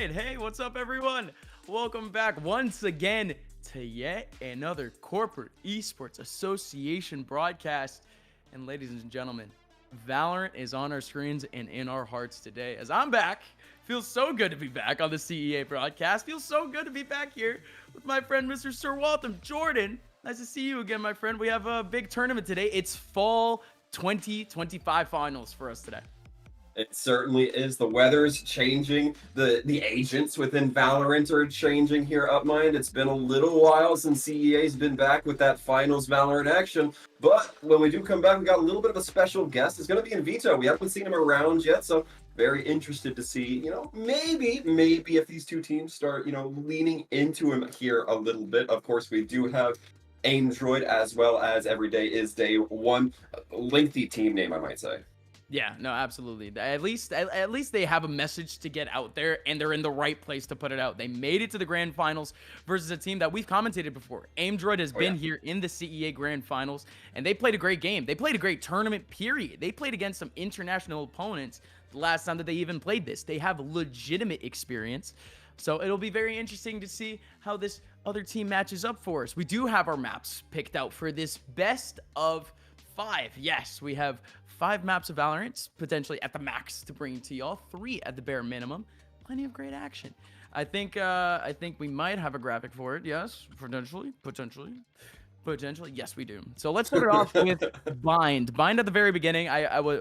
right. Hey, what's up, everyone? Welcome back once again to yet another Corporate Esports Association broadcast. And ladies and gentlemen, Valorant is on our screens and in our hearts today. As I'm back, feels so good to be back on the CEA broadcast. Feels so good to be back here with my friend, Mr. Sir Waltham. Jordan, nice to see you again, my friend. We have a big tournament today. It's Fall 2025 finals for us today. It certainly is. The weather's changing. The agents within Valorant are changing here up mind. It's been a little while since CEA's been back with that finals Valorant action. But when we do come back, we got a little bit of a special guest. It's going to be in Vito. We haven't seen him around yet, so very interested to see, maybe if these two teams start, leaning into him here a little bit. Of course, we do have Android as well as Every Day is Day One. Lengthy team name, I might say. Yeah, no, absolutely. At least they have a message to get out there, and they're in the right place to put it out. They made it to the grand finals versus a team that we've commentated before. Android has been here in the CEA grand finals, and they played a great game. They played a great tournament, period. They played against some international opponents the last time that they even played this. They have legitimate experience. So it'll be very interesting to see how this other team matches up for us. We do have our maps picked out for this best of 5. Yes, we have 5 maps of Valorant, potentially at the max to bring to y'all. 3 at the bare minimum. Plenty of great action. I think we might have a graphic for it. Yes, potentially. Yes, we do. So let's start it off with Bind. Bind at the very beginning.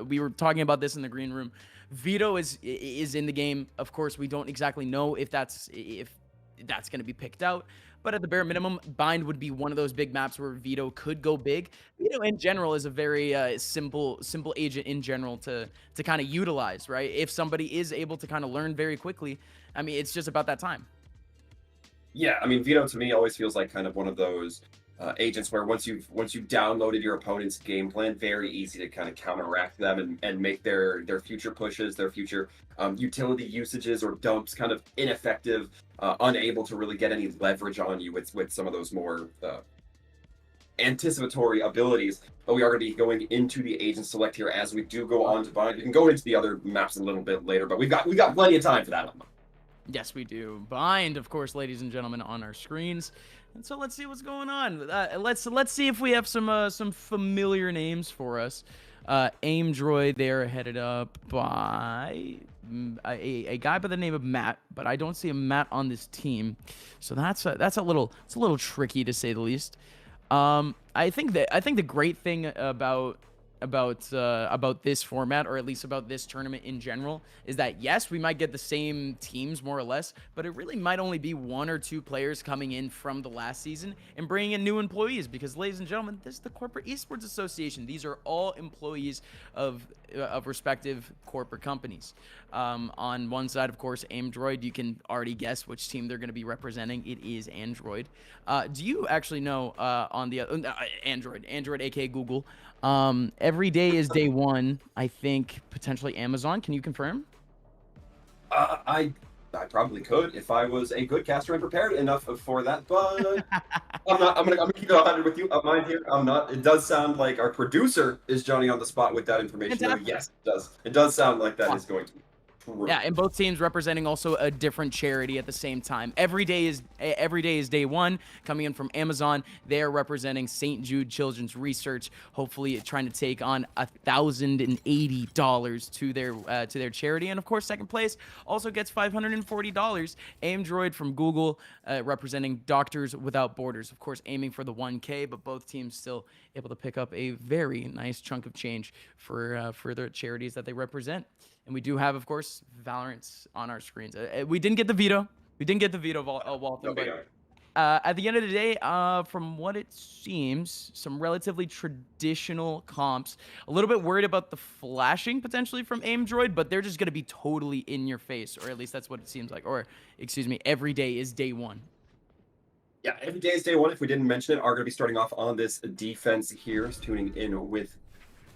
We were talking about this in the green room. Vito is in the game. Of course, we don't exactly know if that's going to be picked out. But at the bare minimum, Bind would be one of those big maps where Vito could go big. Vito in general is a very simple agent in general to kind of utilize, right? If somebody is able to kind of learn very quickly, I mean, it's just about that time. Yeah, I mean, Vito to me always feels like kind of one of those agents where once you've downloaded your opponent's game plan, very easy to kind of counteract them and make their future pushes, their future utility usages or dumps kind of ineffective, unable to really get any leverage on you with some of those more anticipatory abilities. But we are going to be going into the agent select here as we do go on to Bind. We can go into the other maps a little bit later, but we got plenty of time for that. Yes, we do. Bind, of course, ladies and gentlemen, on our screens. And so let's see what's going on. Let's see if we have some familiar names for us. Aimdroid, they're headed up by a guy by the name of Matt, but I don't see a Matt on this team, so that's a little tricky to say the least. I think the great thing about this format, or at least about this tournament in general, is that yes, we might get the same teams more or less, but it really might only be 1 or 2 players coming in from the last season and bringing in new employees, because ladies and gentlemen, this is the Corporate Esports Association. These are all employees of respective corporate companies. On one side, of course, Aimdroid, you can already guess which team they're going to be representing. It is Android. Do you actually know on the Android aka Google, Every Day is Day One, I think potentially Amazon. Can you confirm? I probably could if I was a good caster and prepared enough for that, but I'm not. I'm gonna keep it 100 with you. Mine here. I'm not. It does sound like our producer is Johnny on the spot with that information. Yes, it does. It does sound like that is going to be true. Yeah, and both teams representing also a different charity at the same time. Every Day is Day One, coming in from Amazon. They are representing St. Jude Children's Research, hopefully trying to take on $1,080 to their charity. And of course, second place also gets $540. Aimdroid from Google, representing Doctors Without Borders, of course aiming for the 1K, but both teams still able to pick up a very nice chunk of change for their charities that they represent. And we do have, of course, Valorant on our screens. We didn't get the veto. Waltham. But at the end of the day, from what it seems, some relatively traditional comps. A little bit worried about the flashing potentially from Aimdroid, but they're just going to be totally in your face, or at least that's what it seems like. Or, excuse me, Every Day is Day One. Yeah, Every Day is Day One, if we didn't mention it, are going to be starting off on this defense here, tuning in with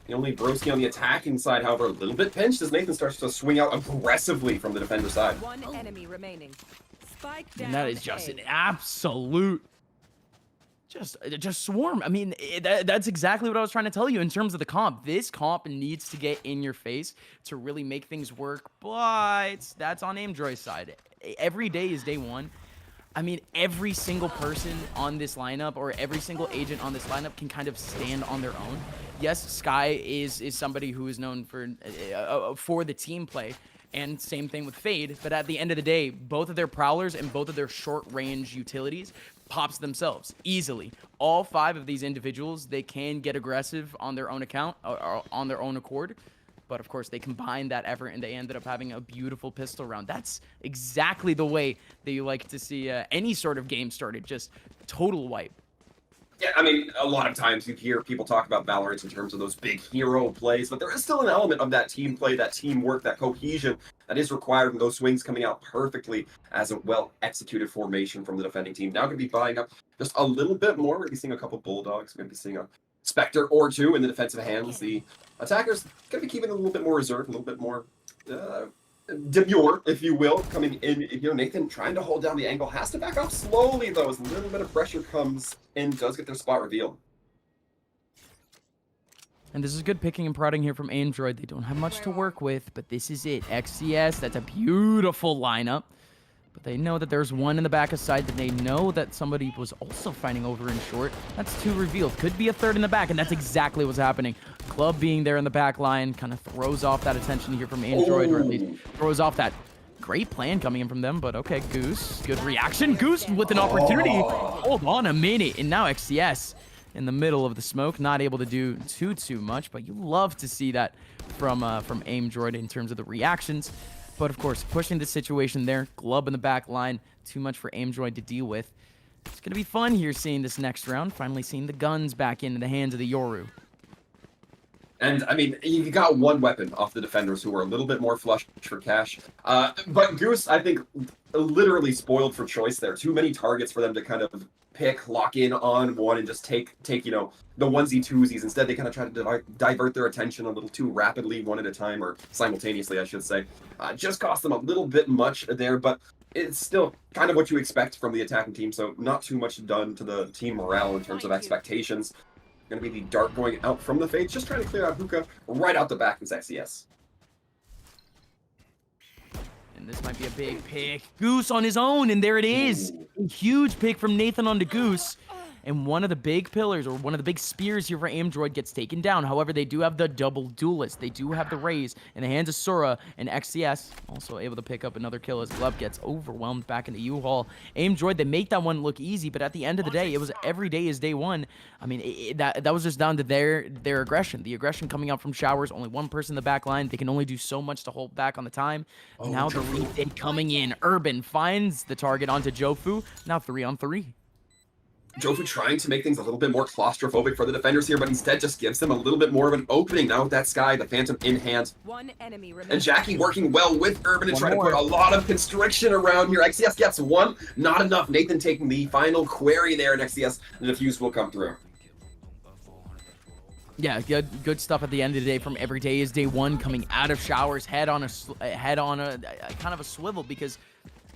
the only Broski on the attacking side, however, a little bit pinched as Nathan starts to swing out aggressively from the defender side. One enemy remaining. Spike down. And that is just an absolute just swarm. I mean, that's exactly what I was trying to tell you in terms of the comp. This comp needs to get in your face to really make things work, but that's on Aimdroid's side. Every day is day one. I mean, every single person on this lineup or every single agent on this lineup can kind of stand on their own. Yes, Sky is somebody who is known for the team play, and same thing with Fade, but at the end of the day, both of their Prowlers and both of their short-range utilities pops themselves easily. All 5 of these individuals, they can get aggressive on their own account or on their own accord, but of course they combined that effort and they ended up having a beautiful pistol round. That's exactly the way that you like to see any sort of game started, just total wipe. Yeah, I mean, a lot of times you hear people talk about Valorant in terms of those big hero plays, but there is still an element of that team play, that teamwork, that cohesion that is required, and those swings coming out perfectly as a well-executed formation from the defending team. Now going to be buying up just a little bit more. We're going to be seeing a couple Bulldogs. We're going to be seeing a Spectre or 2 in the defensive hands. The attackers going to be keeping a little bit more reserved, a little bit more demure, if you will, coming in. You know, Nathan trying to hold down the angle, has to back off slowly though, as a little bit of pressure comes in, does get their spot revealed. And this is good picking and prodding here from Android. They don't have much to work with, but this is it. XCS, that's a beautiful lineup. But they know that there's one in the back of side, that they know that somebody was also fighting over in short. That's 2 revealed. Could be a 3rd in the back, and that's exactly what's happening. Club being there in the back line kind of throws off that attention here from Android, or at least throws off that great plan coming in from them. But okay, Goose, good reaction. Goose with an opportunity. Hold on a minute, and now XCS in the middle of the smoke, not able to do too much, but you love to see that from Aimdroid in terms of the reactions. But of course, pushing the situation there, Glub in the back line, too much for Aimdroid to deal with. It's going to be fun here seeing this next round, finally seeing the guns back into the hands of the Yoru. And, I mean, you got one weapon off the defenders who are a little bit more flush for cash. But Goose, I think, literally spoiled for choice there. Too many targets for them to kind of pick, lock in on one, and just take you know, the onesie-twosies. Instead, they kind of try to divert their attention a little too rapidly, one at a time, or simultaneously, I should say. Just cost them a little bit much there, but it's still kind of what you expect from the attacking team, so not too much done to the team morale in terms of expectations. Going to be the dart going out from the Fates, just trying to clear out Hookah right out the back with XCS. And this might be a big pick. Goose on his own, and there it is. A huge pick from Nathan onto Goose. And one of the big pillars, or one of the big spears here for Aimdroid gets taken down. However, they do have the double duelist. They do have the Raze in the hands of Sura, and XCS also able to pick up another kill as Glove gets overwhelmed back into U-Haul. Aimdroid, they make that one look easy, but at the end of the day, it was every day is day one. I mean, that was just down to their aggression. The aggression coming out from Showers, only one person in the back line. They can only do so much to hold back on the time. Now the retake coming in. Urban finds the target onto Jofu. Now 3-on-3. Jofu trying to make things a little bit more claustrophobic for the defenders here, but instead just gives them a little bit more of an opening now with that Sky, the Phantom in hand. One enemy and Jackie working well with Urban and trying to put a lot of constriction around here. XCS gets one, not enough. Nathan taking the final query there, and XCS, the defuse will come through. Yeah, good stuff at the end of the day from Every Day is Day One, coming out of Showers, head on a kind of a swivel, because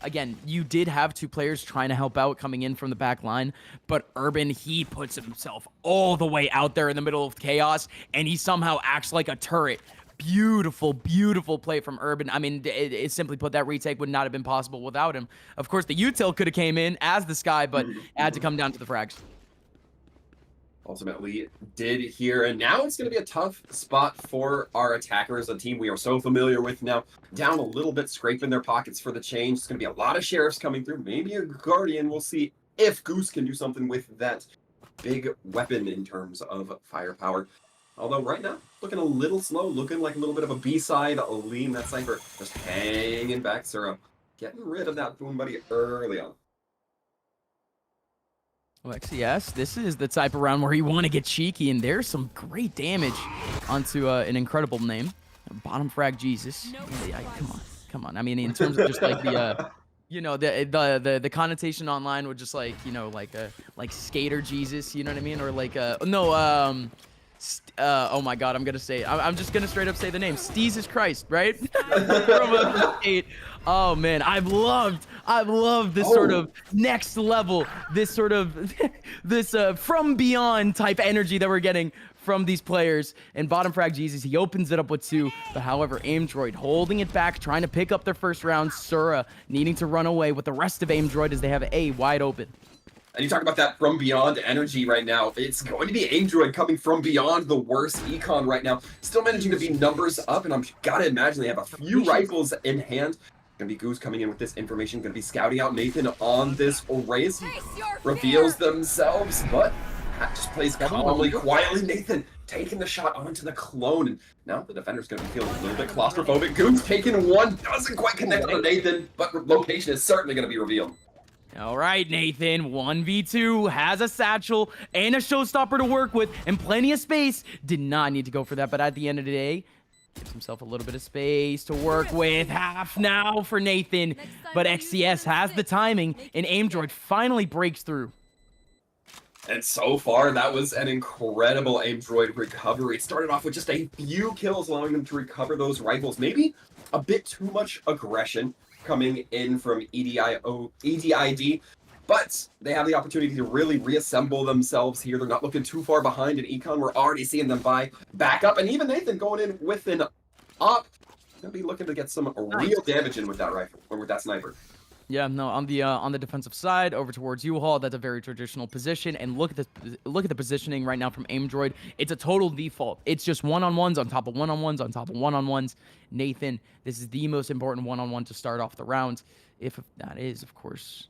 again, you did have 2 players trying to help out coming in from the back line, but Urban, he puts himself all the way out there in the middle of chaos, and he somehow acts like a turret. Beautiful, beautiful play from Urban. I mean, it simply put, that retake would not have been possible without him. Of course, the util could have came in as the Sky, but had to come down to the frags. Ultimately did here, and now it's going to be a tough spot for our attackers, a team we are so familiar with now. Down a little bit, scraping their pockets for the change. It's going to be a lot of sheriffs coming through, maybe a Guardian. We'll see if Goose can do something with that big weapon in terms of firepower. Although right now, looking a little slow, looking like a little bit of a B-side lean. That Cypher just hanging back. Sura getting rid of that Boom Buddy early on. Well, XCS, this is the type of round where you want to get cheeky, and there's some great damage onto an incredible name. Bottom frag Jesus. Yeah, come on. I mean, in terms of just like the, you know, the connotation online would just like, you know, like skater Jesus, you know what I mean? Or like, oh my God, I'm gonna say, I'm just gonna straight up say the name, Jesus Christ, right? From 8. Oh man, I've loved I love this sort of next level, this sort of this from beyond type energy that we're getting from these players. And bottom frag Jesus, he opens it up with 2, but however, Aimdroid holding it back, trying to pick up their first round. Sura needing to run away with the rest of Aimdroid as they have A wide open. And you talk about that from beyond energy right now. It's going to be Aimdroid coming from beyond the worst econ right now. Still managing to be numbers up, and I'm gotta imagine they have a few rifles in hand. Gonna be Goose coming in with this information. Gonna be scouting out Nathan on this race. Reveals themselves, but just plays calmly, quietly. Nathan taking the shot onto the clone, and now the defender's gonna be feeling a little bit claustrophobic. Goose taking one, doesn't quite connect on Nathan, but location is certainly gonna be revealed. All right, Nathan, 1v2, has a satchel and a showstopper to work with, and plenty of space. Did not need to go for that, but at the end of the day, gives himself a little bit of space to work with. Half now for Nathan, but XCS has the timing, and Aimdroid finally breaks through. And so far, that was an incredible Aimdroid recovery. It started off with just a few kills, allowing them to recover those rifles. Maybe a bit too much aggression coming in from EDID, but they have the opportunity to really reassemble themselves here. They're not looking too far behind in econ. We're already seeing them buy back up, and even Nathan going in with an op. Gonna be looking to get some real damage in with that rifle or with that sniper. Yeah, no, on the defensive side, over towards U-Haul, that's a very traditional position. And look at the positioning right now from Aimdroid. It's a total default. It's just one-on-ones on top of one-on-ones on top of one-on-ones. Nathan, this is the most important one-on-one to start off the round. If that is, of course,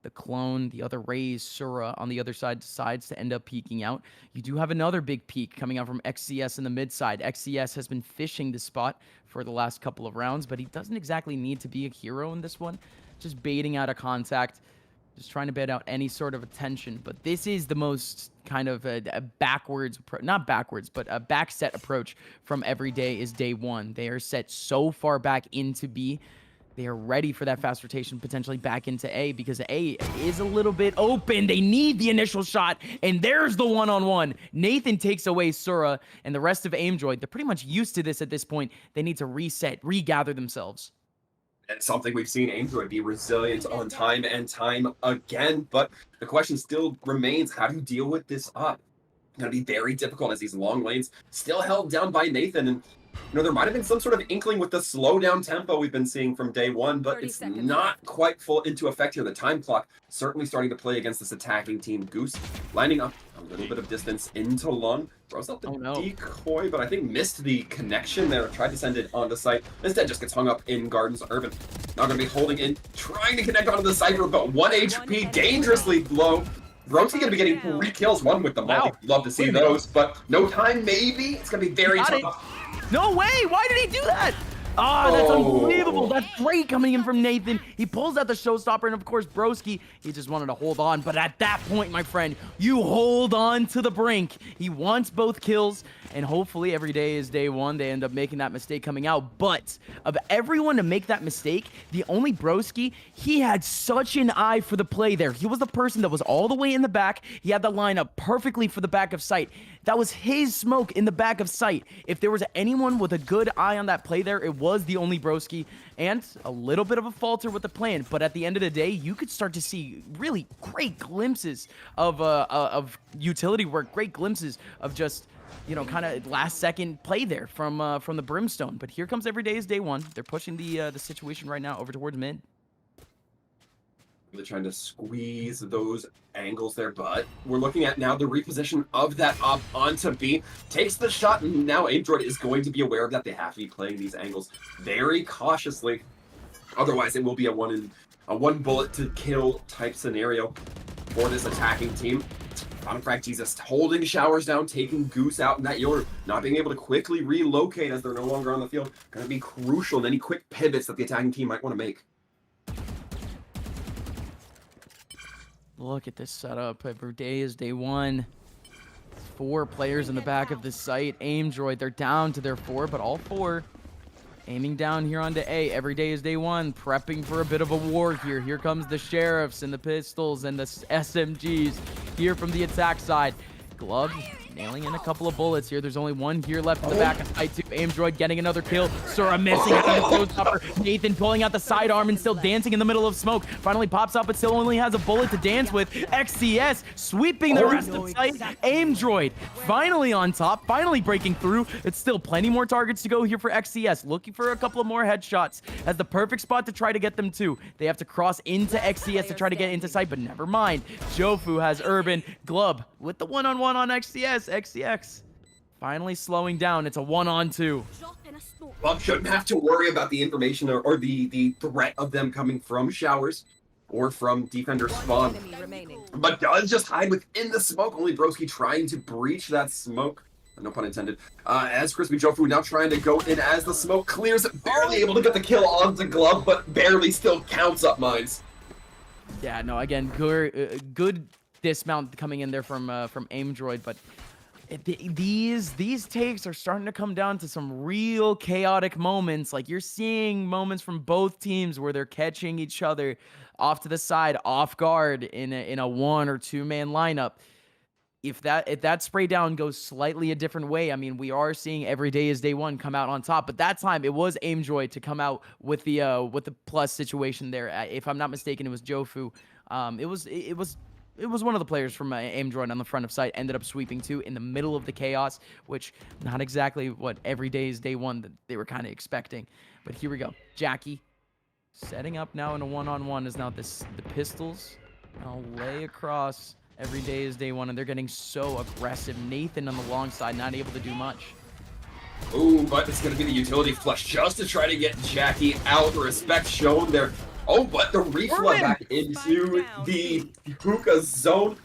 the clone, the other Raze, Sura on the other side decides to end up peeking out. You do have another big peek coming out from XCS in the mid side. XCS has been fishing this spot for the last couple of rounds, but he doesn't exactly need to be a hero in this one. Just baiting out a contact, just trying to bait out any sort of attention. But this is the most kind of a backwards, not backwards, but a back set approach from Everyday is day one. They are set so far back into B. They are ready for that fast rotation, potentially back into A, because A is a little bit open. They need the initial shot, and there's the one-on-one. Nathan takes away Sura, and the rest of Aimdroid, they're pretty much used to this at this point. They need to reset, regather themselves. And something we've seen Aimdroid be resilient on time and time again. But the question still remains, how do you deal with this up? It's going to be very difficult as these long lanes still held down by Nathan. And, you know, there might have been some sort of inkling with the slow down tempo we've been seeing from day one, but it's not quite full into effect here. The time clock certainly starting to play against this attacking team. Goose lining up a little bit of distance into Lung. Throws out the decoy, but I think missed the connection there. Tried to send it onto site. Instead, just gets hung up in Gardens. Urban not going to be holding in, trying to connect onto the Cypher, but 1 HP, dangerously low. Broski going to be getting 3 kills, one with the multi. Love to see those, but no time, maybe. It's going to be very tough. No way! Why did he do that? Oh, that's unbelievable. That's great coming in from Nathan. He pulls out the showstopper, and of course, Broski, he just wanted to hold on. But at that point, my friend, you hold on to the brink. He wants both kills, and hopefully every day is day one. They end up making that mistake coming out. But of everyone to make that mistake, the only Broski, he had such an eye for the play there. He was the person that was all the way in the back. He had the lineup perfectly for the back of sight. That was his smoke in the back of sight. If there was anyone with a good eye on that play there, it was the only Broski, and a little bit of a falter with the plan. But at the end of the day, you could start to see really great glimpses of utility work, great glimpses of just, you know, kind of last second play there from the Brimstone. But here comes Every Day is day one. They're pushing the situation right now over towards mid. They're trying to squeeze those angles there, but we're looking at now the reposition of that up onto B. Takes the shot, and now Aimdroid is going to be aware of that. They have to be playing these angles very cautiously. Otherwise, it will be a one bullet to kill type scenario for this attacking team. Bottom frag Jesus holding showers down, taking Goose out, and that Yoru not being able to quickly relocate as they're no longer on the field. Going to be crucial in any quick pivots that the attacking team might want to make. Look at this setup. Every day is day one. 4 players in the back of this site. Aimdroid, they're down to their 4, but all 4 aiming down here onto A. Every day is day one. Prepping for a bit of a war here. Here comes the sheriffs and the pistols and the SMGs here from the attack side. Glove nailing in a couple of bullets here. There's only one here left in the back of sight, too. Aimdroid getting another kill. Sura missing out on the showstopper. Nathan pulling out the sidearm and still dancing in the middle of smoke. Finally pops up, but still only has a bullet to dance with. XCS sweeping the rest of sight. Aimdroid finally on top, finally breaking through. It's still plenty more targets to go here for XCS. Looking for a couple of more headshots. Has the perfect spot to try to get them to. They have to cross into XCS to try to get into sight, but never mind. Jofu has Urban. Glub with the one-on-one on XCS. XCX finally slowing down. It's a 1-on-2. Glub shouldn't have to worry about the information or the threat of them coming from showers or from defender spawn, but does just hide within the smoke. Only Broski trying to breach that smoke. No pun intended. As Crispy Jofu now trying to go in as the smoke clears, barely able to get the kill onto Glub, but barely still counts up mines. Yeah, no, again, good dismount coming in there from Aimdroid, but these takes are starting to come down to some real chaotic moments. Like, you're seeing moments from both teams where they're catching each other off to the side, off guard in a 1 or 2 man lineup. If that spray down goes slightly a different way, I mean, we are seeing every day is day one come out on top. But that time, it was Aimdroid to come out with the plus situation there. If I'm not mistaken, it was Jofu. It was one of the players from Aimdroid on the front of site ended up sweeping too in the middle of the chaos, which not exactly what every day is day one that they were kind of expecting. But here we go. Jackie setting up now in a 1-on-1 is now the pistols. I'll lay across. Every day is day one, and they're getting so aggressive. Nathan on the long side, not able to do much. Ooh, but it's going to be the utility flush just to try to get Jackie out. Respect shown there. Oh, but the reflood back into the hookah zone.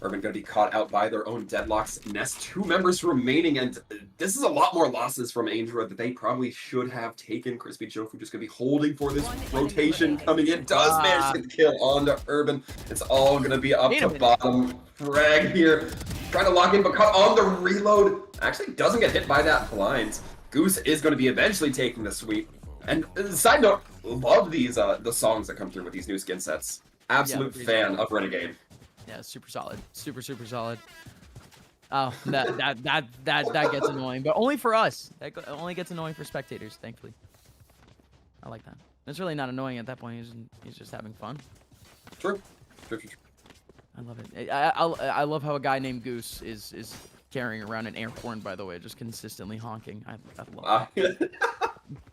Urban going to be caught out by their own deadlocks. Nest 2 members remaining, and this is a lot more losses from Aimdroid that they probably should have taken. Crispy Jofu just going to be holding for this rotation coming in. Does manage to get the kill onto Urban. It's all going to be up to bottom. Frag here. Trying to lock in, but caught on the reload. Actually doesn't get hit by that blind. Goose is going to be eventually taking the sweep. And side note, love these the songs that come through with these new skin sets. Absolute fan of Renegade. Yeah, super solid. Super solid. Oh, that gets annoying, but only for us. That only gets annoying for spectators, thankfully. I like that. It's really not annoying at that point. He's just having fun. True. I love it. I love how a guy named Goose is carrying around an air horn, by the way, just consistently honking. I love it.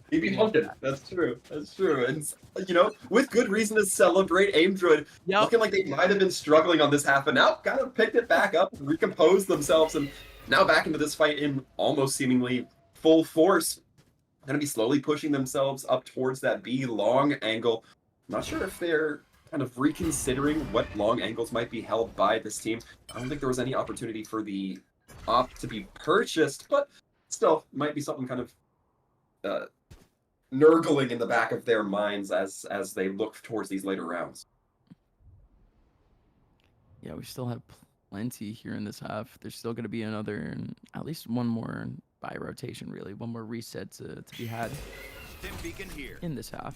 He'd be honking. That's true. And, you know, with good reason to celebrate. Aimdroid looking like they might have been struggling on this half, but now kind of picked it back up, recomposed themselves, and now back into this fight in almost seemingly full force. Going to be slowly pushing themselves up towards that B long angle. I'm not sure if they're kind of reconsidering what long angles might be held by this team. I don't think there was any opportunity for the op to be purchased, but still might be something kind of nurgling in the back of their minds as they look towards these later rounds. Yeah, we still have plenty here in this half. There's still going to be another, at least one more by rotation, really. One more reset to be had in this half.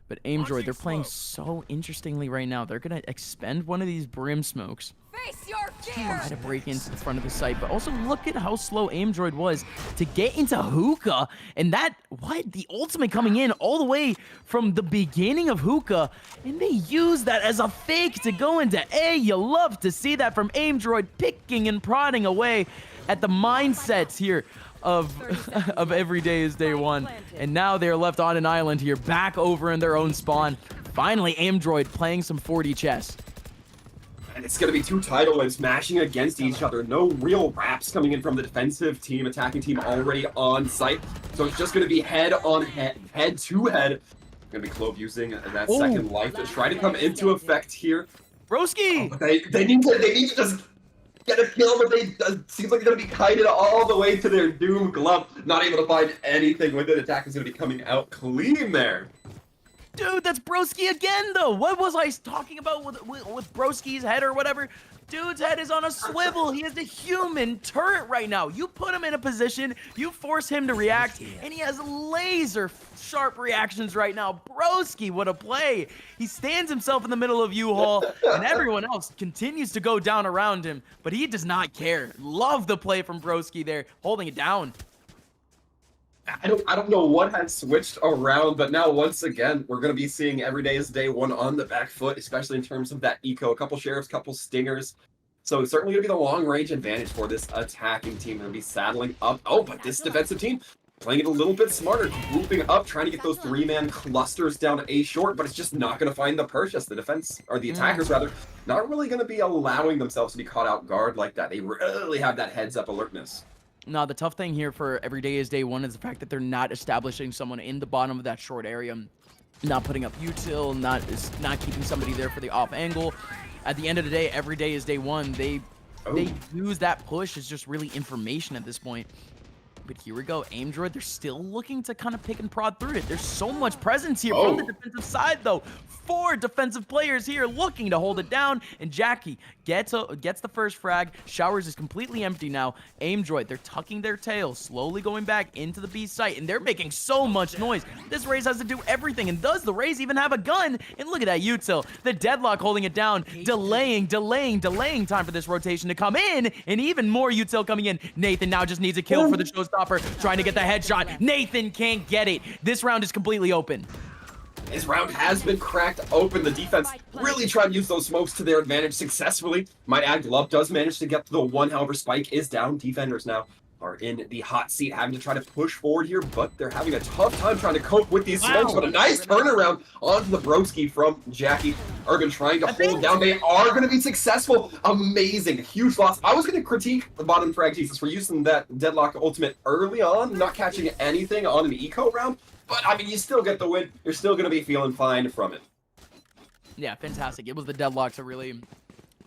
But Aimdroid, they're playing so interestingly right now. They're going to expend one of these brim smokes. Face your fear! Try to break into the front of the site, but also look at how slow Aimdroid was to get into hookah, and the ultimate coming in all the way from the beginning of hookah, and they use that as a fake to go into A. You love to see that from Aimdroid, picking and prodding away at the mindsets here of every day is day one, and now they're left on an island here, back over in their own spawn. Finally, Aimdroid playing some 4D chess. And it's going to be 2 tidal waves mashing against each other. No real wraps coming in from the defensive team, attacking team already on site. So it's just going to be head to head. Going to be Clove using that second life to try to come into effect here. Broski! They need to just get a kill, but seems like they're going to be kited all the way to their doom. Glove not able to find anything with it. Attack is going to be coming out clean there. Dude, that's Broski again, though. What was I talking about with Broski's head or whatever? Dude's head is on a swivel. He is a human turret right now. You put him in a position, you force him to react, and he has laser sharp reactions right now. Broski, what a play. He stands himself in the middle of U-Haul, and everyone else continues to go down around him, but he does not care. Love the play from Broski there, holding it down. I don't know what had switched around, but now once again we're going to be seeing every day is day one on the back foot, especially in terms of that eco. A couple sheriffs, couple stingers. So it's certainly going to be the long range advantage for this attacking team. They're going to be saddling up. Oh, but this defensive team playing it a little bit smarter, grouping up, trying to get those three-man clusters down A short, but it's just not going to find the purchase. The defense, or the attackers rather, not really going to be allowing themselves to be caught out guard like that. They really have that heads-up alertness. No, the tough thing here for every day is day one is the fact that they're not establishing someone in the bottom of that short area, not putting up util, not keeping somebody there for the off angle. At the end of the day, every day is day one. They use that push as just really information at this point. But here we go, Aim Droid, they're still looking to kind of pick and prod through it. There's so much presence here from the defensive side, though. 4 defensive players here looking to hold it down, and Jackie gets the first frag. Showers is completely empty now. Aim Droid, they're tucking their tails, slowly going back into the B site, and they're making so much noise. This Raze has to do everything, and does the Raze even have a gun? And look at that util, the Deadlock holding it down, delaying time for this rotation to come in, and even more util coming in. Nathan now just needs a kill for the showstopper, trying to get the headshot. Nathan can't get it. This round is completely open. This round has been cracked open. The defense really tried to use those smokes to their advantage successfully. Might add, Glove does manage to get the one, however, Spike is down. Defenders now are in the hot seat, having to try to push forward here, but they're having a tough time trying to cope with these smokes. But a nice turnaround onto the Broski from Jackie. Urban trying to hold down. They are going to be successful. Amazing. Huge loss. I was going to critique the bottom frag Jesus for using that Deadlock ultimate early on, not catching anything on an eco round. But, I mean, you still get the win. You're still going to be feeling fine from it. Yeah, fantastic. It was the Deadlock to really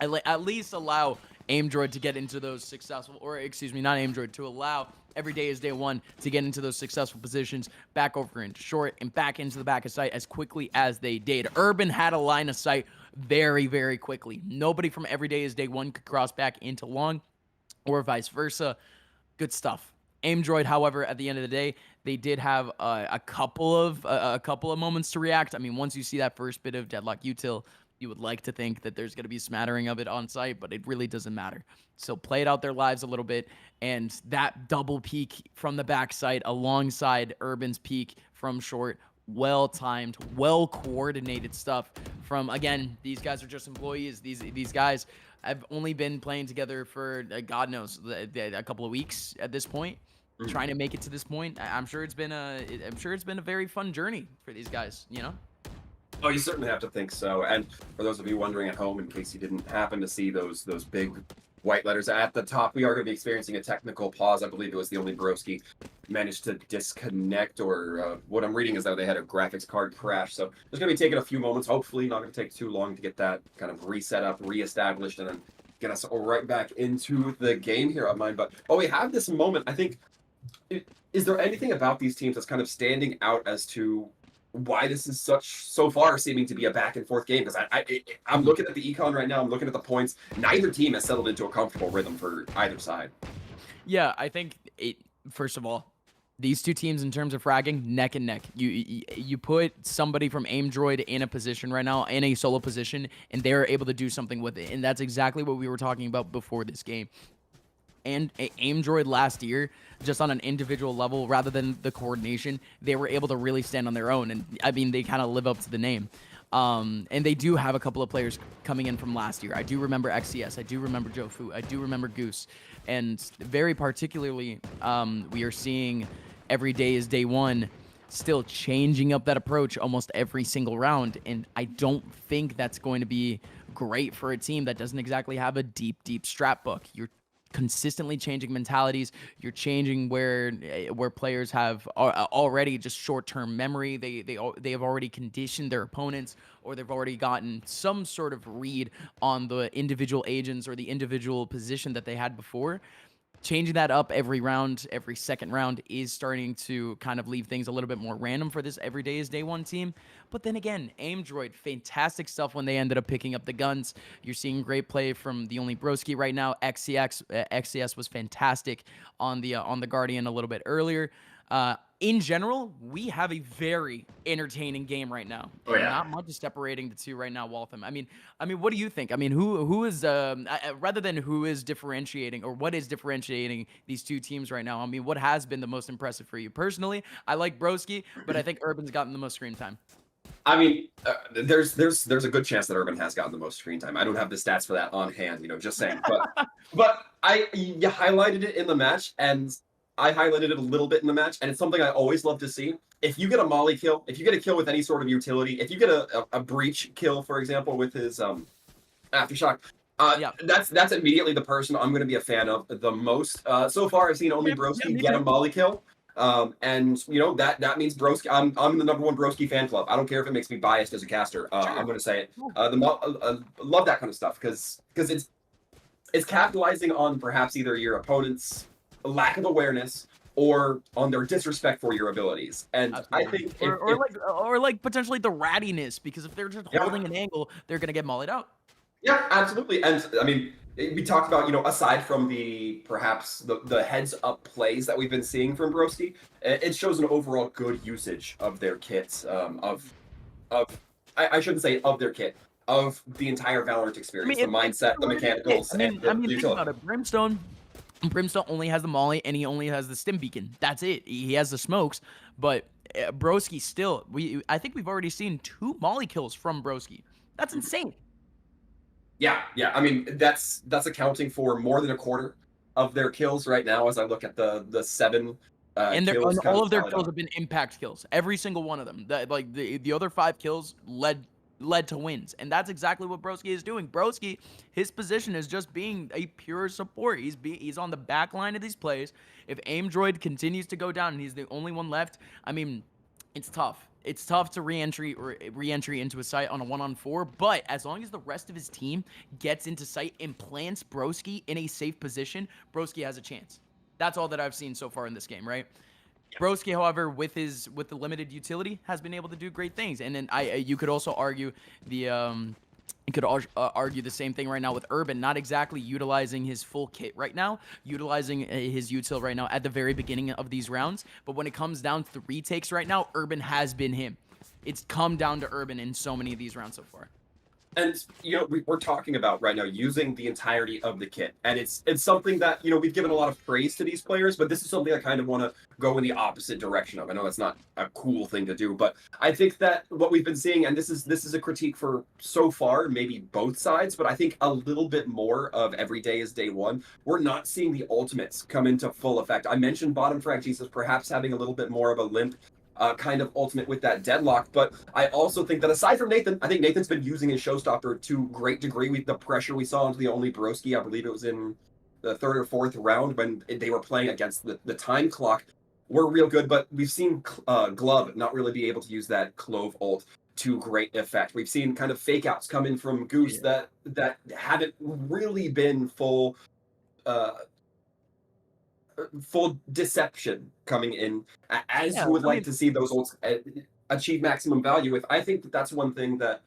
at least allow Aim Droid to get into those successful, or excuse me, not Aim Droid, to allow every day is day one to get into those successful positions, back over into short and back into the back of sight as quickly as they did. Urban had a line of sight very, very quickly. Nobody from every day is day one could cross back into long or vice versa. Good stuff. Aim Droid, however, at the end of the day, they did have a couple of moments to react. I mean, once you see that first bit of Deadlock util, you would like to think that there's going to be a smattering of it on site, but it really doesn't matter. So played out their lives a little bit, and that double peek from the backside alongside Urban's peek from short, well-timed, well-coordinated stuff from, again, these guys are just employees. These guys have only been playing together for, God knows, a couple of weeks at this point. Trying to make it to this point. I'm sure it's been a very fun journey for these guys, you know? Oh, you certainly have to think so. And for those of you wondering at home, in case you didn't happen to see those big white letters at the top, we are going to be experiencing a technical pause. I believe it was the only Broski managed to disconnect, or what I'm reading is that they had a graphics card crash. So it's going to be taking a few moments. Hopefully not going to take too long to get that kind of reset up, reestablished, and then get us right back into the game here of mine. But we have this moment, I think. Is there anything about these teams that's kind of standing out as to why this is so far seeming to be a back and forth game? Because I'm looking at the econ right now. I'm looking at the points. Neither team has settled into a comfortable rhythm for either side. Yeah, I think first of all, these two teams in terms of fragging, neck and neck. You put somebody from Aim Droid in a position right now, in a solo position, and they're able to do something with it. And that's exactly what we were talking about before this game. And Aim Droid last year, just on an individual level, rather than the coordination, they were able to really stand on their own. And I mean, they kind of live up to the name. And they do have a couple of players coming in from last year. I do remember XCS. I do remember Jofu. I do remember Goose. And very particularly, we are seeing every day is day one, still changing up that approach almost every single round. And I don't think that's going to be great for a team that doesn't exactly have a deep strat book. You're consistently changing mentalities. You're changing where players have already just short-term memory. They have already conditioned their opponents, or they've already gotten some sort of read on the individual agents or the individual position that they had before. changing that up every round, every second round is starting to kind of leave things a little bit more random for this everyday is day one team. But then again, Aimdroid, fantastic stuff when they ended up picking up the guns. You're seeing great play from the only Broski right now. XCS was fantastic on the Guardian a little bit earlier. In general, we have a very entertaining game right now, Oh and yeah. not much is separating the two right now, Waltham. I mean, what do you think? I mean, who is rather than who is differentiating or what is differentiating these two teams right now? I mean, what has been the most impressive for you personally? I like Broski, but I think Urban's gotten the most screen time. I mean, there's a good chance that Urban has gotten the most screen time. I don't have the stats for that on hand, just saying. But you highlighted it in the match, and I highlighted it a little bit in the match, and it's something I always love to see. If you get a molly kill, if you get a kill with any sort of utility, if you get a breach kill, for example, with his aftershock, Yeah. that's immediately the person I'm going to be a fan of the most. So far, I've seen only Yeah, Broski me get a too. molly kill. And that means Broski. I'm the number one Broski fan club. I don't care if it makes me biased as a caster. Sure. I'm going to say it. Cool. Love that kind of stuff because it's capitalizing on perhaps either your opponent's lack of awareness or on their disrespect for your abilities. And I Absolutely. think Or like potentially the rattiness, because if they're just yeah, holding an angle, they're gonna get mollied out. yeah, absolutely. And I mean, we talked about, aside from perhaps the heads up plays that we've been seeing from Broski, it shows an overall good usage of their kits, of I shouldn't say of their kit, of the entire Valorant I mean, experience, the it's mindset, a the limited kit. mechanicals, and the Think utility. about it. Brimstone only has the molly and he only has the stim beacon. That's it. He has the smokes, but Broski still. I think we've already seen 2 molly kills from Broski. That's insane. Yeah, yeah. I mean, that's accounting for more than a quarter of their kills right now. As I look at the 7 And kills kind all of of their tallied kills up. have been impact kills. Every single one of them. The other 5 kills led to wins, and that's exactly what Broski is doing. Broski, his position is just being a pure support. He's on the back line of these plays. If Aimdroid continues to go down and he's the only one left, I mean, it's tough. It's tough to re-entry into a site on a 1-on-4, but as long as the rest of his team gets into site and plants Broski in a safe position, Broski has a chance. That's all that I've seen so far in this game, right? Broski, however, with the limited utility, has been able to do great things. And then you could also argue argue the same thing right now with Urban, not exactly utilizing his full kit right now, utilizing his util right now at the very beginning of these rounds. But when it comes down to the retakes right now, Urban has been him. It's come down to Urban in so many of these rounds so far. And we're talking about right now using the entirety of the kit, and it's something that we've given a lot of praise to these players, but this is something I kind of want to go in the opposite direction of. I know that's not a cool thing to do, but I think that what we've been seeing, and this is a critique for so far, maybe both sides, but I think a little bit more of every day is day one. We're not seeing the ultimates come into full effect. I mentioned bottom frag Jesus perhaps having a little bit more of a limp kind of ultimate with that deadlock. But I also think that aside from Nathan, I think Nathan's been using his showstopper to great degree with the pressure we saw into the only Broski. I believe it was in the 3rd or 4th round when they were playing against the time clock. We're real good, but we've seen Glove not really be able to use that Clove ult to great effect. We've seen kind of fake outs come in from Goose that haven't really been full deception coming in as Yeah, you would I like mean, to see those ults achieve maximum value with. I think that's one thing that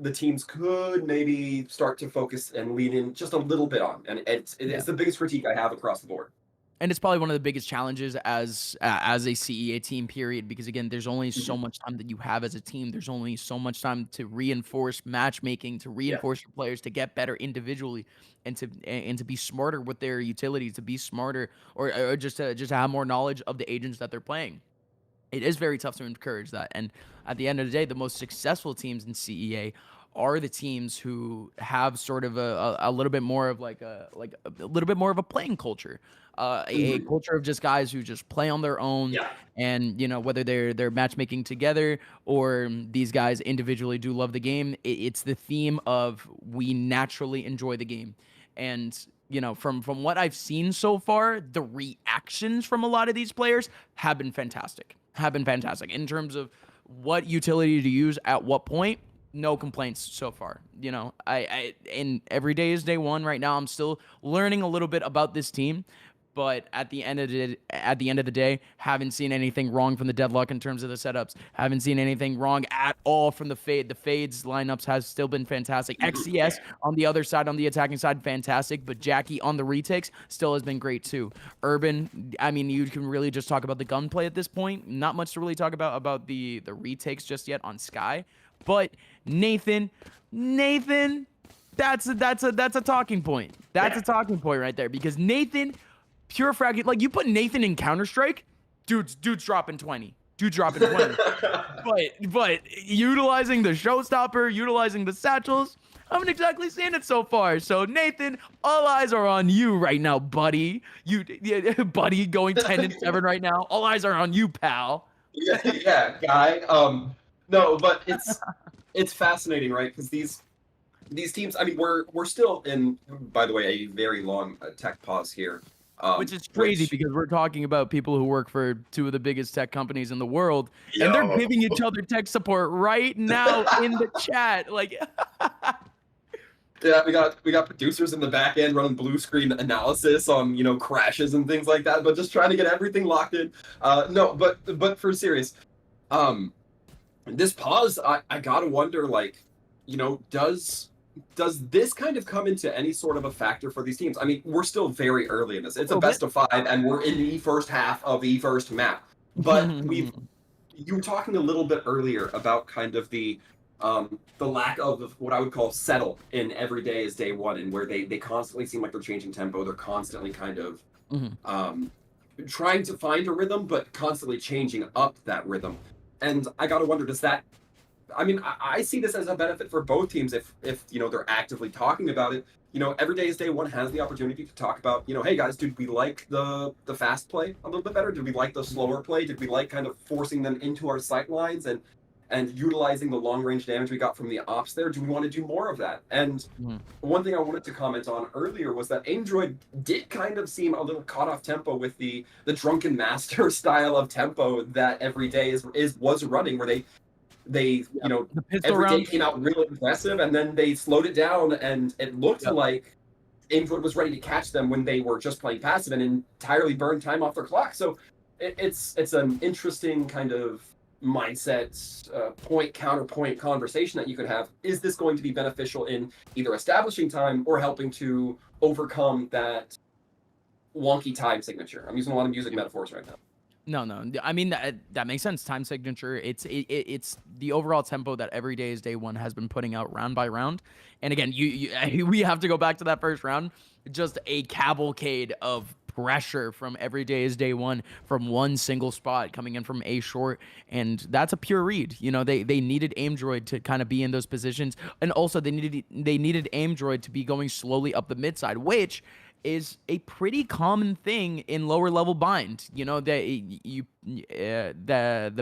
the teams could maybe start to focus and lean in just a little bit on, and it's yeah. the biggest critique I have across the board. And it's probably one of the biggest challenges as a CEA team, period, because again, there's only so Mhm. much time that you have as a team. There's only so much time to reinforce matchmaking, to Yeah. reinforce your players, to get better individually, and to be smarter with their utilities, to be smarter, or just to have more knowledge of the agents that they're playing. It is very tough to encourage that. And at the end of the day, the most successful teams in CEA are the teams who have sort of a little bit more of a little bit more of a playing culture, a Mhm. culture of just guys who just play on their own, Yeah. and whether they're matchmaking together or these guys individually do love the game. It's the theme of we naturally enjoy the game, and from what I've seen so far, the reactions from a lot of these players have been fantastic. Have been fantastic in terms of what utility to use at what point. No complaints so far. I and every day is day one right now. I'm still learning a little bit about this team, But at the end of the day, haven't seen anything wrong from the Deadlock in terms of the setups. Haven't seen anything wrong at all from the Fade. The Fades lineups has still been fantastic. XCS on the other side, on the attacking side, fantastic. But Jackie on the retakes still has been great too. Urban, I mean, you can really just talk about the gunplay at this point. Not much to really talk about the retakes just yet on Sky. But Nathan, that's a talking point. That's a talking point right there because Nathan. Pure frag, like you put Nathan in Counter-Strike, dude's dropping 20. Dude's dropping 20. but utilizing the showstopper, utilizing the satchels, I haven't exactly seen it so far. So Nathan, all eyes are on you right now, buddy. Buddy going 10-7 right now. All eyes are on you, pal. Yeah, guy. No, but it's fascinating, right? Because these teams, I mean, we're still in, by the way, a very long tech pause here. Which is crazy because we're talking about people who work for two of the biggest tech companies in the world, and they're giving each other tech support right now in the chat. Like, yeah, we got producers in the back end running blue screen analysis on crashes and things like that, but just trying to get everything locked in. No, but for serious, this pause, I gotta wonder, like, does this kind of come into any sort of a factor for these teams? I mean, we're still very early in this. It's a best of 5, and we're in the first half of the first map. But you were talking a little bit earlier about kind of the lack of what I would call settle in every day is day one, and where they constantly seem like they're changing tempo. They're constantly kind of trying to find a rhythm, but constantly changing up that rhythm. And I gotta wonder, does that? I mean, I see this as a benefit for both teams if they're actively talking about it. Every day is day one has the opportunity to talk about, hey guys, did we like the fast play a little bit better? Did we like the slower play? Did we like kind of forcing them into our sight lines and utilizing the long range damage we got from the ops there? Do we want to do more of that? And one thing I wanted to comment on earlier was that Aimdroid did kind of seem a little caught off tempo with the drunken master style of tempo that every day was running, where they every day came out real aggressive, and then they slowed it down, and it looked like Aimdroid was ready to catch them when they were just playing passive and entirely burned time off their clock. So it's an interesting kind of mindset, point counterpoint conversation that you could have. Is this going to be beneficial in either establishing time or helping to overcome that wonky time signature? I'm using a lot of music metaphors right now. No. I mean that makes sense. Time signature. It's the overall tempo that every day is day one has been putting out round by round. And again, we have to go back to that first round. Just a cavalcade of pressure from every day is day one from one single spot coming in from A short, and that's a pure read. They needed Aimdroid to kind of be in those positions, and also they needed Aimdroid to be going slowly up the mid side, which is a pretty common thing in lower level bind. The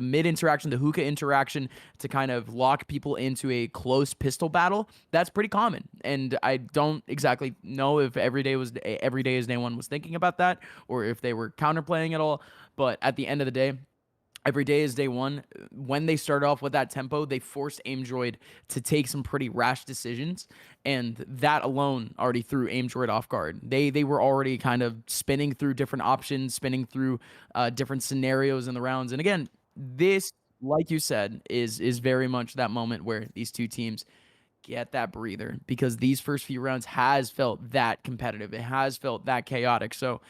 mid interaction, the hookah interaction to kind of lock people into a close pistol battle, that's pretty common. And I don't exactly know if every day is day one was thinking about that, or if they were counterplaying at all. But at the end of the day, every day is day one. When they start off with that tempo, they forced Aimdroid to take some pretty rash decisions, and that alone already threw Aimdroid off guard. They were already kind of spinning through different options, spinning through different scenarios in the rounds. And again, this, like you said, is very much that moment where these two teams get that breather, because these first few rounds has felt that competitive. It has felt that chaotic. So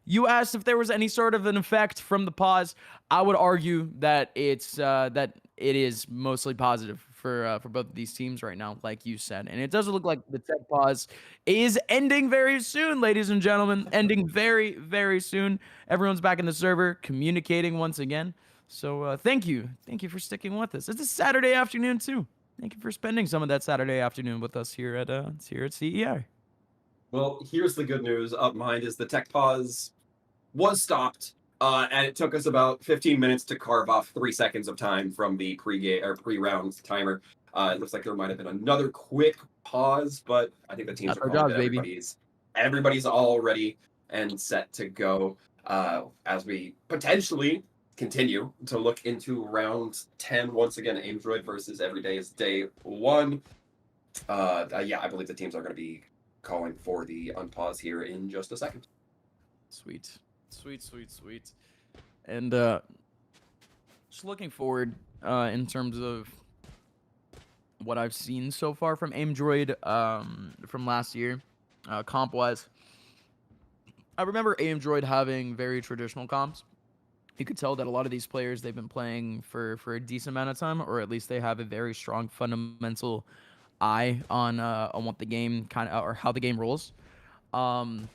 you asked if there was any sort of an effect from the pause. I would argue that it is mostly positive for both of these teams right now, like you said. And it does look like the tech pause is ending very soon, ladies and gentlemen. Ending very, very soon. Everyone's back in the server, communicating once again. So thank you for sticking with us. It's a Saturday afternoon too. Thank you for spending some of that Saturday afternoon with us here at CEA. Well, here's the good news. Up mind is the tech pause was stopped, and it took us about 15 minutes to carve off 3 seconds of time from the pre-round timer. It looks like there might have been another quick pause, but I think the teams are calling it. Everybody's all ready and set to go, as we potentially continue to look into round 10 once again. Aimdroid versus Every Day is day one. I believe the teams are going to be calling for the unpause here in just a second. Sweet, sweet, sweet, sweet. And just looking forward in terms of what I've seen so far from Aimdroid from last year, comp wise. I remember Aimdroid having very traditional comps. You could tell that a lot of these players, they've been playing for a decent amount of time, or at least they have a very strong fundamental eye on what the game kind of, or how the game rolls. Um,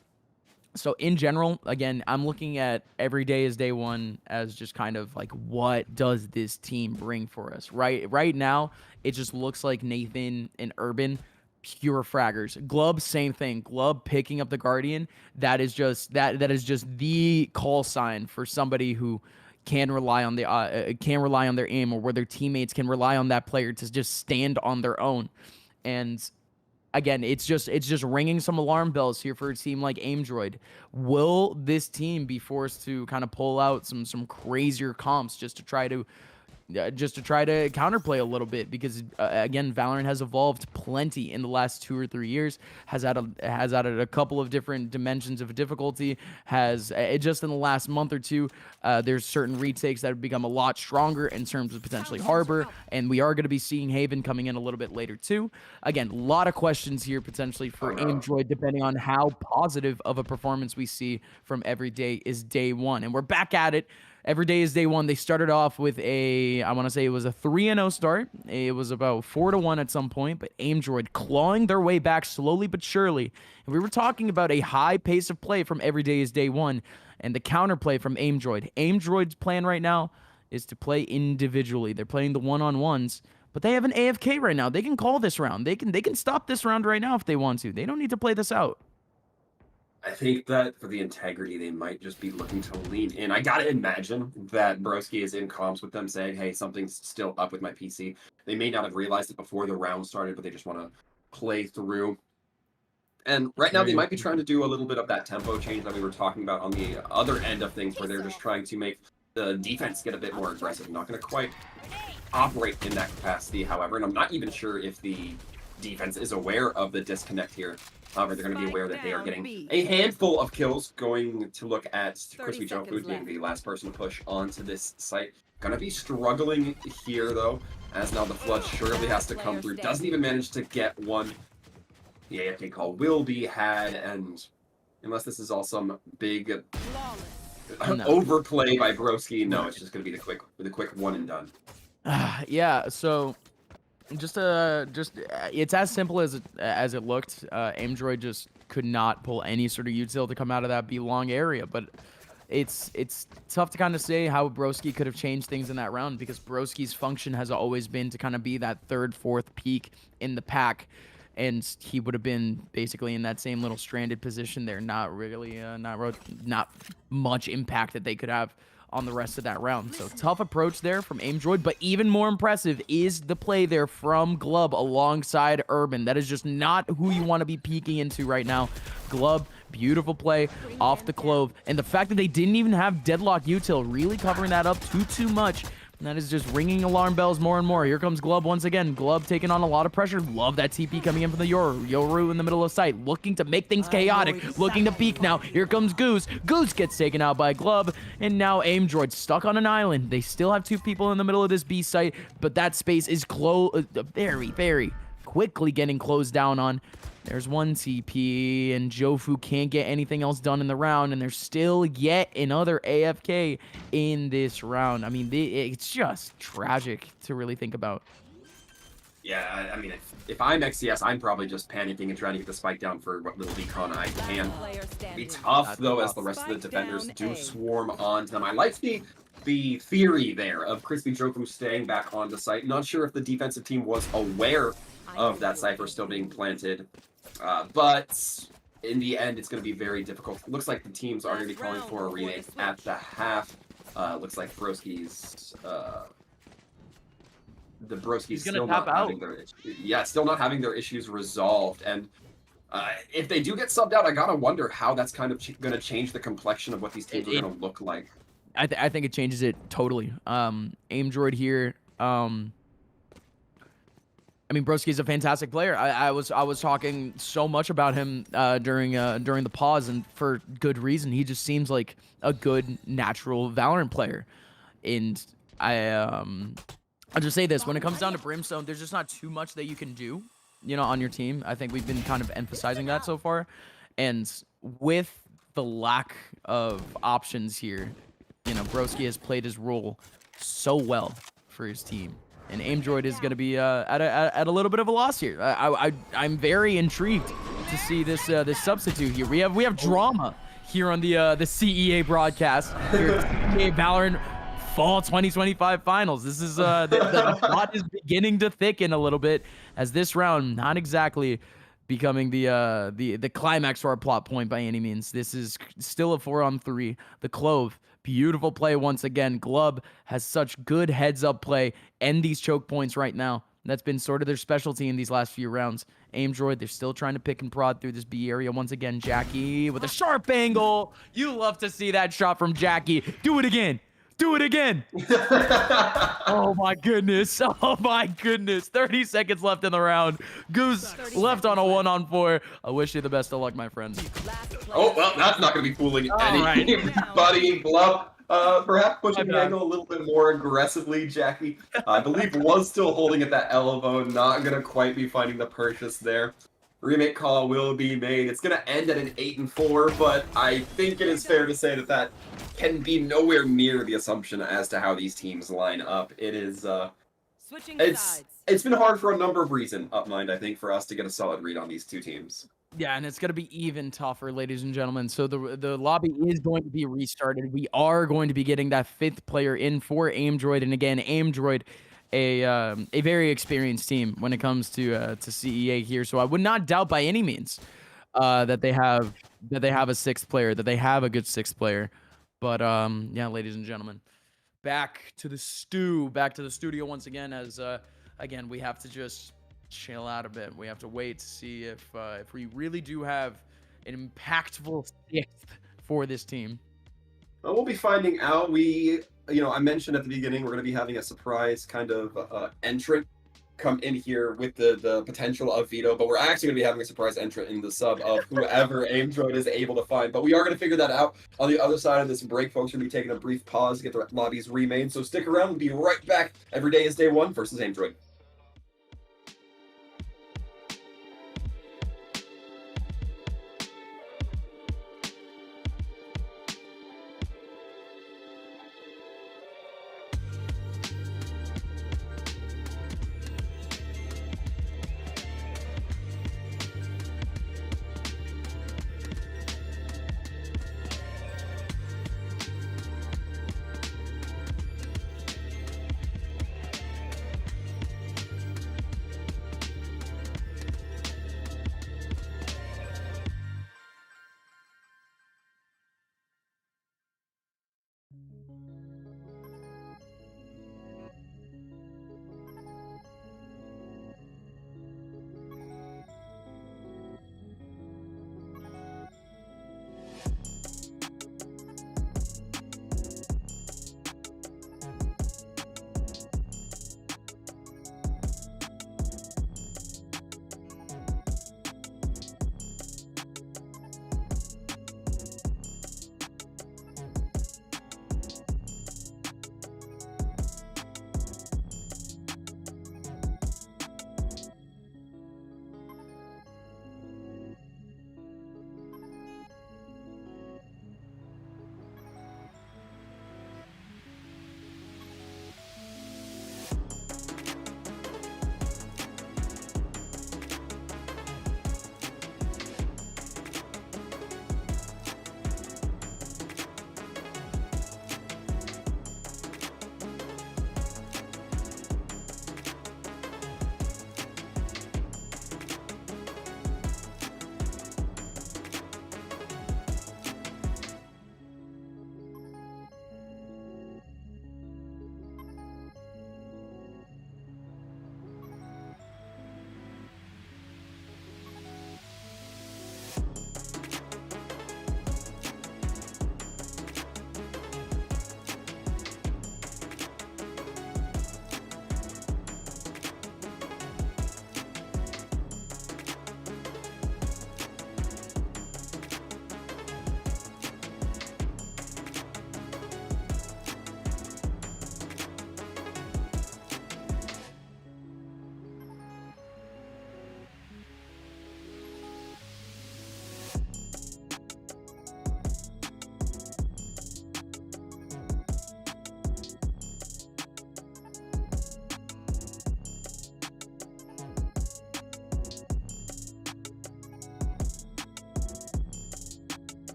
so in general, again, I'm looking at every day is day one as just kind of like, what does this team bring for us? Right now, it just looks like Nathan and Urban, pure fraggers. Glub, same thing. Glub picking up the Guardian. That is just the call sign for somebody who can rely on their aim, or where their teammates can rely on that player to just stand on their own. And again, it's just ringing some alarm bells here for a team like Aimdroid. Will this team be forced to kind of pull out some crazier comps just to try to counterplay a little bit? Because again, Valorant has evolved plenty in the last 2 or 3 years. Has added a couple of different dimensions of difficulty. Has just in the last month or two, there's certain retakes that have become a lot stronger in terms of potentially Harbor, and we are going to be seeing Haven coming in a little bit later too. Again, a lot of questions here potentially for Aimdroid, depending on how positive of a performance we see from every day is day one, and we're back at it. Every day is day one. They started off with I want to say it was a 3-0 start. It was about 4-1 at some point, but Aimdroid clawing their way back slowly but surely. And we were talking about a high pace of play from every day is day one, and the counterplay from Aimdroid. Aimdroid's plan right now is to play individually. They're playing the one-on-ones, but they have an AFK right now. They can call this round. They can stop this round right now if they want to. They don't need to play this out. I think that for the integrity, they might just be looking to lean in. I gotta imagine that Broski is in comms with them saying, hey, something's still up with my PC. They may not have realized it before the round started, but they just want to play through. And right now, they might be trying to do a little bit of that tempo change that we were talking about on the other end of things, where they're just trying to make the defense get a bit more aggressive. Not going to quite operate in that capacity, however, and I'm not even sure if the defense is aware of the disconnect here. However, they're going to be aware that they are getting a handful of kills. Going to look at Crispy Jump Food being the last person to push onto this site. Going to be struggling here, though, as now the Flood surely has to come through. Doesn't even manage to get one. The AFK call will be had, and unless this is all some big overplay by Broski, no, it's just going to be the quick one and done. Yeah, so just it's as simple as it looked. Aimdroid just could not pull any sort of util to come out of that B long area, but it's tough to kind of say how Broski could have changed things in that round, because Broski's function has always been to kind of be that third, fourth peak in the pack, and he would have been basically in that same little stranded position there. Not really, not much impact that they could have on the rest of that round. So tough approach there from Aimdroid, but even more impressive is the play there from Glub alongside Urban. That is just not who you want to be peeking into right now. Glub, beautiful play off the Clove, and the fact that they didn't even have Deadlock util really covering that up too much. And that is just ringing alarm bells more and more. Here comes Glub once again. Glub taking on a lot of pressure. Love that TP coming in from the Yoru in the middle of sight. Looking to make things chaotic. Looking to peek now. Here comes Goose. Goose gets taken out by Glub. And now Aimdroid stuck on an island. They still have 2 people in the middle of this B site, but that space is very, very quickly getting closed down on. There's one TP, and Jofu can't get anything else done in the round, and there's still yet another AFK in this round. I mean, it's just tragic to really think about. Yeah, I mean, if I'm XCS, I'm probably just panicking and trying to get the spike down for what little decon I can. Be tough, though, as the rest of the defenders do swarm onto them. I like the theory there of Crispy Joku staying back on the site. Not sure if the defensive team was aware of that Cypher still being planted. But in the end, it's going to be very difficult. Looks like the teams are going to be calling for a remake at the half. Looks like Broski's still not having their issues resolved. And if they do get subbed out, I gotta wonder how that's kind of going to change the complexion of what these teams are going to look like. I think it changes it totally. Aimdroid here. I mean, Broski's a fantastic player. I was talking so much about him during the pause, and for good reason. He just seems like a good natural Valorant player, and I'll just say this: when it comes down to Brimstone, there's just not too much that you can do, on your team. I think we've been kind of emphasizing that so far, and with the lack of options here, Broski has played his role so well for his team. And AimDroid is going to be at a little bit of a loss here. I'm very intrigued to see this substitute here. We have drama here on the CEA broadcast here at CEA Valorant Fall 2025 Finals. This is the plot is beginning to thicken a little bit, as this round not exactly becoming the climax for our plot point by any means. This is still a 4-on-3. The Clove, beautiful play once again. Glub has such good heads-up play and these choke points right now. That's been sort of their specialty in these last few rounds. AimDroid, they're still trying to pick and prod through this B area once again. Jackie with a sharp angle. You love to see that shot from Jackie. Do it again. Do it again. Oh my goodness. Oh my goodness. 30 seconds left in the round. Goose left on a 1-on-4. I wish you the best of luck, my friend. Oh, well, that's not going to be fooling anybody. Glove, perhaps pushing the angle a little bit more aggressively. Jackie, I believe, was still holding at that elbow. Not going to quite be finding the purchase there. Remake call will be made. It's going to end at an 8-4, but I think it is fair to say that can be nowhere near the assumption as to how these teams line up. It is, it's been hard for a number of reasons, Upmind, I think, for us to get a solid read on these two teams. Yeah, and it's going to be even tougher, ladies and gentlemen. So the lobby is going to be restarted. We are going to be getting that 5th player in for AimDroid, and again, AimDroid, a very experienced team when it comes to CEA here. So I would not doubt by any means that they have a 6th player, that they have a good 6th player. But yeah, ladies and gentlemen, back to the studio once again, as again, we have to just chill out a bit. We have to wait to see if we really do have an impactful 6th for this team. Well, we'll be finding out. I mentioned at the beginning we're going to be having a surprise kind of entrant come in here with the potential of Vito, but we're actually going to be having a surprise entrant in the sub of whoever AimDroid is able to find. But we are going to figure that out on the other side of this break, folks. We're going to be taking a brief pause to get the lobbies remade, so stick around. We'll be right back. Every day is day one versus AimDroid.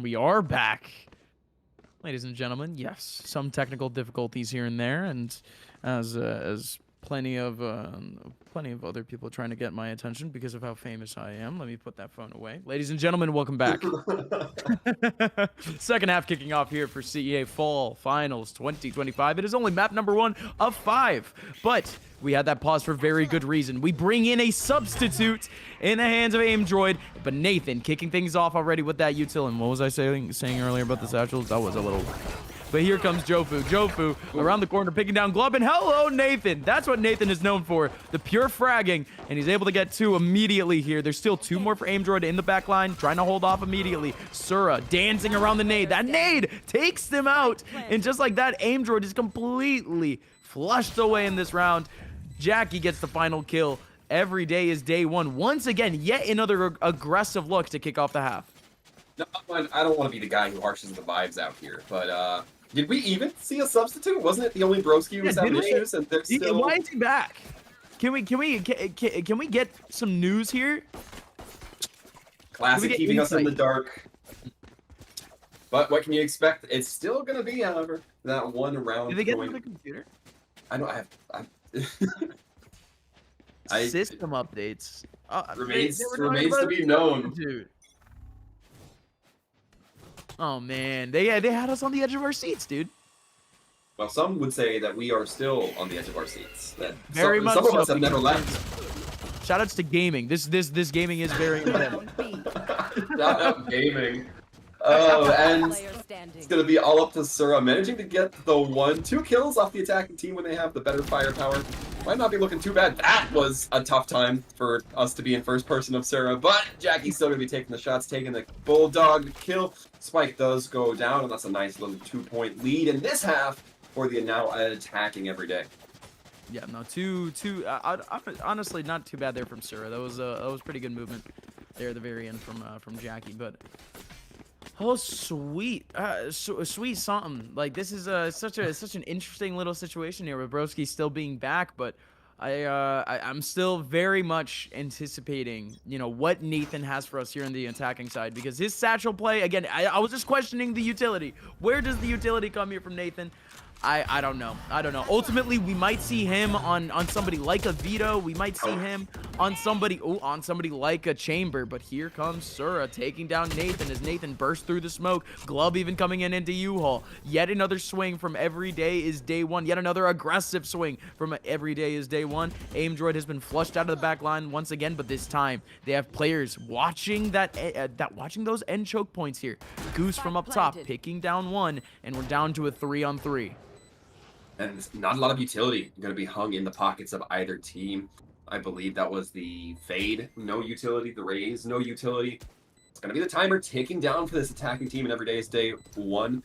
And we are back. Ladies and gentlemen, yes, some technical difficulties here and there, and as plenty of other people trying to get my attention because of how famous I am. Let me put that phone away. Ladies and gentlemen, welcome back. Second half kicking off here for CEA Fall Finals 2025. It is only map number 1 of 5, but we had that pause for very good reason. We bring in a substitute in the hands of AimDroid, but Nathan kicking things off already with that util. And what was I saying earlier about the satchels? That was a little... But here comes Jofu. Jofu around the corner picking down Glub, and hello, Nathan. That's what Nathan is known for, the pure fragging, and he's able to get 2 immediately here. There's still 2 more for AimDroid in the back line, trying to hold off immediately. Sura dancing around the nade. That nade takes them out, and just like that, AimDroid is completely flushed away in this round. Jackie gets the final kill. Every day is day 1. Once again, yet another aggressive look to kick off the half. No, I don't want to be the guy who harshes the vibes out here, but did we even see a substitute? Wasn't it the only Broski who was having issues? And they're still... Why is he back? Can we get some news here? Classic keeping us in the dark. But what can you expect? It's still gonna be, however, that one round. Did they get to the computer? I know. System updates. Remains to be known. Dude. Oh man, they had us on the edge of our seats, dude. Well, some would say that we are still on the edge of our seats. That very much some of so, us have never left. Shoutouts to gaming. This gaming is very intense. Shout out gaming. Oh, and it's gonna be all up to Sura managing to get the 1-2 kills off the attacking team when they have the better firepower. Might not be looking too bad. That was a tough time for us to be in first person of Sura, but Jackie's still gonna be taking the shots, taking the bulldog kill. Spike does go down, and that's a nice little 2-point lead in this half for the now attacking every day. Yeah, no, honestly, not too bad there from Sura. That was pretty good movement there at the very end from Jackie, but. Oh, sweet, sweet something. Like, this is such an interesting little situation here with Broski still being back, but I'm still very much anticipating, you know, what Nathan has for us here on the attacking side, because his satchel play, again, I was just questioning the utility. Where does the utility come here from Nathan? I don't know. Ultimately, we might see him on somebody like a Vito. We might see him on somebody like a Chamber. But here comes Sura taking down Nathan as Nathan bursts through the smoke. Glub even coming in into U-Haul. Yet another swing from Every Day is Day 1. Yet another aggressive swing from Every Day is Day 1. AimDroid has been flushed out of the back line once again, but this time they have players watching watching those end choke points here. Goose from up top picking down 1, and we're down to a 3-on-3. And not a lot of utility going to be hung in the pockets of either team. I believe that was the Fade, no utility. The Raze, no utility. It's going to be the timer ticking down for this attacking team, and every day is day 1.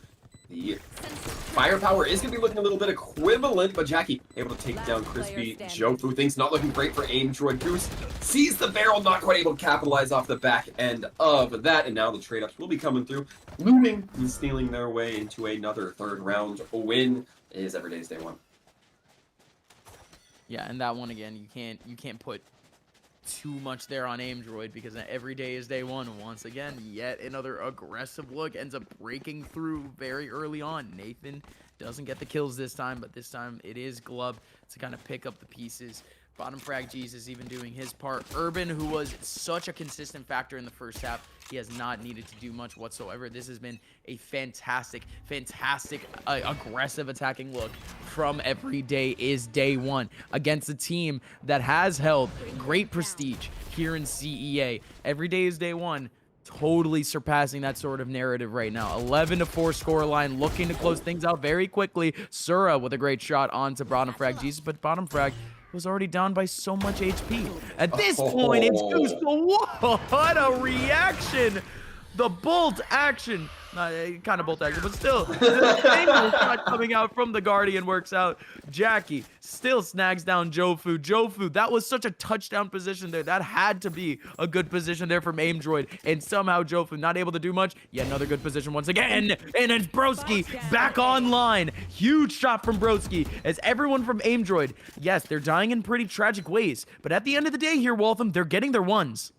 The firepower is going to be looking a little bit equivalent, but Jackie able to take down Crispy. Jofu, things not looking great for AimDroid. Goose sees the barrel, not quite able to capitalize off the back end of that, and now the trade-ups will be coming through, looming and stealing their way into another 3rd round win. Is Every Day's Day 1. Yeah, and that one again, you can't put too much there on AimDroid, because Every Day is Day 1. Once again, yet another aggressive look ends up breaking through very early on. Nathan doesn't get the kills this time, but this time it is Glub to kind of pick up the pieces. Bottom Frag Jesus even doing his part. Urban, who was such a consistent factor in the first half, he has not needed to do much whatsoever. This has been a fantastic, aggressive attacking look from Every Day is Day 1 against a team that has held great prestige here in CEA. Every Day is Day 1. Totally surpassing that sort of narrative right now. 11-4 scoreline, looking to close things out very quickly. Sura with a great shot onto Bottom Frag Jesus, but Bottom Frag was already down by so much HP. At this point, it's Goose. Whoa, what a reaction! The bolt action. Kind of bolt action, but still, the single shot coming out from the Guardian works out. Jackie still snags down Jofu. Jofu, that was such a touchdown position there. That had to be a good position there from AimDroid, and somehow Jofu not able to do much. Yet another good position once again, and it's Broski back online. Huge shot from Broski as everyone from AimDroid, yes, they're dying in pretty tragic ways, but at the end of the day here, Waltham, they're getting their ones.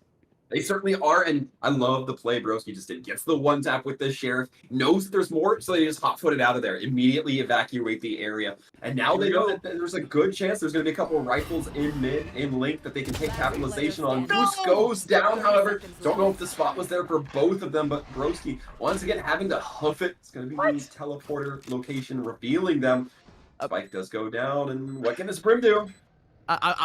They certainly are, and I love the play Broski just did. Gets the one tap with the Sheriff, knows that there's more, so they just hot-footed out of there, immediately evacuate the area. And now Here we they know go. that there's a good chance there's going to be a couple of rifles in mid, in link, that they can take capitalization on. Goose goes down, however. Don't know if the spot was there for both of them, but Broski, once again, having to huff it. It's going to be the teleporter location revealing them. Spike does go down, and what can this Brim do?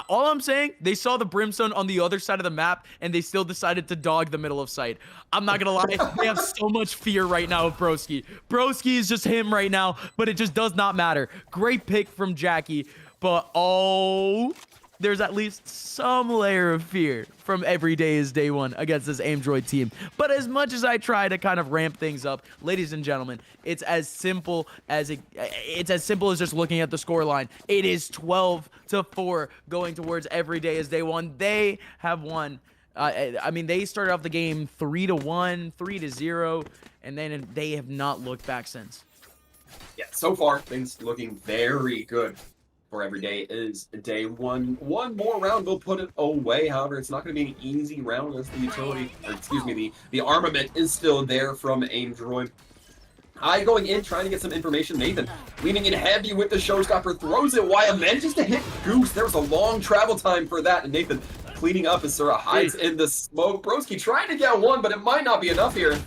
All I'm saying, they saw the brimstone on the other side of the map, and they still decided to dog the middle of sight. I'm not gonna lie, they have so much fear right now of Broski. Broski is just him right now, but it just does not matter. Great pick from Jackie, but oh, there's at least some layer of fear from every day is day one against this Android team. But as much as I try to kind of ramp things up, ladies and gentlemen, it's as simple as just looking at the score line. It is 12-4 going towards every day is day one. They have won. I mean, they started off the game 3-1, 3-0, and then they have not looked back since. Yeah, so far things looking very good for every day is day one. One more round will put it away. However, it's not going to be an easy round as the utility, or excuse me, the armament is still there from Android. Going in, trying to get some information. Nathan leaning in heavy with the showstopper, throws it wide, manages to hit Goose. There was a long travel time for that, and Nathan cleaning up as Sura hides in the smoke. Broski trying to get one, but it might not be enough here.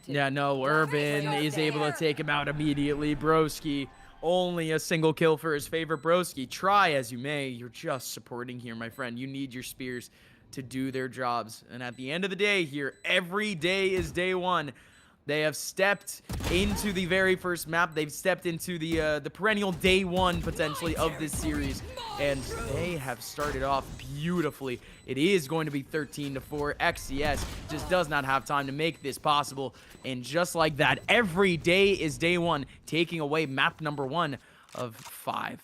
Yeah, no, Urban is able to take him out immediately. Broski, only a single kill for his favorite. Broski, try as you may, you're just supporting here, my friend. You need your spears to do their jobs. And at the end of the day here, every day is day one. They have stepped into the very first map. They've stepped into the perennial day one, potentially, of this series. And they have started off beautifully. It is going to be 13-4. XCS just does not have time to make this possible. And just like that, every day is day one, taking away map number 1 of 5.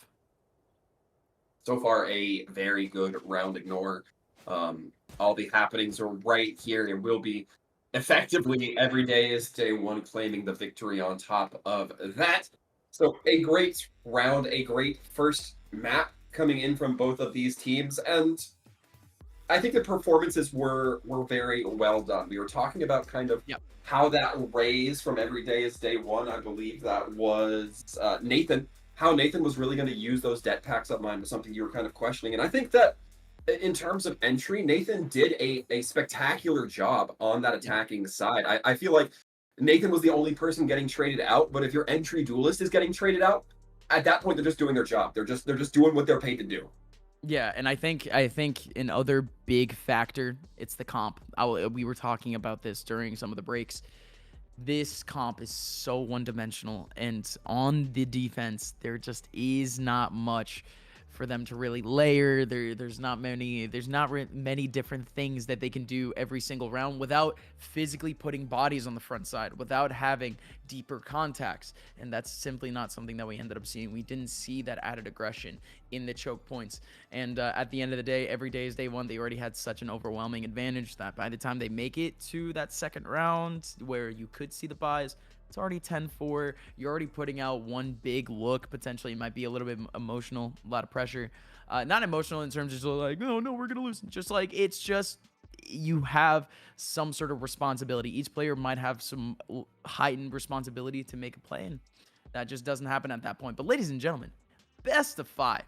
So far, a very good round ignore. All the happenings are right here and will be effectively every day is day one, claiming the victory on top of that. So a great round, a great first map coming in from both of these teams. And I think the performances were very well done. We were talking about kind of how that raise from every day is day one. I believe that was Nathan, how Nathan was really going to use those debt packs up mine was something you were kind of questioning. And I think that in terms of entry, Nathan did a spectacular job on that attacking side. I feel like Nathan was the only person getting traded out, but if your entry duelist is getting traded out, at that point they're just doing their job. They're just doing what they're paid to do. Yeah, and I think another big factor, it's the comp. We were talking about this during some of the breaks. This comp is so one-dimensional, and on the defense, there just is not much for them to really layer. There's not many different things that they can do every single round without physically putting bodies on the front side, without having deeper contacts. And that's simply not something that we ended up seeing. We didn't see that added aggression in the choke points. And at the end of the day, every day is day one. They already had such an overwhelming advantage that by the time they make it to that second round where you could see the buys, it's already 10-4. You're already putting out one big look. Potentially, it might be a little bit emotional, a lot of pressure. Not emotional in terms of like, no, we're going to lose. Just like, it's just, you have some sort of responsibility. Each player might have some heightened responsibility to make a play, and that just doesn't happen at that point. But ladies and gentlemen, best of 5.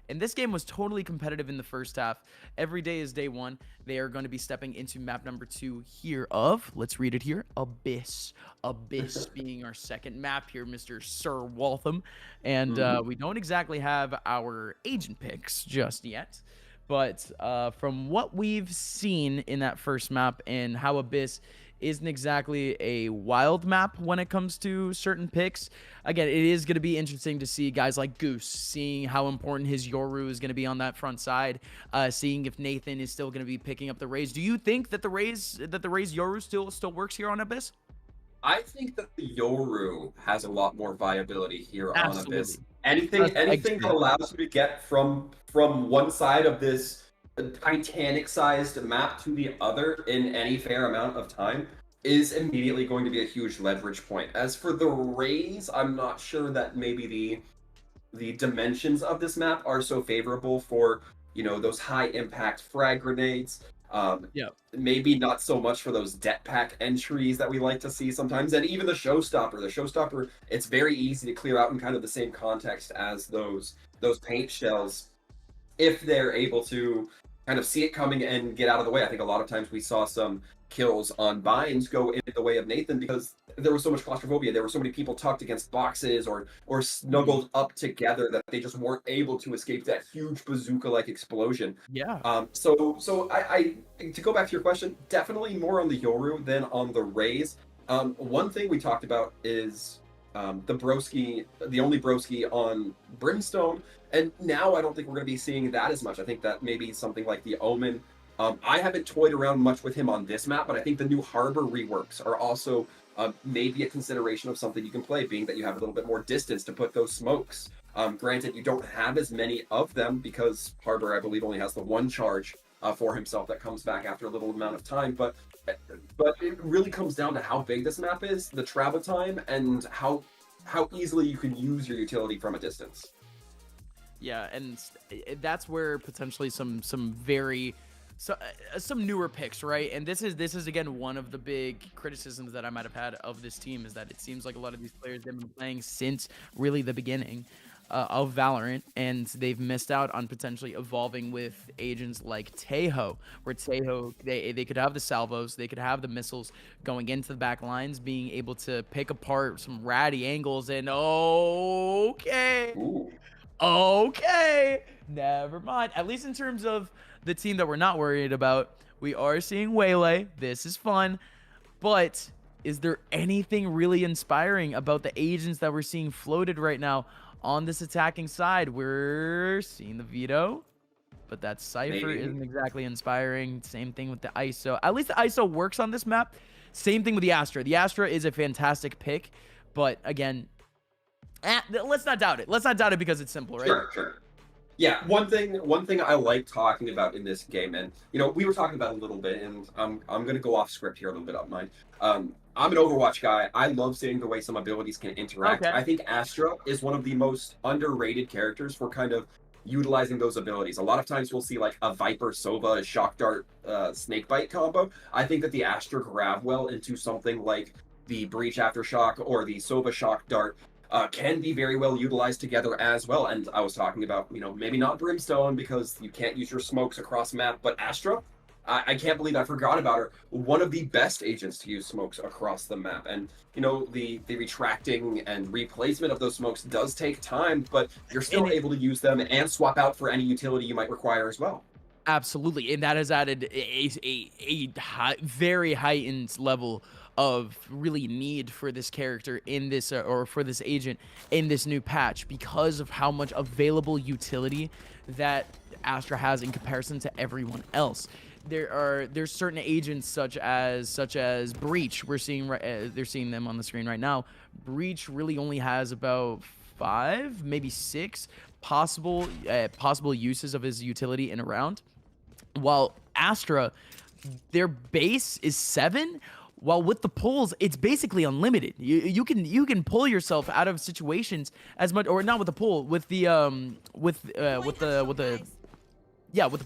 And this game was totally competitive in the first half. Every day is day one. They are going to be stepping into map number 2 here of, let's read it here, Abyss. Abyss being our second map here, Mr. Sir Waltham. And we don't exactly have our agent picks just yet. But from what we've seen in that first map and how Abyss isn't exactly a wild map when it comes to certain picks. Again, it is going to be interesting to see guys like Goose, seeing how important his Yoru is going to be on that front side, seeing if Nathan is still going to be picking up the Raze. Do you think that the Raze Yoru still works here on Abyss? I think that the Yoru has a lot more viability here on Abyss. Absolutely. Anything that allows you to get from one side of this Titanic-sized map to the other in any fair amount of time is immediately going to be a huge leverage point. As for the Raze, I'm not sure that maybe the dimensions of this map are so favorable for, you know, those high-impact frag grenades. Yeah. Maybe not so much for those debt pack entries that we like to see sometimes, and even the showstopper. The showstopper, it's very easy to clear out in kind of the same context as those paint shells if they're able to kind of see it coming and get out of the way. I think a lot of times we saw some kills on binds go in the way of Nathan because there was so much claustrophobia. There were so many people tucked against boxes or snuggled up together that they just weren't able to escape that huge bazooka-like explosion. Yeah. So to go back to your question, definitely more on the Yoru than on the Rays. One thing we talked about is the only broski on Brimstone, and now I don't think we're going to be seeing that as much. I think that maybe something like the Omen. I haven't toyed around much with him on this map, but I think the new Harbor reworks are also maybe a consideration of something you can play, being that you have a little bit more distance to put those smokes. Granted, you don't have as many of them because Harbor, I believe, only has the one charge for himself that comes back after a little amount of time, but it really comes down to how big this map is, the travel time, and how easily you can use your utility from a distance. Yeah, and that's where potentially some newer picks, right? And this is again one of the big criticisms that I might have had of this team, is that it seems like a lot of these players have been playing since really the beginning of Valorant, and they've missed out on potentially evolving with agents like Tejo, where Tejo, they could have the salvos, they could have the missiles going into the back lines, being able to pick apart some ratty angles, and okay, never mind. At least in terms of the team that we're not worried about, we are seeing Waylay. This is fun, but is there anything really inspiring about the agents that we're seeing floated right now on this attacking side? We're seeing the Veto, but that Cypher isn't exactly inspiring. Same thing with the ISO. At least the ISO works on this map. Same thing with the Astra. The Astra is a fantastic pick, but again, let's not doubt it. Let's not doubt it because it's simple, right? Sure. Yeah, one thing I like talking about in this game, and we were talking about a little bit, and I'm gonna go off script here a little bit on mine. I'm an Overwatch guy. I love seeing the way some abilities can interact. Okay. I think Astra is one of the most underrated characters for kind of utilizing those abilities. A lot of times we'll see like a Viper Sova, a Shock Dart, Snakebite combo. I think that the Astra grab well into something like the Breach Aftershock or the Sova Shock Dart can be very well utilized together as well. And I was talking about, maybe not Brimstone because you can't use your smokes across map, but Astra, I can't believe I forgot about her. One of the best agents to use smokes across the map. And, the retracting and replacement of those smokes does take time, but you're still able to use them and swap out for any utility you might require as well. Absolutely, and that has added a very heightened level of really need for this character in this or for this agent in this new patch, because of how much available utility that Astra has in comparison to everyone else. There's certain agents such as Breach. We're seeing they're seeing them on the screen right now. Breach really only has about 5, maybe 6 possible uses of his utility in a round, while Astra, their base is 7. While with the pulls, it's basically unlimited. You can pull yourself out of situations as much, or not with the pull, with the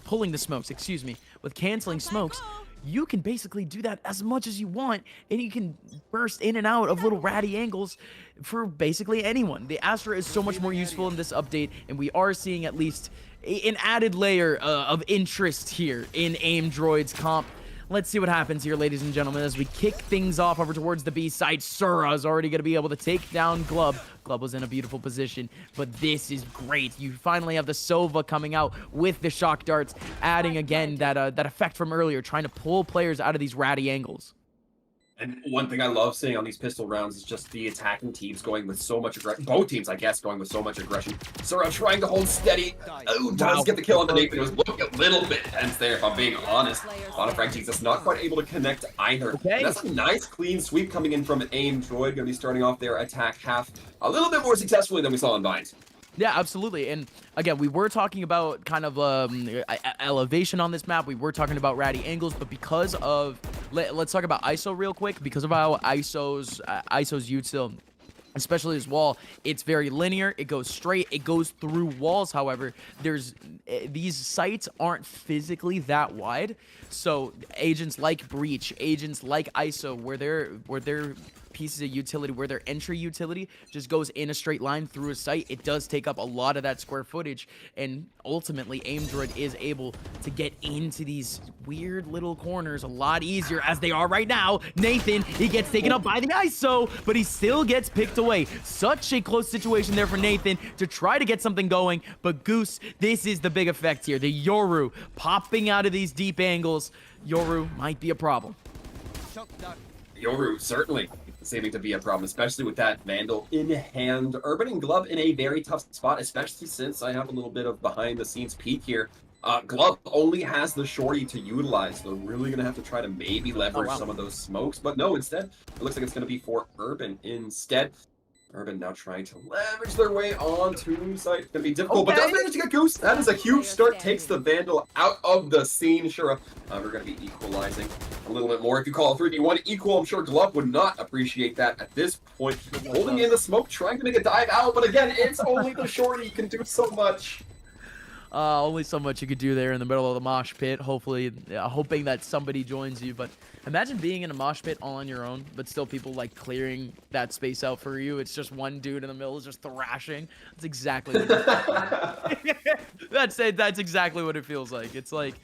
pulling the smokes, excuse me, with canceling smokes. You can basically do that as much as you want, and you can burst in and out of little ratty angles for basically anyone. The Astra is so much more useful in this update, and we are seeing at least an added layer of interest here in Aim Droid's comp. Let's see what happens here, ladies and gentlemen, as we kick things off over towards the B side. Sura is already going to be able to take down Glub. Glub was in a beautiful position, but this is great. You finally have the Sova coming out with the shock darts, adding again that effect from earlier, trying to pull players out of these ratty angles. And one thing I love seeing on these pistol rounds is just the attacking teams going with so much aggression. Both teams, I guess, going with so much aggression. Sura trying to hold steady. Oh, does get the kill on the Nathan. It was looking a little bit tense there, if I'm being honest. Frank Jesus not quite able to connect either. Okay. That's a nice clean sweep coming in from an Aim Droid. Going to be starting off their attack half a little bit more successfully than we saw in Binds. Yeah, absolutely. And again, we were talking about kind of elevation on this map. We were talking about ratty angles, but because of let's talk about ISO real quick. Because of how ISO's util especially this wall, it's very linear. It goes straight. It goes through walls. However, these sites aren't physically that wide. So agents like Breach, agents like ISO, where they're pieces of utility, where their entry utility just goes in a straight line through a site, it does take up a lot of that square footage, and ultimately AimDroid is able to get into these weird little corners a lot easier, as they are right now. Nathan, he gets taken up by the ISO, but he still gets picked away. Such a close situation there for Nathan to try to get something going, but Goose, this is the big effect here. The Yoru popping out of these deep angles. Yoru might be a problem. Yoru certainly seeming to be a problem, especially with that Vandal in hand. Urban and Glove in a very tough spot, especially since I have a little bit of behind-the-scenes peek here. Glove only has the shorty to utilize, so really going to have to try to maybe leverage some of those smokes. But no, instead, it looks like it's going to be for Urban instead. Urban now trying to leverage their way onto site. It's going to be difficult, but does manage to get Goose. That is a huge start. Takes the Vandal out of the scene. Sure, we're going to be equalizing a little bit more. If you call it 3v1 equal, I'm sure Glove would not appreciate that at this point. Holding in the smoke, trying to make a dive out, but again, it's only the shorty. You can do so much. Only so much you could do there in the middle of the mosh pit. Hopefully, hoping that somebody joins you. But imagine being in a mosh pit all on your own, but still people like clearing that space out for you. It's just one dude in the middle just thrashing. That's exactly what that's it. That's exactly what it feels like. It's like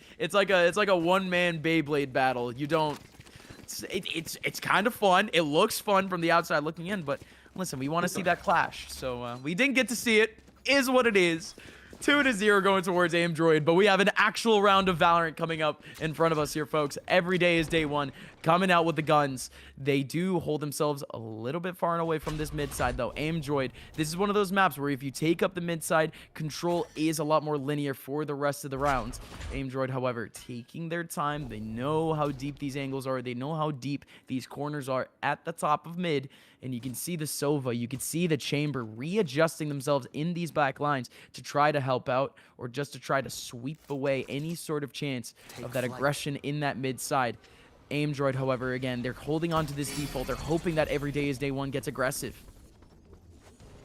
a one-man Beyblade battle. You don't. It's kind of fun. It looks fun from the outside looking in, but listen, we want to see that clash. So we didn't get to see it. Is what it is. 2-0 going towards AimDroid, but we have an actual round of Valorant coming up in front of us here, folks. Every day is day one, coming out with the guns. They do hold themselves a little bit far and away from this mid side, though. AimDroid, this is one of those maps where if you take up the mid side, control is a lot more linear for the rest of the rounds. AimDroid, however, taking their time. They know how deep these angles are. They know how deep these corners are at the top of mid. And you can see the Sova, you can see the Chamber readjusting themselves in these back lines to try to help out or just to try to sweep away any sort of chance of that aggression in that mid side. AimDroid, however, again, they're holding on to this default. They're hoping that every day is day one gets aggressive.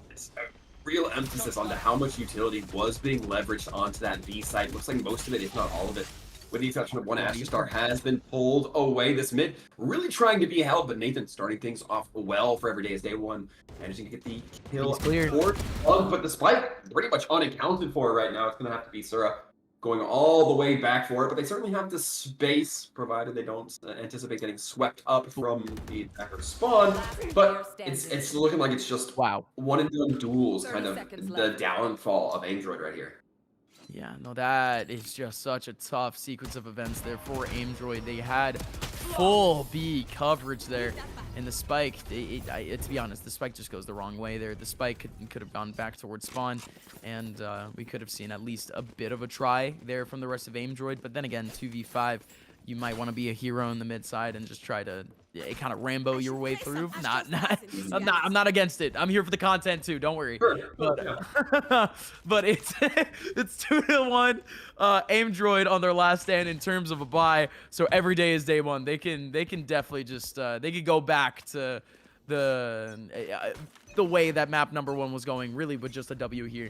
It's a real emphasis onto how much utility was being leveraged onto that B side. Looks like most of it, if not all of it, with the exception of one Astra Star, has been pulled away. This mid really trying to be held, but Nathan starting things off well for every day is day one. Managing to get the kill for Plug, but the spike pretty much unaccounted for right now. It's going to have to be Sura going all the way back for it, but they certainly have the space, provided they don't anticipate getting swept up from the attacker spawn. But it's looking like it's just one and done duels, kind of the downfall of AimDroid right here. Yeah, no, that is just such a tough sequence of events there for AimDroid. They had full B coverage there, and the spike, to be honest, the spike just goes the wrong way there. The spike could have gone back towards spawn, and we could have seen at least a bit of a try there from the rest of AimDroid. But then again, 2v5, you might want to be a hero in the mid side and just try to kind of Rambo your way through. I'm not against it. I'm here for the content too. Don't worry. But, but it's 2-1. AimDroid on their last stand in terms of a bye. So every day is day one. They can definitely just they could go back to the way that map number 1 was going, really, with just a W here.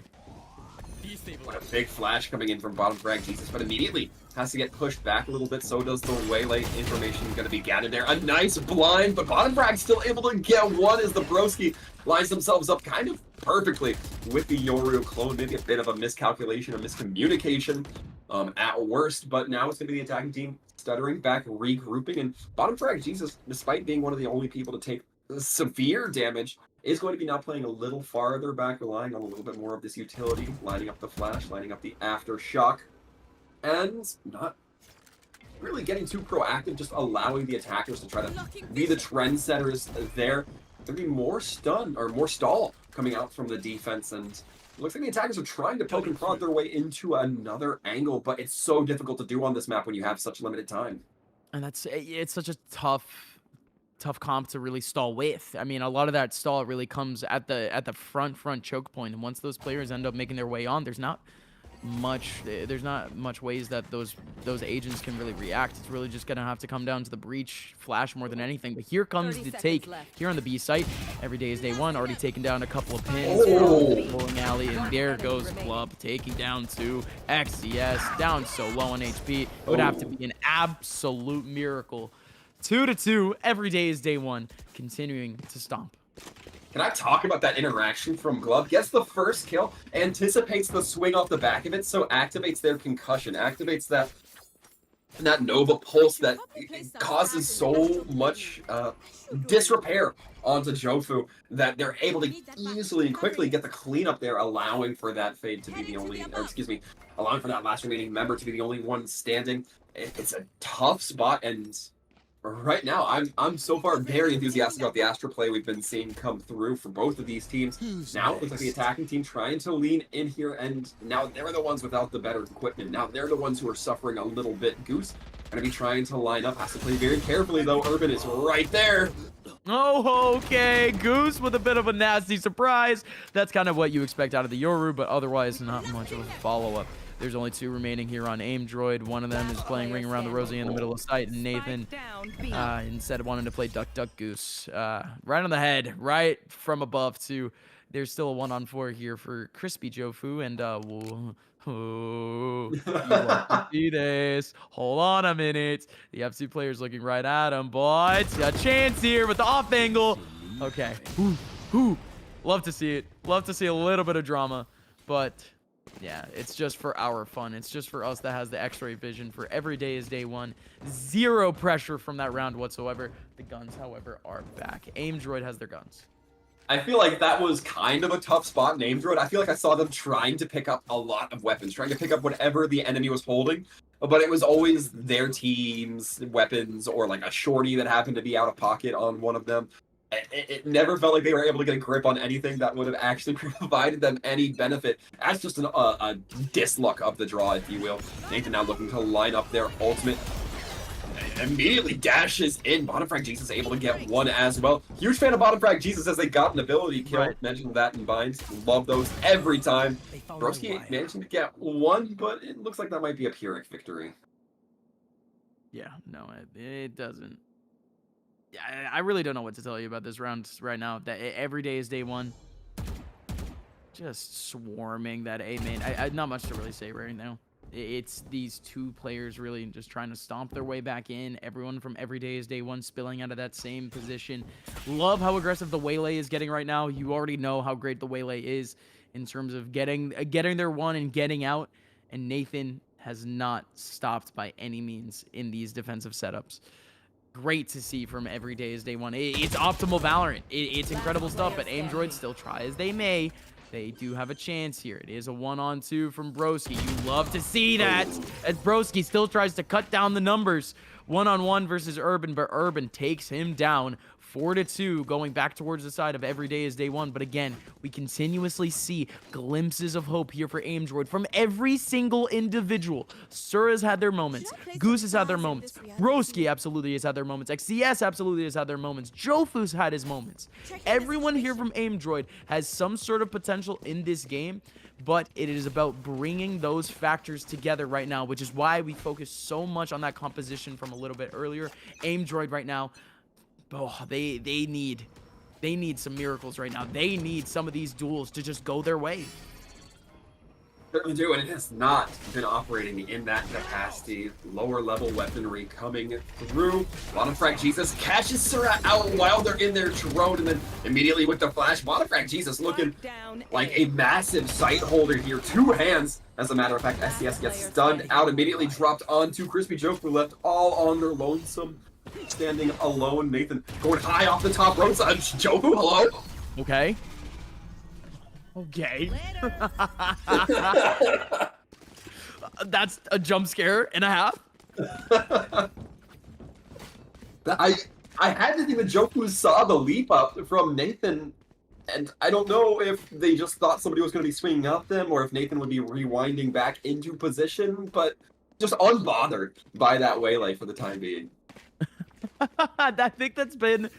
What a big flash coming in from bottom frag Jesus, but immediately has to get pushed back a little bit. So does the waylay information going to be gathered there. A nice blind, but bottom frag still able to get one as the Broski lines themselves up kind of perfectly with the Yoru clone. Maybe a bit of a miscalculation, a miscommunication at worst, but now it's going to be the attacking team stuttering back, regrouping, and bottom frag Jesus, despite being one of the only people to take severe damage, is going to be now playing a little farther back, relying on a little bit more of this utility, lining up the flash, lining up the aftershock, and not really getting too proactive, just allowing the attackers to try to be the trendsetters there. There'll be more stun, or more stall coming out from the defense, and it looks like the attackers are trying to poke and prod their way into another angle, but it's so difficult to do on this map when you have such limited time. And it's such a tough comp to really stall with. I mean, a lot of that stall really comes at the front choke point, and once those players end up making their way on, there's not there's not much ways that those agents can really react. It's really just gonna have to come down to the breach flash more than anything. But here comes the take here on the B site. Every day is day one, already taken down a couple of pins from the bowling alley, and there goes Club taking down 2. XCS down so low on HP. It would have to be an absolute miracle. 2-2, every day is day one, continuing to stomp. Can I talk about that interaction from Glove? Gets the first kill, anticipates the swing off the back of it, so activates their concussion, activates that Nova Pulse that causes so much disrepair onto Jofu that they're able to easily and quickly get the cleanup there, allowing for that Fade to be the only, or excuse me, allowing for that last remaining member to be the only one standing. It's a tough spot, and right now, I'm so far very enthusiastic about the Astra play we've been seeing come through for both of these teams. Now it looks like the attacking team trying to lean in here, and now they're the ones without the better equipment. Now they're the ones who are suffering a little bit. Goose going to be trying to line up, has to play very carefully though. Urban is right there. Oh, okay. Goose with a bit of a nasty surprise. That's kind of what you expect out of the Yoru, but otherwise not much of a follow-up. There's only 2 remaining here on Aim Droid. One of them is playing Ring Around the Rosie in the middle of sight, and Nathan, instead of wanting to play Duck Duck Goose, right on the head, right from above too. There's still a 1-on-4 here for Crispy Jofu, and you want to see this. Hold on a minute. The FC player's looking right at him, but a chance here with the off angle. Okay. Love to see it. Love to see a little bit of drama, but yeah, it's just for our fun. It's just for us that has the X-ray vision. For every day is day one. 0 pressure from that round whatsoever. The guns, however, are back. Aim Droid has their guns. I feel like that was kind of a tough spot in Aim Droid. I feel like I saw them trying to pick up a lot of weapons, trying to pick up whatever the enemy was holding, but it was always their team's weapons or like a shorty that happened to be out of pocket on one of them. It never felt like they were able to get a grip on anything that would have actually provided them any benefit. That's just a disluck of the draw, if you will. Nathan now looking to line up their ultimate. Immediately dashes in. Bottom Frag Jesus able to get one as well. Huge fan of Bottom Frag Jesus as they got an ability kill. Right. Mentioned that in Vines. Love those every time. Broski managing to get one, but it looks like that might be a Pyrrhic victory. Yeah, no, it doesn't. Yeah, I really don't know what to tell you about this round right now. That every day is day one. Just swarming that A main. Not much to really say right now. It's these 2 players really just trying to stomp their way back in. Everyone from every day is day one spilling out of that same position. Love how aggressive the Waylay is getting right now. You already know how great the Waylay is in terms of getting their one and getting out. And Nathan has not stopped by any means in these defensive setups. Great to see from every day is day one. It's optimal Valorant. It's incredible stuff, but Aim Droid still try as they may. They do have a chance here. It is a 1-on-2 from Broski. You love to see that as Broski still tries to cut down the numbers. 1-on-1 versus Urban, but Urban takes him down. 4-2, going back towards the side of every day is day one. But again, we continuously see glimpses of hope here for Aim Droid from every single individual. Sura's had their moments. Goose has had their moments. Broski absolutely has had their moments. XCS absolutely has had their moments. Jofu's had his moments. Everyone here from Aim Droid has some sort of potential in this game, but it is about bringing those factors together right now, which is why we focus so much on that composition from a little bit earlier. Aim Droid right now, oh, they need some miracles right now. They need some of these duels to just go their way. Certainly do, and it has not been operating in that capacity. Lower level weaponry coming through. Bottom Frag Jesus catches Sura out while they're in their drone, and then immediately with the flash, Bottom Frag Jesus looking like a massive sight holder here. 2 hands. As a matter of fact, SCS gets stunned out, immediately dropped onto Crispy Jofu, left all on their lonesome. Standing alone, Nathan going high off the top rope. Jofu, hello? Okay. Okay. That's a jump scare and a half. I had to think that Jofu saw the leap up from Nathan, and I don't know if they just thought somebody was going to be swinging at them or if Nathan would be rewinding back into position, but just unbothered by that waylay for the time being. I think that's been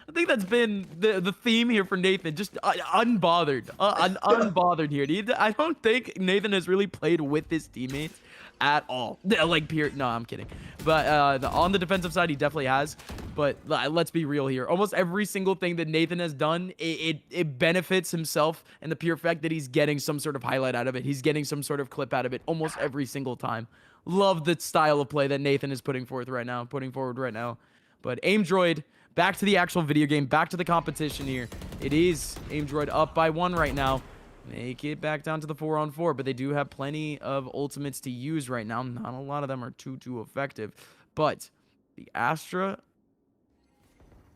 I think that's been the theme here for Nathan. Just unbothered, unbothered here. I don't think Nathan has really played with his teammates at all. Like, period. No, I'm kidding. But on the defensive side, he definitely has. But let's be real here. Almost every single thing that Nathan has done, it benefits himself, and the pure fact that he's getting some sort of highlight out of it. He's getting some sort of clip out of it almost every single time. Love the style of play that Nathan is putting forward right now. But Aim Droid, back to the actual video game, back to the competition here. It is Aim Droid up by 1 right now. Make it back down to the 4-on-4, but they do have plenty of ultimates to use right now. Not a lot of them are too effective, but the Astra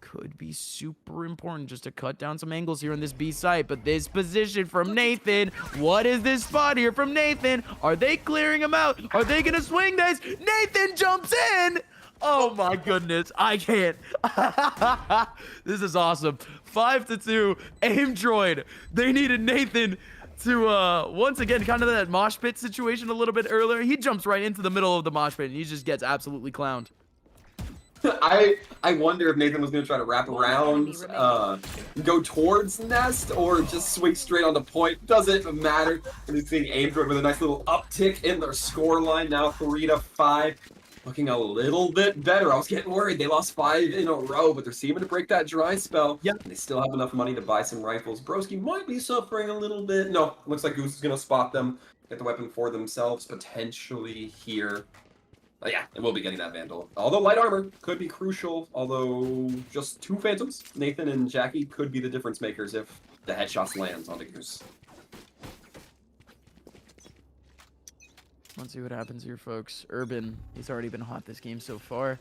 could be super important just to cut down some angles here on this B site. But this position from Nathan, what is this spot here from Nathan? Are they clearing him out? Are they gonna swing this? Nathan jumps in. Oh my goodness, I can't. This is awesome. 5-2, Aim Droid. They needed Nathan to once again, kind of that mosh pit situation a little bit earlier. He jumps right into the middle of the mosh pit and he just gets absolutely clowned. I wonder if Nathan was going to try to wrap around, go towards Nest, or just swing straight on the point. Doesn't matter. And he's seeing Aim Droid with a nice little uptick in their score line, now 3-5. Looking a little bit better. I was getting worried. They lost 5 in a row, but they're seeming to break that dry spell. Yep. And they still have enough money to buy some rifles. Broski might be suffering a little bit. No, looks like Goose is going to spot them, get the weapon for themselves, potentially here. Yeah, and we'll be getting that Vandal. Although light armor could be crucial, although just 2 Phantoms, Nathan and Jackie, could be the difference makers if the headshots lands onto Goose. Let's see what happens here, folks. Urban, he's already been hot this game so far.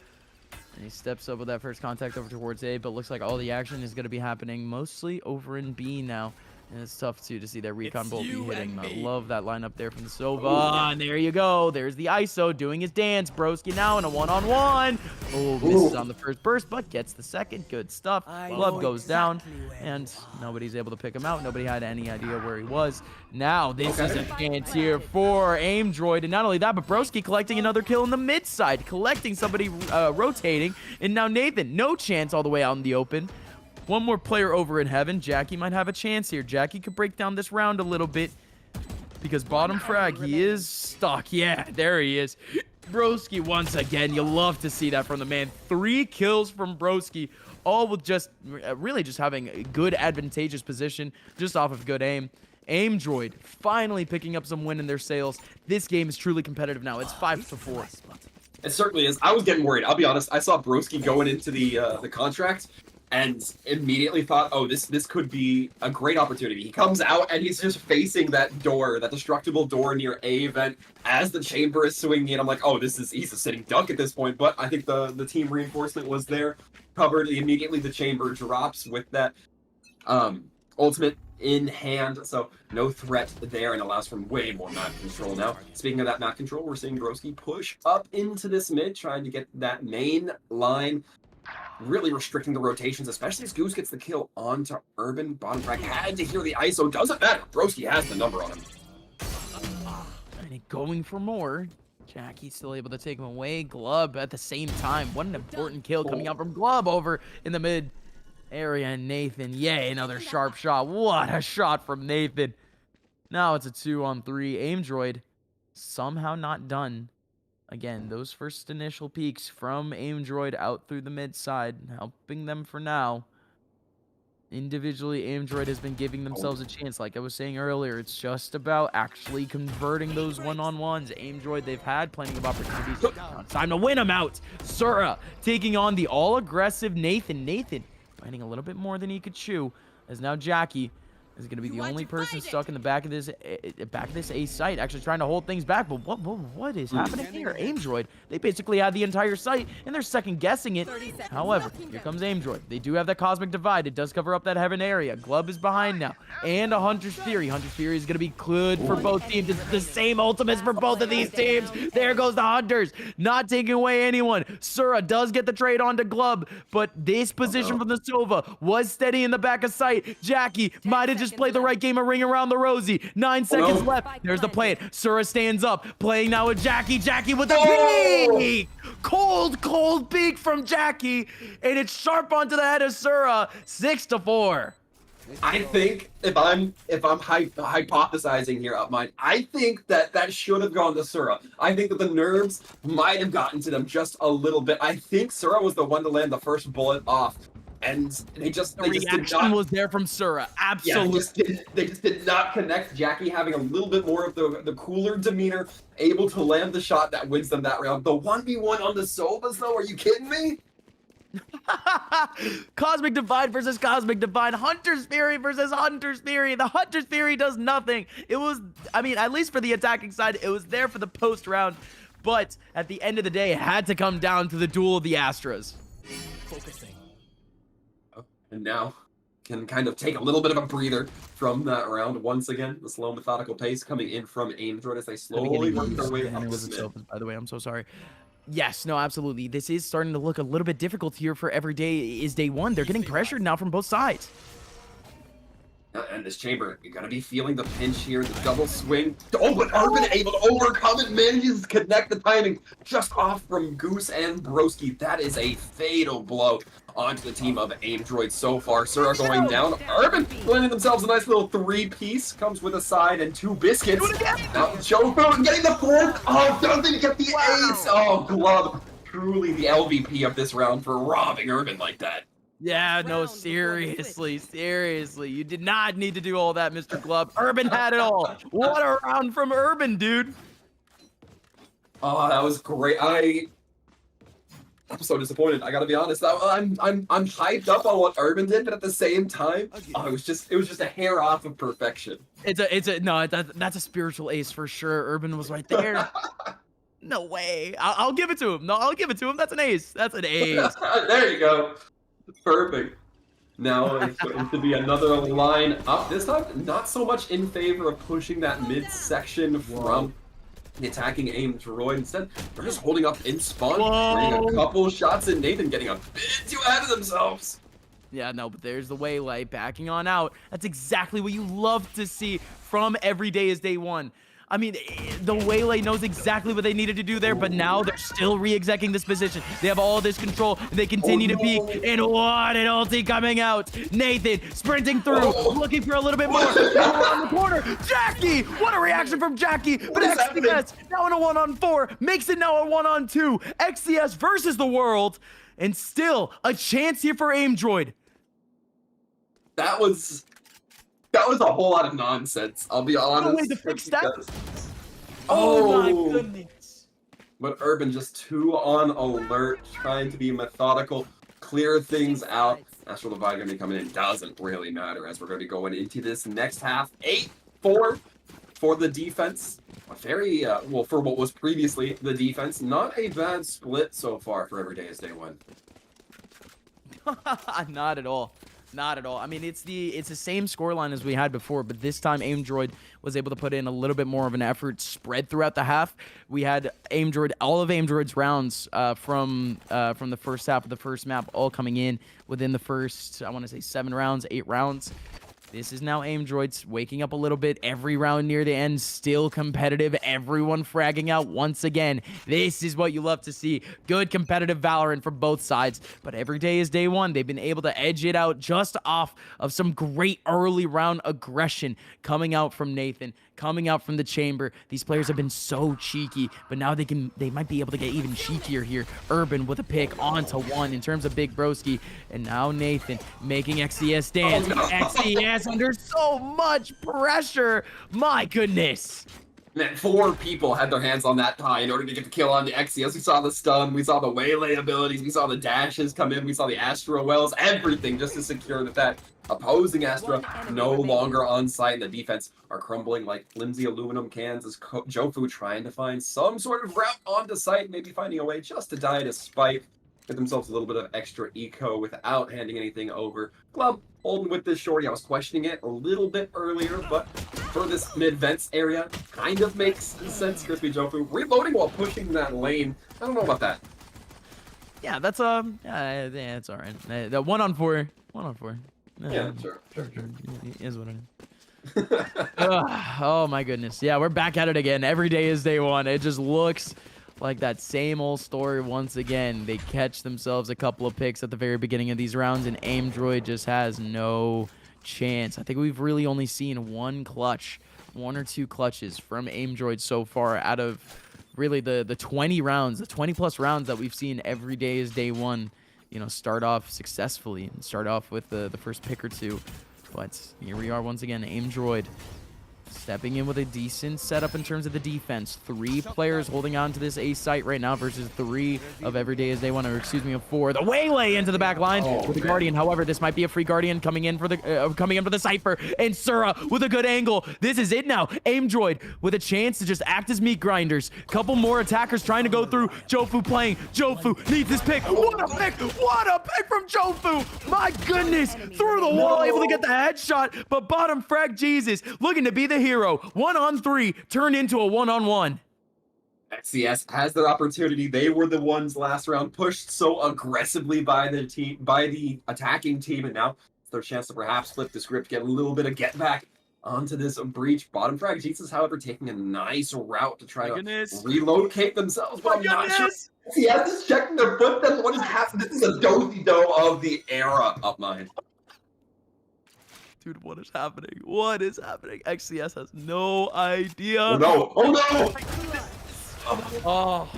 And he steps up with that first contact over towards A, but looks like all the action is going to be happening mostly over in B now. And it's tough, too, to see that recon bolt be hitting. I love that lineup there from Sova. And there you go. There's the ISO doing his dance. Broski now in a one-on-one. Oh, misses on the first burst, but gets the second. Good stuff. Glove goes down, and nobody's able to pick him out. Nobody had any idea where he was. Now, this is a chance here for Aim Droid. And not only that, but Broski collecting another kill in the mid side. Collecting somebody rotating. And now Nathan, no chance all the way out in the open. One more player over in heaven. Jackie might have a chance here. Jackie could break down this round a little bit because bottom frag, he is stuck. Yeah, there he is. Broski once again. You love to see that from the man. 3 kills from Broski, all with just really just having a good advantageous position just off of good aim. Aim Droid finally picking up some win in their sails. This game is truly competitive now. It's 5-4. It certainly is. I was getting worried. I'll be honest. I saw Broski going into the contract and immediately thought, oh, this could be a great opportunity. He comes out and he's just facing that door, that destructible door near A vent as the chamber is swinging in. I'm like, oh, he's a sitting duck at this point. But I think the team reinforcement was there, covered. Immediately the chamber drops with that ultimate in hand, so no threat there, and allows for way more map control now. Speaking of that map control, we're seeing Broski push up into this mid, trying to get that main line, really restricting the rotations, especially as Goose gets the kill onto Urban. Bottom frag had to hear the ISO. Doesn't matter. Broski has the number on him. And going for more. Jackie's still able to take him away. Glub at the same time. What an important kill coming out from Glub over in the mid area. And Nathan, yay, another sharp shot. What a shot from Nathan. Now it's a 2-on-3. Aim Droid somehow not done. Again, those first initial peaks from Aim Droid out through the mid side, helping them for now. Individually, Aim Droid has been giving themselves a chance. Like I was saying earlier, it's just about actually converting those one-on-ones. Aim Droid, they've had plenty of opportunities. Now it's time to win them out. Sura taking on the all-aggressive Nathan. Nathan finding a little bit more than he could chew, as now Jackie is going to be the only person stuck in the back of this A site, actually trying to hold things back. But what is happening here? Aim Droid, they basically had the entire site, and they're second guessing it. However, here comes Aim Droid. They do have that Cosmic Divide. It does cover up that heaven area. Glub is behind now, and a Hunter's Fury. Hunter's Fury is going to be good for both teams. It's the same ultimates for both of these teams. There goes the Hunters, not taking away anyone. Sura does get the trade onto Glub, but this position from the Sova was steady in the back of sight. Jackie might have just played the right game of Ring Around the Rosie. 9 seconds left. There's the play. Sura stands up, playing now with Jackie. Jackie with the peek. Cold peek from Jackie, and it's sharp onto the head of Sura. 6-4. I think if I'm hypothesizing here up mine, I think that should have gone to Sura. I think that the nerves might have gotten to them just a little bit. I think Sura was the one to land the first bullet off, and the reaction was there from Sura. Absolutely. Yeah, they just did not connect. Jackie having a little bit more of the cooler demeanor, able to land the shot that wins them that round. The 1v1 on the Sovas though, are you kidding me? Cosmic Divide versus Cosmic Divide. Hunter's Fury versus Hunter's Fury. The Hunter's Fury does nothing. It was, I mean, at least for the attacking side, it was there for the post round. But at the end of the day, it had to come down to the duel of the Astras. Focusing. And now can kind of take a little bit of a breather from that round. Once again, the slow methodical pace coming in from Aimdroid as they slowly work their way up. By the way, I'm so sorry. Yes, no, absolutely. This is starting to look a little bit difficult here for every day is day one. They're getting pressured now from both sides. And this chamber, you're gonna be feeling the pinch here, the double swing. Oh, but Urban able to overcome it, manages to connect the timing just off from Goose and Broski. That is a fatal blow onto the team of Aimdroid so far. Sura going down. Urban landing themselves a nice little 3-piece. Comes with a side and 2 biscuits. Now Jofu getting the 4th. Oh, doesn't get the ace. Oh, Glove. Truly the LVP of this round for robbing Urban like that. Yeah, no, seriously. You did not need to do all that, Mr. Glove. Urban had it all. What a round from Urban, dude. Oh, that was great. I'm so disappointed. I gotta be honest. I'm hyped up on what Urban did, but at the same time, oh, it was just a hair off of perfection. That's a spiritual ace for sure. Urban was right there. No way. I'll give it to him. No, I'll give it to him. That's an ace. That's an ace. There you go. Perfect. Now it's going to be another line up. This time, not so much in favor of pushing that midsection from the attacking Aimdroid. Instead, they're just holding up in spawn, getting a couple shots in. Nathan getting a bit too ahead of themselves. Yeah, no, but there's the Waylay backing on out. That's exactly what you love to see from Every Day is Day One. I mean, the Waylay knows exactly what they needed to do there, but now they're still re-execing this position. They have all this control, and they continue to peek. And what an ulti coming out. Nathan sprinting through, looking for a little bit more. Around the corner, Jackie! What a reaction from Jackie! But XCS now in a 1-on-4, makes it now a 1-on-2. XCS versus the world, and still a chance here for Aimdroid. That was a whole lot of nonsense, I'll be honest. No way to fix that. Oh my goodness. But Urban just too on alert, trying to be methodical, clear things out. Astral Divide going to be coming in. Doesn't really matter as we're going to be going into this next half. 8-4 for the defense. A very, well, for what was previously the defense, not a bad split so far for Every Day is Day One. Not at all. Not at all. I mean, it's the same scoreline as we had before, but this time Aimdroid was able to put in a little bit more of an effort spread throughout the half. We had all of Aimdroid's rounds from the first half of the first map all coming in within the first, I want to say 7 rounds, 8 rounds. This is now Aimdroid's waking up a little bit. Every round near the end, still competitive. Everyone fragging out once again. This is what you love to see. Good competitive Valorant for both sides. But Every Day is Day One. They've been able to edge it out just off of some great early round aggression coming out from Nathan, coming out from the chamber. These players have been so cheeky, but now they might be able to get even cheekier here. Urban with a pick onto 1 in terms of Big Broski. And now Nathan making XCS dance. XCS under so much pressure. My goodness. Man, 4 people had their hands on that tie in order to get the kill on the XCS. We saw the stun, we saw the Waylay abilities, we saw the dashes come in, we saw the Astra Wells, everything just to secure that opposing Astra no longer on site, and the defense are crumbling like flimsy aluminum cans as Jofu trying to find some sort of route onto site, maybe finding a way just to die to spite, get themselves a little bit of extra eco without handing anything over. Glove holding with this shorty. I was questioning it a little bit earlier, but for this mid-vents area, kind of makes sense. Crispy Jofu reloading while pushing that lane. I don't know about that. Yeah, that's yeah, it's all right. The 1-on-4. Yeah, sure. It is what it is. Oh my goodness. Yeah, we're back at it again. Every day is day one. It just looks like that same old story once again. They catch themselves a couple of picks at the very beginning of these rounds, and Aimdroid just has no chance. I think we've really only seen one or two clutches from Aimdroid so far out of really the 20 rounds, the 20 plus rounds that we've seen. Every day is day one. You know, start off successfully and start off with the first pick or two. But here we are once again, Aimdroid stepping in with a decent setup in terms of the defense. 3 players holding on to this A site right now versus 3 of every day is day one, or excuse me, of 4. The waylay into the back line with the Guardian. However, this might be a free Guardian coming in for the Cypher, and Sura with a good angle. This is it now. Aimdroid with a chance to just act as meat grinders. Couple more attackers trying to go through. Jofu playing. Jofu needs this pick. What a pick! What a pick from Jofu! My goodness! Through the wall, able to get the headshot, but bottom frag Jesus looking to be the hero. 1-on-3 turned into a 1-on-1. XCS has their opportunity. They were the ones last round pushed so aggressively by the attacking team, and now it's their chance to perhaps flip the script, get a little bit of get back onto this breach. Bottom frag Jesus, however, taking a nice route to try to relocate themselves. But I'm not sure. XCS is checking their foot. Then what is happening? This is a do-si-do of the era of mine. Dude, what is happening? What is happening? XCS has no idea. Oh no! Oh no! Oh,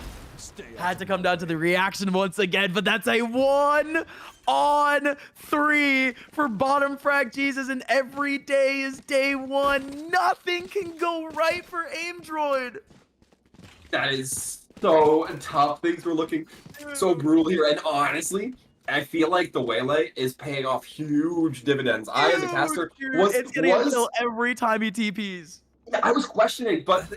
had to come down to the reaction once again, but that's a 1-on-3 for bottom frag Jesus, and every day is day one. Nothing can go right for Aimdroid. That is so tough. Things were looking so brutal here, and honestly, I feel like the waylay is paying off huge dividends. I, as a caster, it's getting a kill every time he TPs. I was questioning, but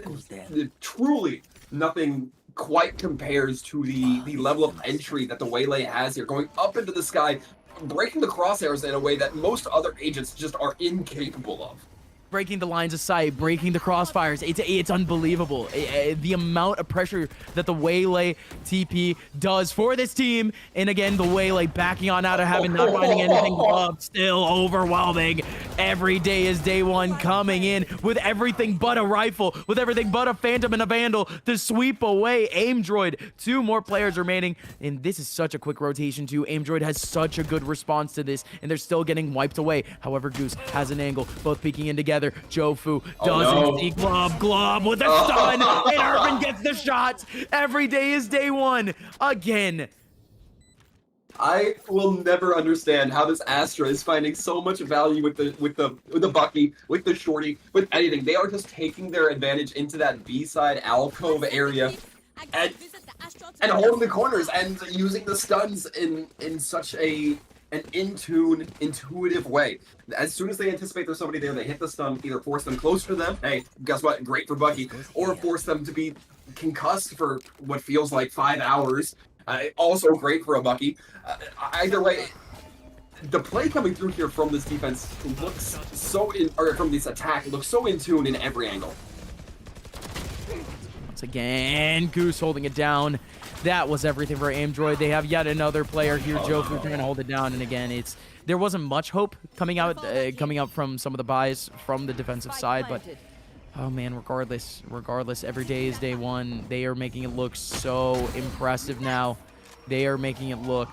truly nothing quite compares to the level of entry that the waylay has here, going up into the sky, breaking the crosshairs in a way that most other agents just are incapable of. Breaking the lines of sight, breaking the crossfires. It's unbelievable. The amount of pressure that the waylay TP does for this team. And again, the waylay backing on out of having not finding anything, but still overwhelming. Every day is day one, coming in with everything but a rifle, with everything but a Phantom and a Vandal to sweep away Aimdroid. 2 more players remaining, and this is such a quick rotation too. Aimdroid has such a good response to this, and they're still getting wiped away. However, Goose has an angle, both peeking in together. Jofu doesn't see Glob with a stun, and Urban gets the shot. Every day is day one again. I will never understand how this Astra is finding so much value with the Bucky, with the Shorty, with anything. They are just taking their advantage into that B-side alcove area and holding the corners and using the stuns in such an intuitive way. As soon as they anticipate there's somebody there, they hit the stun, either force them closer to them, hey, guess what, great for Bucky, or force them to be concussed for what feels like 5 hours, also great for a Bucky. Either way, the play coming through here from this defense looks so from this attack looks so in tune in every angle. Once again, Goose holding it down. That was everything for Aimdroid. They have yet another player here, Jofu, trying to hold it down. And again, there wasn't much hope coming out from some of the buys from the defensive side, but oh man, regardless, every day is day one. They are making it look so impressive now. They are making it look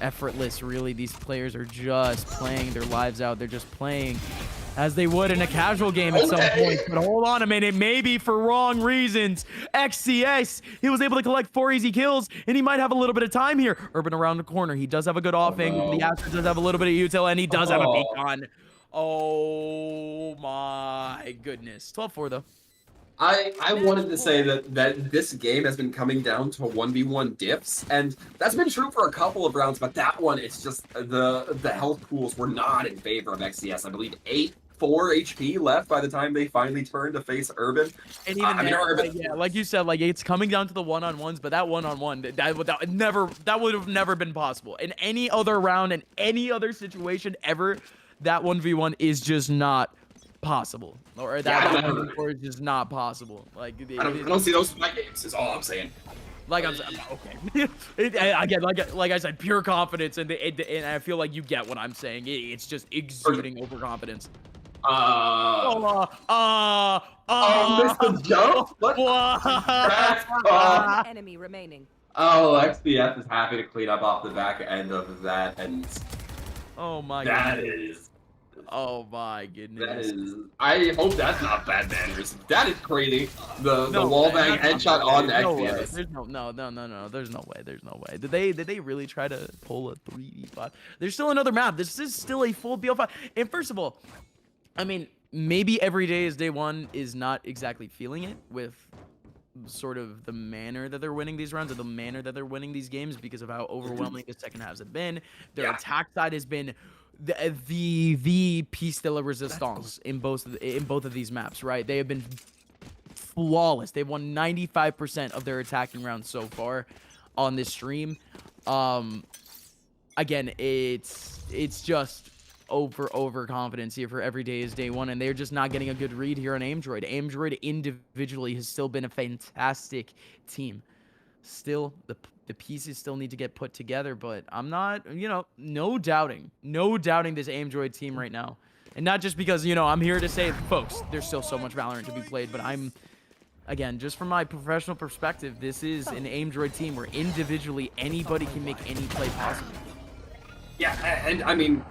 effortless, really. These players are just playing their lives out. They're just playing as they would in a casual game at some point. But hold on a minute, maybe for wrong reasons. XCS, he was able to collect 4 easy kills, and he might have a little bit of time here. Urban around the corner. He does have a good offing. The Astra does have a little bit of util, and he does have a beacon. Oh my goodness. 12-4 though. I wanted to say that this game has been coming down to 1v1 diffs, and that's been true for a couple of rounds, but that one, it's just the health pools were not in favor of XCS. I believe 4 HP left by the time they finally turned to face Urban. And even Urban, like you said, like it's coming down to the one-on-ones, but that one-on-one, that would have never been possible. In any other round, in any other situation ever, that 1v1 is just not possible, or that is just not possible. Like I don't see those in my games. Is all I'm saying. Like I'm saying, okay. Again, like I said, pure confidence, and I feel like you get what I'm saying. It's just exuding overconfidence. Uh, Oh, uh, missed the jump? What? That's tough. uh, Enemy remaining. Oh, XPF is happy to clean up off the back end of that, and Oh my that goodness. is, Oh my that goodness. is, I hope that's not bad manners. That is crazy. The No, wall man, bang that's not headshot on the no way. XPF. There's no. There's no way. There's no way. Did they really try to pull a 3v5? There's still another map. This is still a full BO5. And first of all, I mean, maybe every day is day one is not exactly feeling it with sort of the manner that they're winning these rounds or the manner that they're winning these games because of how overwhelming the second halves have been. Their attack side has been the piece de la resistance in both of these maps, right? They have been flawless. They've won 95% of their attacking rounds so far on this stream. Again, it's just overconfidence here for every day is day one, and they're just not getting a good read here on Aimdroid. Aimdroid individually has still been a fantastic team. Still, the pieces still need to get put together, but I'm not, no doubting this Aimdroid team right now. And not just because, I'm here to say, folks, there's still so much Valorant to be played, but again, just from my professional perspective, this is an Aimdroid team where individually anybody can make any play possible. Yeah, and I mean,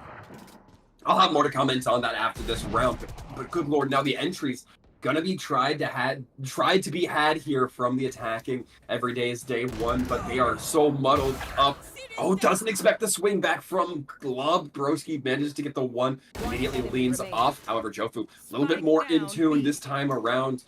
I'll have more to comment on that after this round, but good lord, now the entries gonna be tried to be had here from the attacking every day is day one, but they are so muddled up. Oh, doesn't expect the swing back from Glub. Broski manages to get the one, immediately leans off. However, Jofu a little bit more in tune this time around.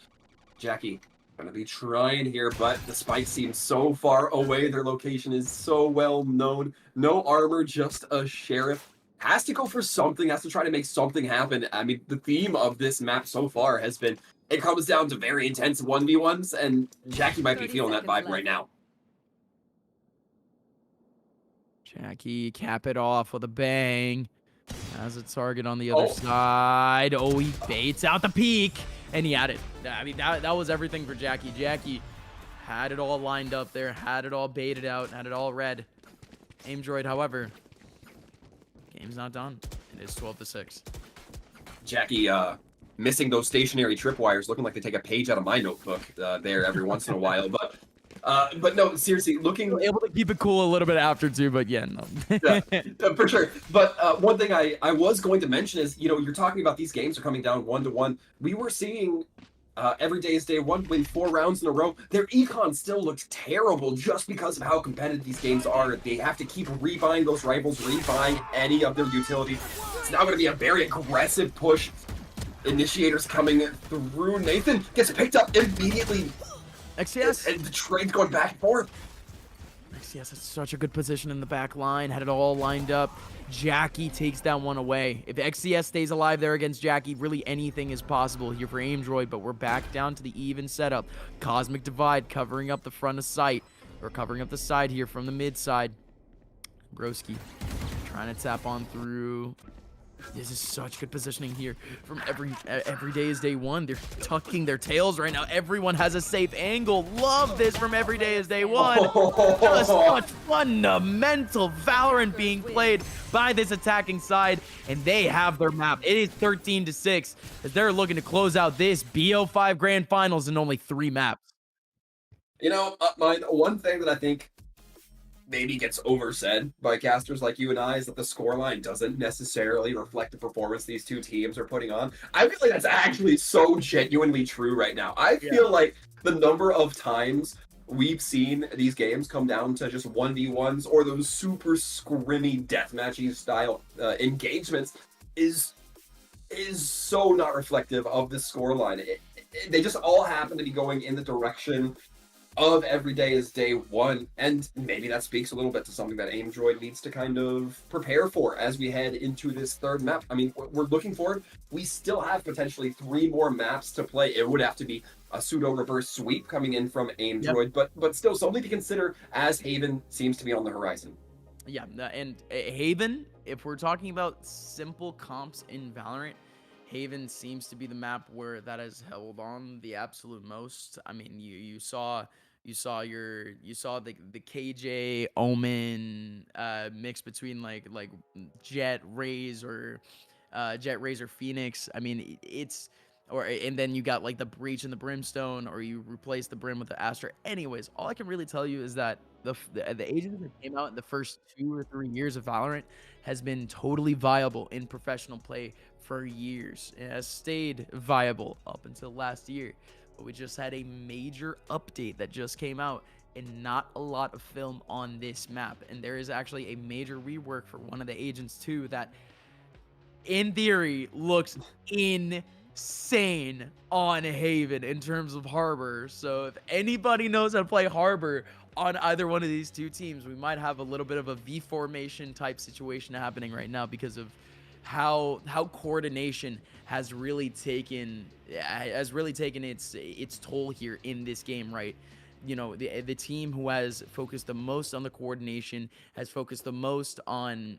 Jackie gonna be trying here, but the spike seems so far away. Their location is so well known. No armor, just a sheriff. Has to go for something, has to try to make something happen. I mean, the theme of this map so far has been, it comes down to very intense 1v1s, and Jackie might be feeling that vibe right now. Jackie, cap it off with a bang. Has a target on the other side. Oh, he baits out the peak, and he had it. I mean, that was everything for Jackie. Jackie had it all lined up there, had it all baited out, had it all read. Aimdroid, however, game's not done. It is 12-6. Jackie, missing those stationary tripwires, looking like they take a page out of my notebook there every once in a while. But no, seriously, looking able to keep it cool a little bit after too, but yeah, no. Yeah, for sure. But one thing I was going to mention is, you're talking about these games are coming down 1-1. We were seeing every day is day one win 4 rounds in a row. Their econ still looks terrible just because of how competitive these games are. They have to keep rebuying those rifles, rebuying any of their utility. It's now going to be a very aggressive push. Initiators coming through. Nathan gets picked up immediately. XCS. And the trade's going back and forth. XCS has such a good position in the back line. Had it all lined up. Jackie takes that one away. If XCS stays alive there against Jackie, really anything is possible here for Aimdroid, but we're back down to the even setup. Cosmic Divide covering up the front of sight. Or covering up the side here from the mid side. Broski trying to tap on through. This is such good positioning here from every day is day one. They're tucking their tails right now. Everyone has a safe angle. Love this from every day is day one. Just such fundamental Valorant being played by this attacking side, and they have their map. It is 13-6 as they're looking to close out this BO5 Grand Finals in only 3 maps. One thing that I think maybe gets oversaid by casters like you and I is that the scoreline doesn't necessarily reflect the performance these two teams are putting on. I feel like that's actually so genuinely true right now. I feel like the number of times we've seen these games come down to just 1v1s or those super scrimmy deathmatchy style engagements is so not reflective of the scoreline. They just all happen to be going in the direction of every day is day one, and maybe that speaks a little bit to something that Aimdroid needs to kind of prepare for as we head into this third map. I mean, we're looking forward. We still have potentially 3 more maps to play. It would have to be a pseudo reverse sweep coming in from Aimdroid, but still something to consider as Haven seems to be on the horizon. Yeah, and Haven, if we're talking about simple comps in Valorant, Haven seems to be the map where that has held on the absolute most. I mean, you saw You saw the KJ Omen mix between like Jet Rays or Jet Rays or Phoenix. I mean, it's or and then you got like the Breach and the Brimstone, or you replace the Brim with the Astra. Anyways, all I can really tell you is that the agent that came out in the first 2 or 3 years of Valorant has been totally viable in professional play for years. It has stayed viable up until last year. But we just had a major update that just came out and not a lot of film on this map. And there is actually a major rework for one of the agents too that in theory looks insane on Haven in terms of Harbor. So if anybody knows how to play Harbor on either one of these two teams, we might have a little bit of a V formation type situation happening right now because of how coordination has really taken its toll here in this game, right? You know, the team who has focused the most on the coordination, has focused the most on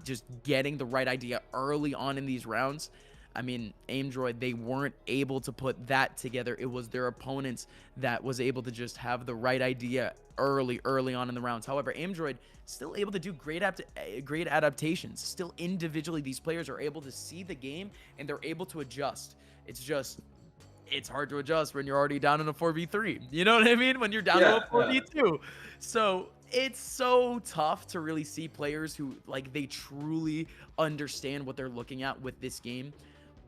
just getting the right idea early on in these rounds. I mean, Aimdroid, they weren't able to put that together. It was their opponents that was able to just have the right idea early on in the rounds. However, Aimdroid still able to do great adaptations. Still individually, these players are able to see the game and they're able to adjust. It's hard to adjust when you're already down in a 4v3. You know what I mean? When you're down to a 4v2. So it's so tough to really see players who like they truly understand what they're looking at with this game.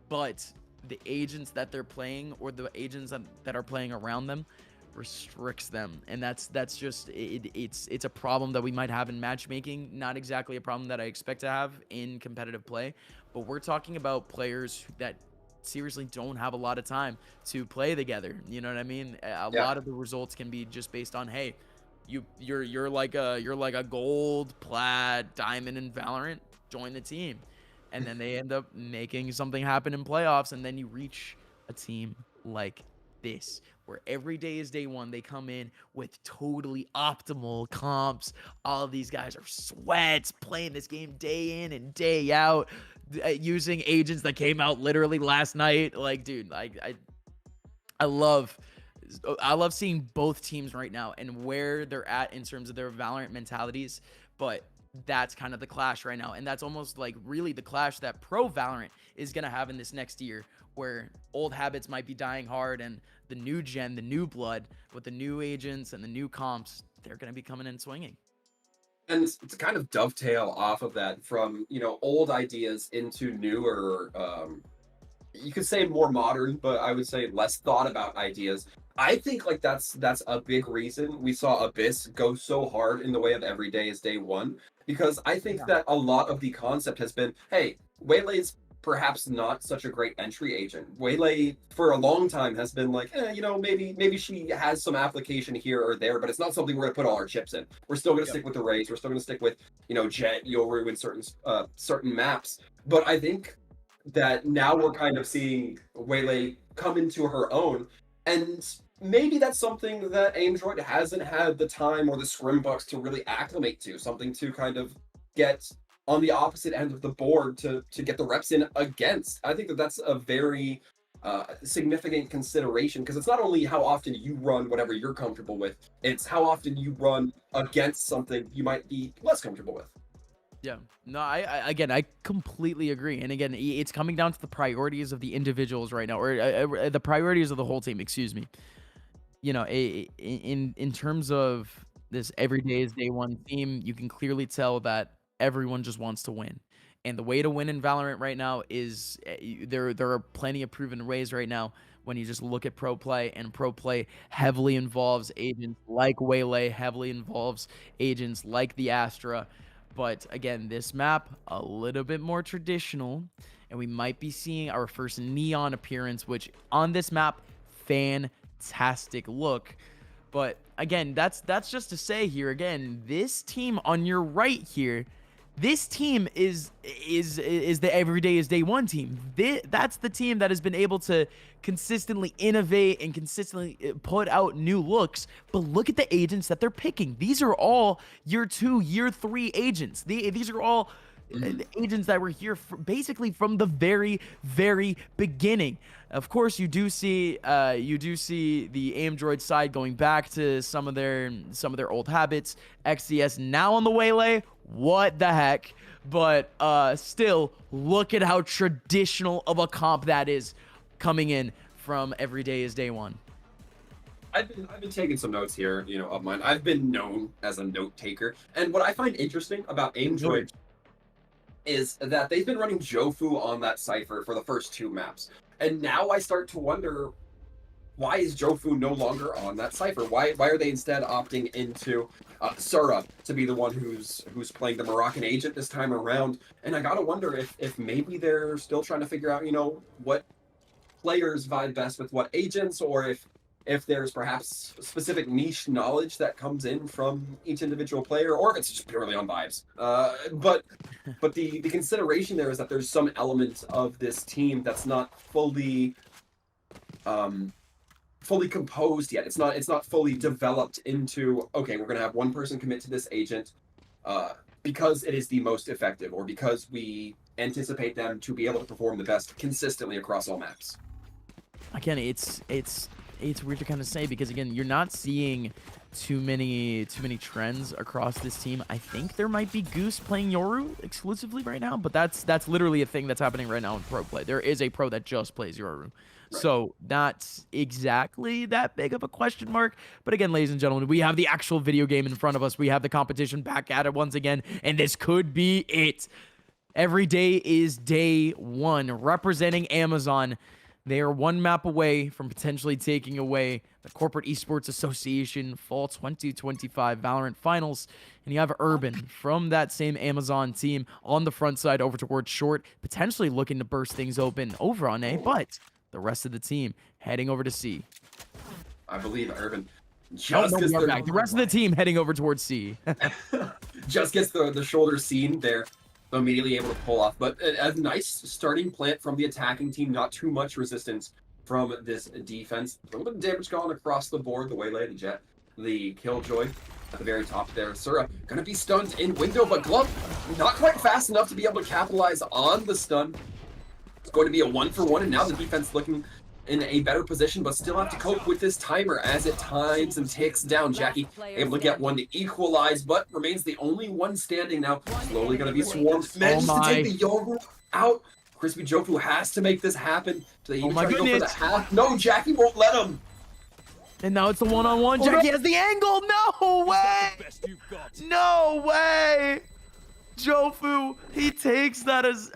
But the agents that they're playing or the agents that are playing around them restricts them, and that's just it's a problem that we might have in matchmaking. Not exactly a problem that I expect to have in competitive play, but we're talking about players that seriously don't have a lot of time to play together. You know what I mean? A lot of the results can be just based on, hey, you're like a gold, plat, diamond in Valorant, join the team. And then they end up making something happen in playoffs, and then you reach a team like this, where every day is day one. They come in with totally optimal comps. All of these guys are sweats, playing this game day in and day out, using agents that came out literally last night. Like, dude, I love seeing both teams right now and where they're at in terms of their Valorant mentalities, but that's kind of the clash right now, and that's almost like really the clash that pro Valorant is gonna have in this next year, where old habits might be dying hard and the new gen, the new blood with the new agents and the new comps, they're gonna be coming in swinging. And to kind of dovetail off of that, from old ideas into newer, you could say more modern, but I would say less thought about ideas. I think like that's a big reason we saw Abyss go so hard in the way of every day is day one, because I think that a lot of the concept has been, hey, Waylay's perhaps not such a great entry agent. Waylay for a long time has been like, maybe she has some application here or there, but it's not something we're gonna put all our chips in. We're still gonna stick with the Rays. We're still gonna stick with Jet, Yoru in certain maps. But I think that now we're kind of seeing Waylay come into her own, and maybe that's something that Aimdroid hasn't had the time or the scrimbucks to really acclimate to, something to kind of get on the opposite end of the board to get the reps in against. I think that that's a very significant consideration, because it's not only how often you run whatever you're comfortable with, it's how often you run against something you might be less comfortable with. Yeah, no, I completely agree. And again, it's coming down to the priorities of the individuals right now, or the priorities of the whole team, excuse me. In terms of this everyday is day one theme, you can clearly tell that everyone just wants to win. And the way to win in Valorant right now is there are plenty of proven ways right now when you just look at pro play, and pro play heavily involves agents like Waylay, heavily involves agents like the Astra. But again, this map, a little bit more traditional, and we might be seeing our first neon appearance, which on this map, fantastic look. But again, that's just to say here, again, this team on your right here, this team is the everyday is day one team. That's the team that has been able to consistently innovate and consistently put out new looks. But look at the agents that they're picking. These are all year 2, year 3 agents. These are all The agents that were here basically from the very, very beginning. Of course, you do see the aim droid side going back to some of their old habits. XDS now on the waylay. What the heck? But still, look at how traditional of a comp that is coming in from Every Day is Day One. I've been taking some notes here, of mine. I've been known as a note taker, and what I find interesting about aim droid is that they've been running Jofu on that cipher for the first 2 maps. And now I start to wonder, why is Jofu no longer on that cipher? Why are they instead opting into Sura to be the one who's playing the Moroccan agent this time around? And I gotta wonder if maybe they're still trying to figure out, what players vibe best with what agents, or if there's perhaps specific niche knowledge that comes in from each individual player, or if it's just purely on vibes. But the consideration there is that there's some element of this team that's not fully composed yet. It's not fully developed into, okay, we're gonna have one person commit to this agent because it is the most effective, or because we anticipate them to be able to perform the best consistently across all maps. Again, it's weird to kind of say, because again, you're not seeing too many trends across this team. I think there might be Goose playing Yoru exclusively right now, but that's literally a thing that's happening right now in pro play. There is a pro that just plays Yoru. Right. So not exactly that big of a question mark. But again, ladies and gentlemen, we have the actual video game in front of us. We have the competition back at it once again, and this could be it. Every Day is Day One, representing Amazon. They are 1 map away from potentially taking away the Corporate Esports Association Fall 2025 Valorant Finals. And you have Urban from that same Amazon team on the front side over towards short, potentially looking to burst things open over on A, but the rest of the team heading over to C. I believe Urban the rest of the team heading over towards C. Just gets the shoulder seen there. Immediately able to pull off, but a nice starting plant from the attacking team. Not too much resistance from this defense. A little bit of damage gone across the board. The waylay, the jet, the killjoy at the very top there. Sura gonna be stunned in window, but Glove not quite fast enough to be able to capitalize on the stun. It's going to be a 1-for-1, and now the defense looking in a better position, but still have to cope with this timer as it times and ticks down. Jackie able to get one to equalize, but remains the only one standing now. Slowly going to be swarmed. Manages to take the Yoru out. Crispy Jofu has to make this happen. Do they even try to go for the half? No, Jackie won't let him. And now it's the one-on-one. Jackie has the angle. No way. No way. Jofu, he takes that as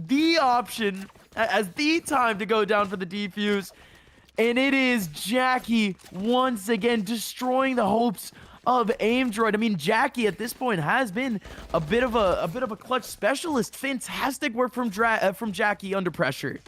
the option, as the time to go down for the defuse. And it is Jackie once again destroying the hopes of Aim Droid. I mean, Jackie at this point has been a bit of a clutch specialist. Fantastic work from Jackie under pressure.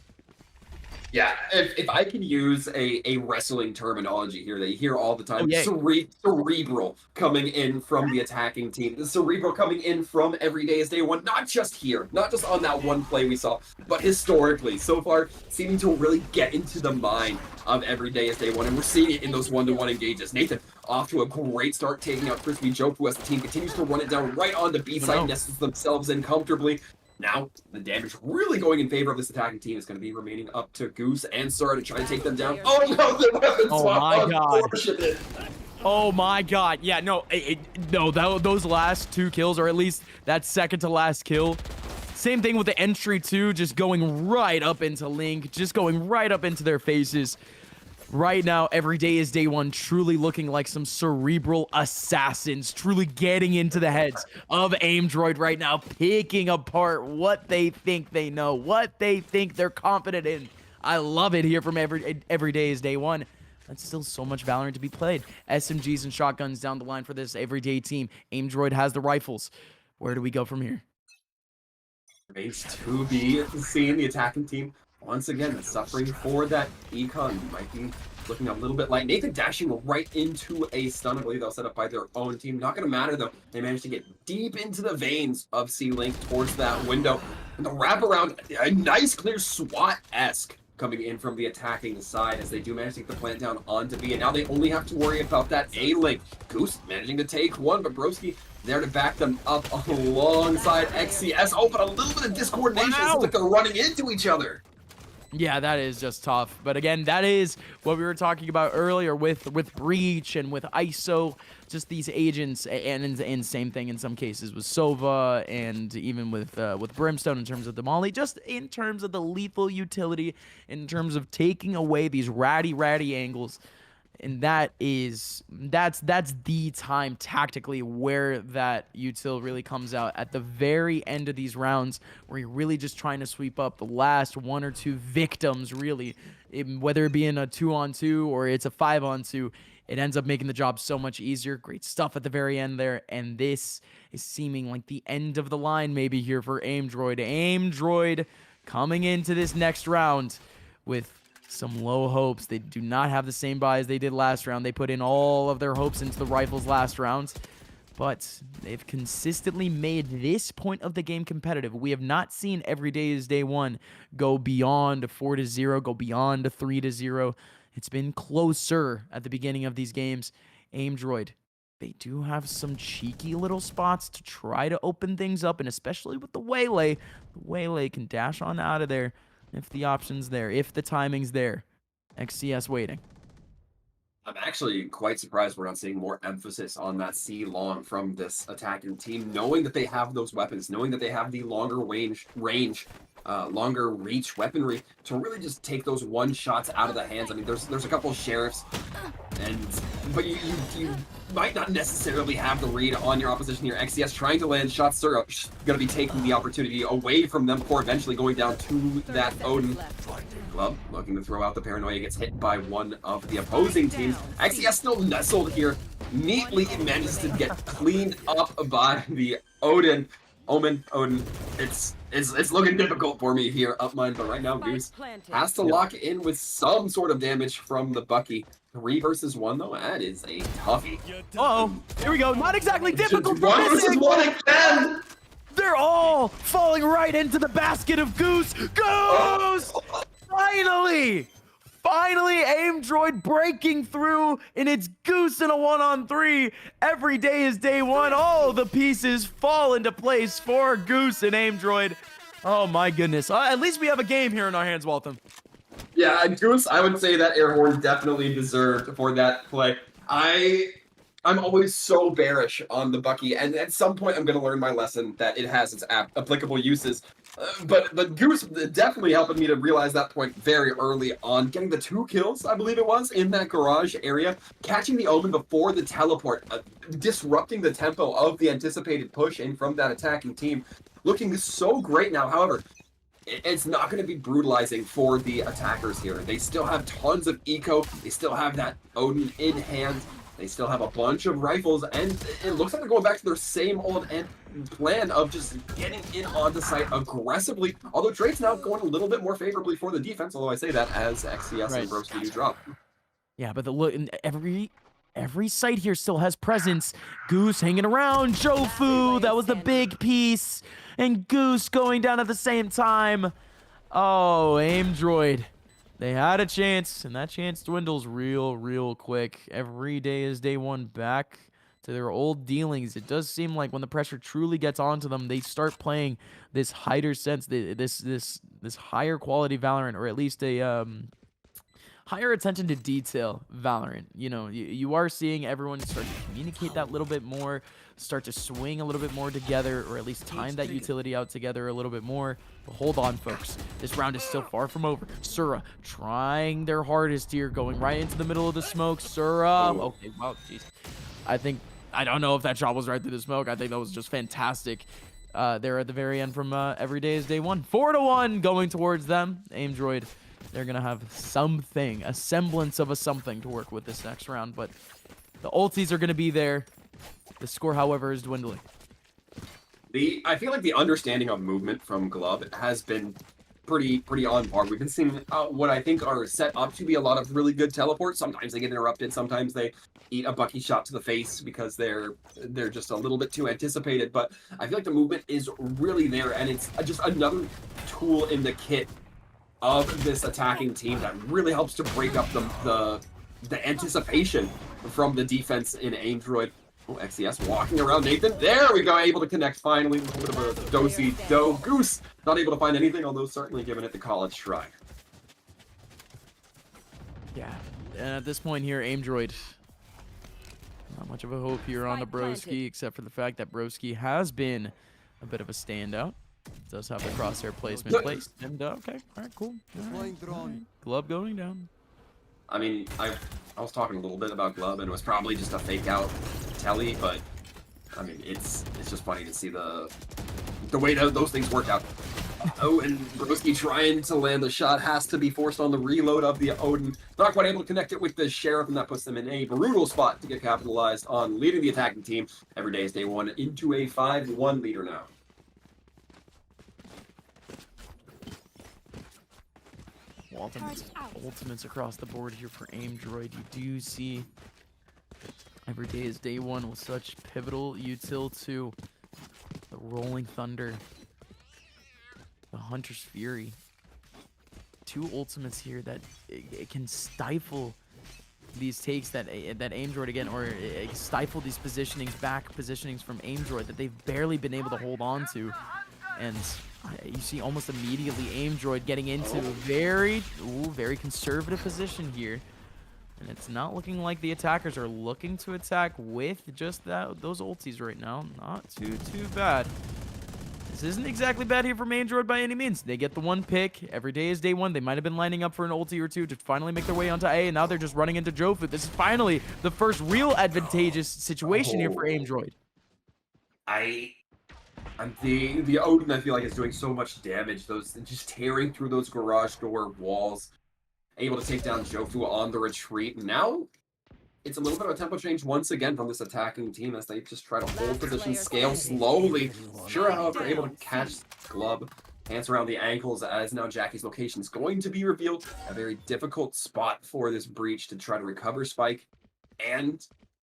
Yeah, if I can use a wrestling terminology here that you hear all the time, cerebral coming in from the attacking team. The cerebral coming in from Every Day is Day One, not just here, not just on that one play we saw, but historically, so far, seeming to really get into the mind of Every Day is Day One, and we're seeing it in those one-to-one engages. Nathan off to a great start, taking out Crispy Jofu as the team continues to run it down right on the B side, nestles themselves in comfortably. Now, the damage really going in favor of this attacking team is going to be remaining up to Goose and Sura to try to take them down. Oh no, the weapon swap! My God. Oh my God. Yeah, no, those last 2 kills, or at least that second to last kill. Same thing with the entry too, just going right up into Link, just going right up into their faces. Right now, Every Day is Day One, truly looking like some cerebral assassins, truly getting into the heads of Aim Droid right now, picking apart what they think they know, what they think they're confident in. I love it here from Every Day is Day One. That's still so much Valorant to be played. SMGs and shotguns down the line for this Everyday team. Aim Droid has the rifles. Where do we go from here? Remains to be seen. The attacking team once again suffering for that econ. Might be looking a little bit light. Nathan dashing right into a stun. I believe that was set up by their own team. Not going to matter though. They managed to get deep into the veins of C-Link towards that window. And the wraparound, a nice clear SWAT-esque coming in from the attacking side as they do manage to take the plant down onto B, and now they only have to worry about that A link. Goose managing to take one, but Broski there to back them up alongside XCS. Oh, but a little bit of discoordination. Wow. It looks like they're running into each other. Yeah, that is just tough. But again, that is what we were talking about earlier with Breach and with ISO, just these agents, and same thing in some cases with Sova and even with Brimstone in terms of the Molly, just in terms of the lethal utility, in terms of taking away these ratty angles. And that's the time tactically where that util really comes out at the very end of these rounds, where you're really just trying to sweep up the last 1 or 2 victims, really, whether it be in a 2-on-2 or it's a 5-on-2. It ends up making the job so much easier. Great stuff at the very end there, and this is seeming like the end of the line maybe here for Aimdroid. Aimdroid coming into this next round with some low hopes. They do not have the same buy as they did last round. They put in all of their hopes into the rifles last round, but they've consistently made this point of the game competitive. We have not seen every day is day one go beyond 4-0, go beyond 3-0. It's been closer at the beginning of these games. Aimdroid, they do have some cheeky little spots to try to open things up, and especially with the Waylay. The Waylay can dash on out of there if the option's there, if the timing's there. XCS waiting. I'm actually quite surprised we're not seeing more emphasis on that C long from this attacking team, knowing that they have those weapons, knowing that they have the longer longer reach weaponry to really just take those one shots out of the hands. I mean, there's a couple of sheriffs, but you might not necessarily have the read on your opposition here. XCS trying to land shots. They're going to be taking the opportunity away from them before eventually going down to that Odin. Glove looking to throw out the paranoia, gets hit by one of the opposing teams. XCS still nestled here, neatly manages to get cleaned up by the Odin. Odin, it's looking difficult for me here up mine, but right now Goose has to lock in with some sort of damage from the Bucky. 3 versus 1 though, that is a toughie. Uh-oh, here we go. Not exactly difficult. 1 versus 1 again. They're all falling right into the basket of Goose. Goose! Finally! Finally, Aimdroid breaking through, and it's Goose in a 1-on-3. Every day is day one. All the pieces fall into place for Goose and Aimdroid. Oh my goodness. At least we have a game here in our hands, Waltham. Yeah, Goose, I would say that air horn definitely deserved for that play. I'm always so bearish on the Bucky, and at some point I'm going to learn my lesson that it has its applicable uses. But Goose definitely helping me to realize that point very early on, getting the 2 kills, I believe it was, in that garage area, catching the Omen before the teleport, disrupting the tempo of the anticipated push in from that attacking team, looking so great now. However, it's not going to be brutalizing for the attackers here. They still have tons of eco, they still have that Odin in hand. They still have a bunch of rifles, and it looks like they're going back to their same old plan of just getting in on the site aggressively. Although trade's now going a little bit more favorably for the defense, although I say that as XCS and Broski do drop. Yeah, but look, every site here still has presence. Goose hanging around, Jofu, that was the big piece, and Goose going down at the same time. Oh, Aimdroid. They had a chance, and that chance dwindles real quick. Every day is day one back to their old dealings. It does seem like when the pressure truly gets onto them, they start playing this higher sense, this higher quality Valorant, or at least a higher attention to detail Valorant. You know, you are seeing everyone start to communicate that little bit more, start to swing a little bit more together, or at least time that utility out together a little bit more. But hold on, folks. This round is still far from over. Sura trying their hardest here, going right into the middle of the smoke. Sura. Okay, wow, jeez. I don't know if that shot was right through the smoke. I think that was just fantastic. There at the very end from every day is day one. 4-1 going towards them. Aimdroid, they're going to have something, a semblance of a something to work with this next round. But the ultis are going to be there. The score, however, is dwindling. I feel like the understanding of movement from Glove has been pretty on par. We've been seeing what I think are set up to be a lot of really good teleports. Sometimes they get interrupted. Sometimes they eat a Bucky shot to the face because they're just a little bit too anticipated. But I feel like the movement is really there, and it's just another tool in the kit of this attacking team that really helps to break up the anticipation from the defense in Aimdroid. Oh, XCS walking around Nathan. There we go, able to connect finally. A little bit of a do-si-do goose. Not able to find anything, although certainly giving it the college try. Yeah, and at this point here, Aimdroid, not much of a hope here on the Broski, except for the fact that Broski has been a bit of a standout. Does have the crosshair placement placed. And okay, all right, cool. All right. Glove going down. I mean, I was talking a little bit about Glove, and it was probably just a fake out telly, but I mean, it's just funny to see the way that those things work out. Oh, and Broski trying to land the shot has to be forced on the reload of the Odin. Not quite able to connect it with the Sheriff, and that puts them in a brutal spot to get capitalized on, leading the attacking team. Every day is day one into a 5-1 leader now. Ultimates across the board here for Aimdroid. You do see every day is day one with such pivotal util to the Rolling Thunder, the Hunter's Fury. Two ultimates here that it can stifle these takes that Aimdroid again, or stifle these positionings from Aimdroid that they've barely been able to hold on to. And you see almost immediately Aimdroid getting into a very conservative position here. And it's not looking like the attackers are looking to attack with just those ultis right now. Not too bad. This isn't exactly bad here for Aimdroid by any means. They get the one pick. Every day is day one. They might have been lining up for an ulti or two to finally make their way onto A, and now they're just running into Jofu. This is finally the first real advantageous situation here for Aimdroid. The Odin, I feel like, is doing so much damage. Those just tearing through those garage door walls, able to take down Jofu on the retreat. Now it's a little bit of a tempo change once again from this attacking team as they just try to hold position, scale slowly. Sure, however, able to catch Glove, hands around the ankles, as now Jackie's location is going to be revealed. A very difficult spot for this breach to try to recover Spike and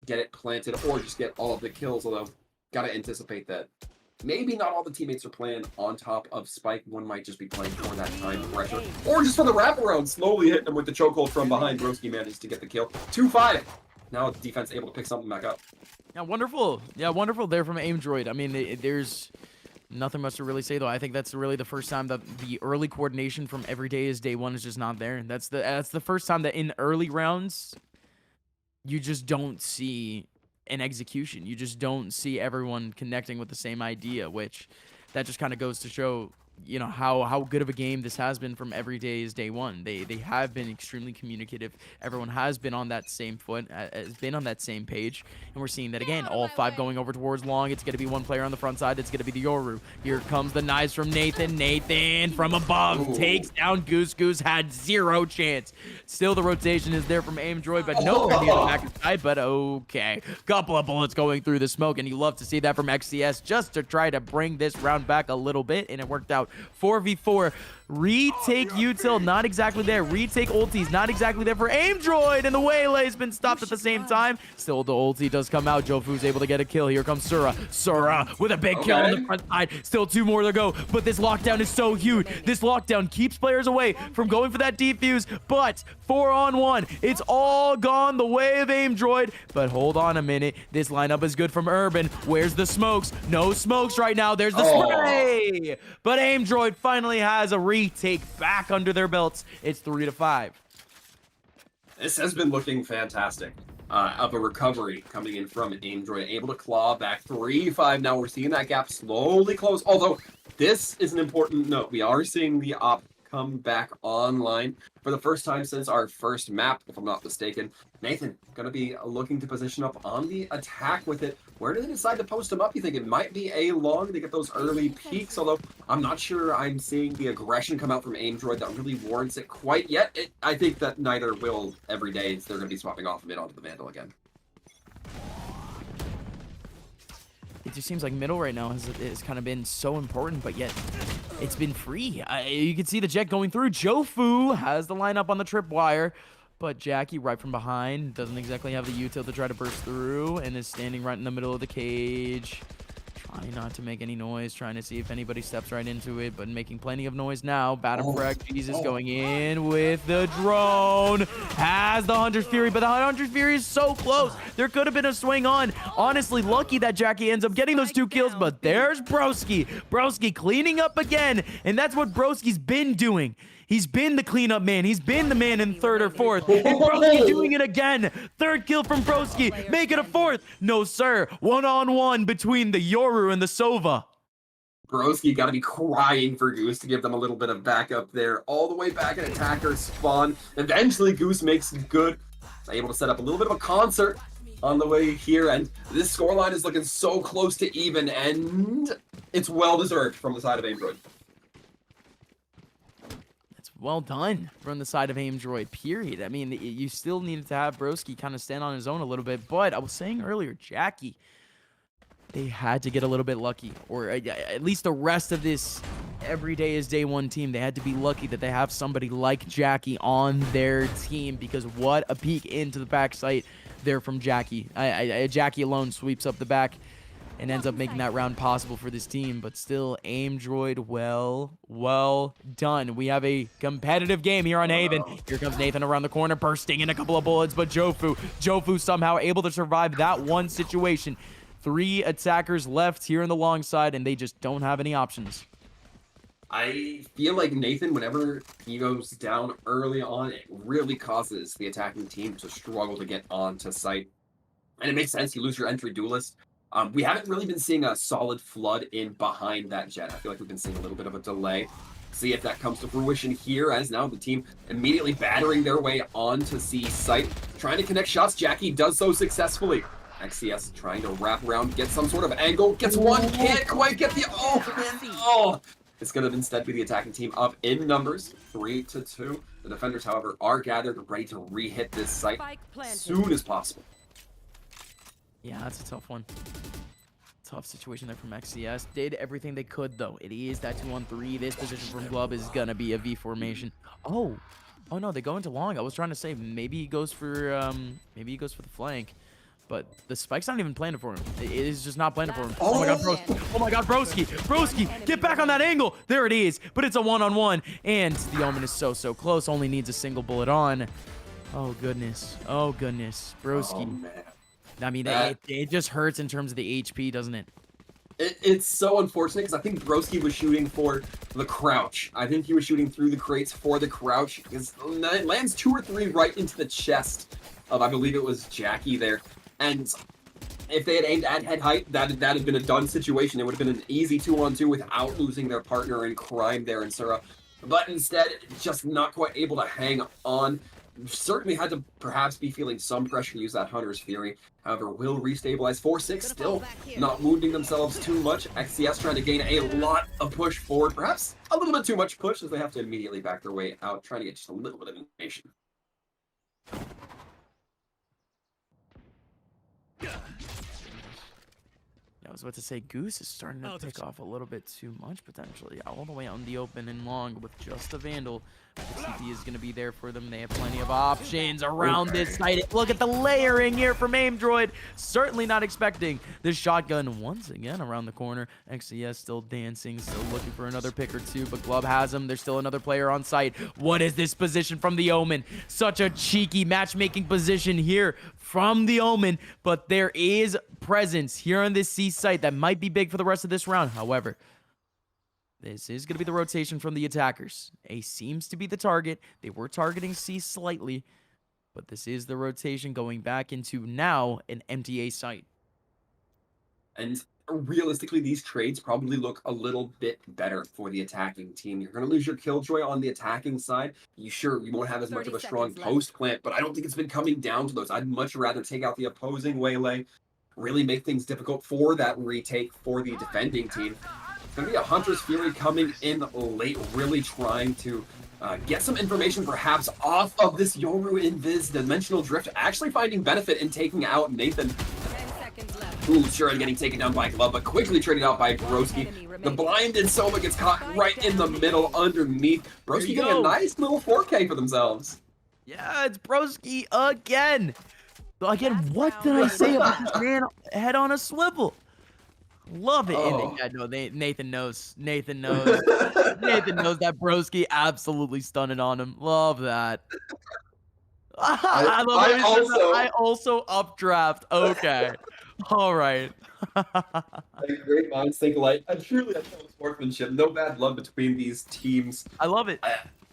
get it planted, or just get all of the kills. Although, gotta anticipate that maybe not all the teammates are playing on top of Spike. One might just be playing for that time pressure, or just for the wraparound, slowly hitting him with the chokehold from behind. Broski manages to get the kill. 2-5. Now defense able to pick something back up. Yeah, wonderful. Yeah, wonderful there from Aimdroid. I mean, there's nothing much to really say, though. I think that's really the first time that the early coordination from every day is day one is just not there. That's the first time that in early rounds, you just don't see an execution. You just don't see everyone connecting with the same idea, which that just kind of goes to show, you know, how good of a game this has been from every day is day one. They have been extremely communicative. Everyone has been on that same foot, has been on that same page, and we're seeing that again. All five going over towards long. It's going to be one player on the front side. It's going to be the Yoru. Here comes the knives from Nathan. Nathan from above takes down Goose. Goose had zero chance. Still, the rotation is there from Aimdroid, but nowhere near the back side. But okay, couple of bullets going through the smoke, and you love to see that from XCS just to try to bring this round back a little bit, and it worked out. 4v4. Retake util, not exactly there. Retake ultis, not exactly there for Aimdroid, and the waylay's been stopped at the same time. Still, the ulti does come out. Jofu's able to get a kill. Here comes Sura. Sura with a big kill on the front side. Still two more to go, but this lockdown is so huge. This lockdown keeps players away from going for that defuse, but 4-on-1. It's all gone the way of Aimdroid, but hold on a minute. This lineup is good from Urban. Where's the smokes? No smokes right now. There's the spray, but Aimdroid finally has a retake back under their belts. It's 3-5. This has been looking fantastic. Of a recovery coming in from Aimdroid, able to claw back 3-5. Now we're seeing that gap slowly close. Although this is an important note. We are seeing the op come back online for the first time since our first map, if I'm not mistaken. Nathan going to be looking to position up on the attack with it. Where do they decide to post him up? You think it might be A long to get those early peaks, although I'm not sure I'm seeing the aggression come out from Aimdroid that really warrants it quite yet. I think that neither will every day. They're going to be swapping off of it onto the Vandal again. It just seems like middle right now has kind of been so important, but yet it's been free. You can see the jet going through. Jofu has the lineup on the tripwire, but Jackie right from behind doesn't exactly have the util to try to burst through and is standing right in the middle of the cage, Trying not to make any noise, trying to see if anybody steps right into it, but making plenty of noise now. Batter Frag Jesus going in with the drone. Has the Hunter's Fury, but the Hunter's Fury is so close. There could have been a swing on. Honestly, lucky that Jackie ends up getting those 2 kills, but there's Broski. Broski cleaning up again, and that's what Broski's been doing. He's been the cleanup man. He's been the man in 3rd or 4th. And Broski doing it again. 3rd kill from Broski. Make it a 4th. No, sir. 1-on-1 between the Yoru and the Sova. Broski got to be crying for Goose to give them a little bit of backup there. All the way back at attacker spawn. Eventually, Goose makes good. Able to set up a little bit of a concert on the way here. And this scoreline is looking so close to even. And it's well-deserved from the side of Android. Well done from the side of Aimdroid, period. I mean, you still needed to have Broski kind of stand on his own a little bit, but I was saying earlier, Jackie, they had to get a little bit lucky, or at least the rest of this every day is day one team, they had to be lucky that they have somebody like Jackie on their team, because what a peek into the back site there from Jackie. Jackie alone sweeps up the back and ends up making that round possible for this team. But still, Aimdroid, well done. We have a competitive game here on Haven. Here comes Nathan around the corner, bursting in a couple of bullets, but Jofu somehow able to survive that one situation. 3 attackers left here on the long side, and they just don't have any options. I feel like Nathan, whenever he goes down early on, it really causes the attacking team to struggle to get onto site. And it makes sense, you lose your entry duelist. We haven't really been seeing a solid flood in behind that jet. I feel like we've been seeing a little bit of a delay. See if that comes to fruition here, as now the team immediately battering their way onto C site. Trying to connect shots. Jackie does so successfully. XCS trying to wrap around, get some sort of angle. Gets one, can't quite get the... Oh! It's going to instead be the attacking team up in numbers, 3-2. The defenders, however, are gathered, ready to re-hit this site as soon as possible. Yeah, that's a tough one. Tough situation there from XCS. Did everything they could, though. It is that 2-on-3. This position from Glub is going to be a V formation. Oh no, they go into long. I was trying to say maybe he goes for the flank. But the spike's not even planted for him. It is just not planted for him. Oh my god, Broski. Oh my god, Broski. Broski, get back on that angle. There it is. But it's a 1-on-1. And the Omen is so close. Only needs a single bullet on. Oh, goodness. Oh, goodness. Broski. Oh, man. I mean, it just hurts in terms of the HP, doesn't it? It's so unfortunate because I think Broski was shooting for the crouch. I think he was shooting through the crates for the crouch. It lands 2 or 3 right into the chest of, I believe it was Jackie there. And if they had aimed at head height, that had been a done situation. It would have been an easy 2-on-2 without losing their partner in crime there in Sura. But instead, just not quite able to hang on. Certainly had to perhaps be feeling some pressure to use that Hunter's Fury. However, will restabilize. 4-6 still not wounding themselves too much. XCS trying to gain a lot of push forward. Perhaps a little bit too much push as they have to immediately back their way out, trying to get just a little bit of information. I was about to say, Goose is starting to pick off a little bit too much, potentially. All the way out in the open and long with just a Vandal. The CT is going to be there for them. They have plenty of options around this site. Look at the layering here from Aimdroid. Certainly not expecting this shotgun once again around the corner. XCS still dancing, still looking for another pick or two, but Glub has him. There's still another player on site. What is this position from the Omen? Such a cheeky matchmaking position here from the Omen, but there is presence here on this C site that might be big for the rest of this round. However, this is going to be the rotation from the attackers. A seems to be the target. They were targeting C slightly, but this is the rotation going back into now an empty A site. And realistically, these trades probably look a little bit better for the attacking team. You're going to lose your Killjoy on the attacking side. You won't have as much of a strong post plant, but I don't think it's been coming down to those. I'd much rather take out the opposing waylay, really make things difficult for that retake for the defending team. It's going to be a Hunter's Fury coming in late, really trying to get some information perhaps off of this Yoru Invis Dimensional Drift, actually finding benefit in taking out Nathan. Ooh, sure, getting taken down by Glove, but quickly traded out by Broski. The blinded Soma gets caught right in the middle underneath. Broski getting a nice little 4K for themselves. Yeah, it's Broski again. Again, what did I say about this man head on a swivel? Love it. And Oh. yeah, no, Nathan knows. Nathan knows. Nathan knows that Broski absolutely stunned on him. Love that. I love how I he said that. I also also updraft. Okay. All right. like, great minds think alike. Truly, I feel sportsmanship. No bad blood between these teams. I love it.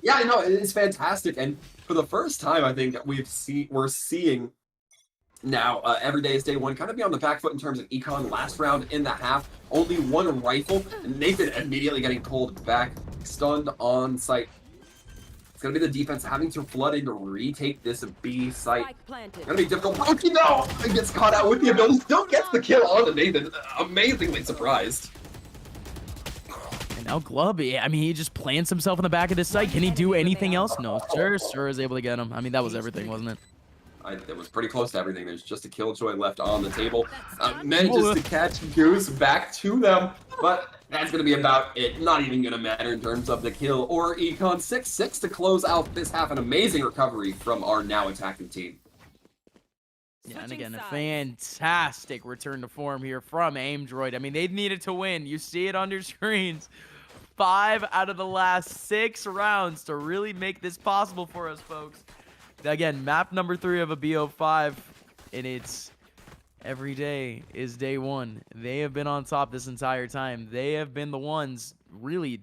Yeah, I know it's fantastic, and for the first time, I think we're seeing now every day is day one, kind of be on the back foot in terms of econ. Last round in the half, only one rifle. Nathan immediately getting pulled back, stunned on site. It's gonna be the defense having to flood in to retake this B site. Gonna be difficult. Oh no! It gets caught out with the ability. Still gets the kill on the Nathan. Amazingly surprised. And now Glubby, I mean, he just plants himself in the back of this site. Can he do anything else? No, sir. Sir is able to get him. I mean, that was everything, wasn't it? It was pretty close to everything. There's just a killjoy left on the table. Manages to catch Goose back to them, but that's going to be about it. Not even going to matter in terms of the kill or econ. 6-6 to close out this half. An amazing recovery from our now attacking team. Yeah, and again, a fantastic return to form here from AimDroid. I mean, they needed to win. You see it on your screens. 5 out of the last 6 rounds to really make this possible for us, folks. Again, map number 3 of a BO5, and it's every day is day one. They have been on top this entire time. They have been the ones really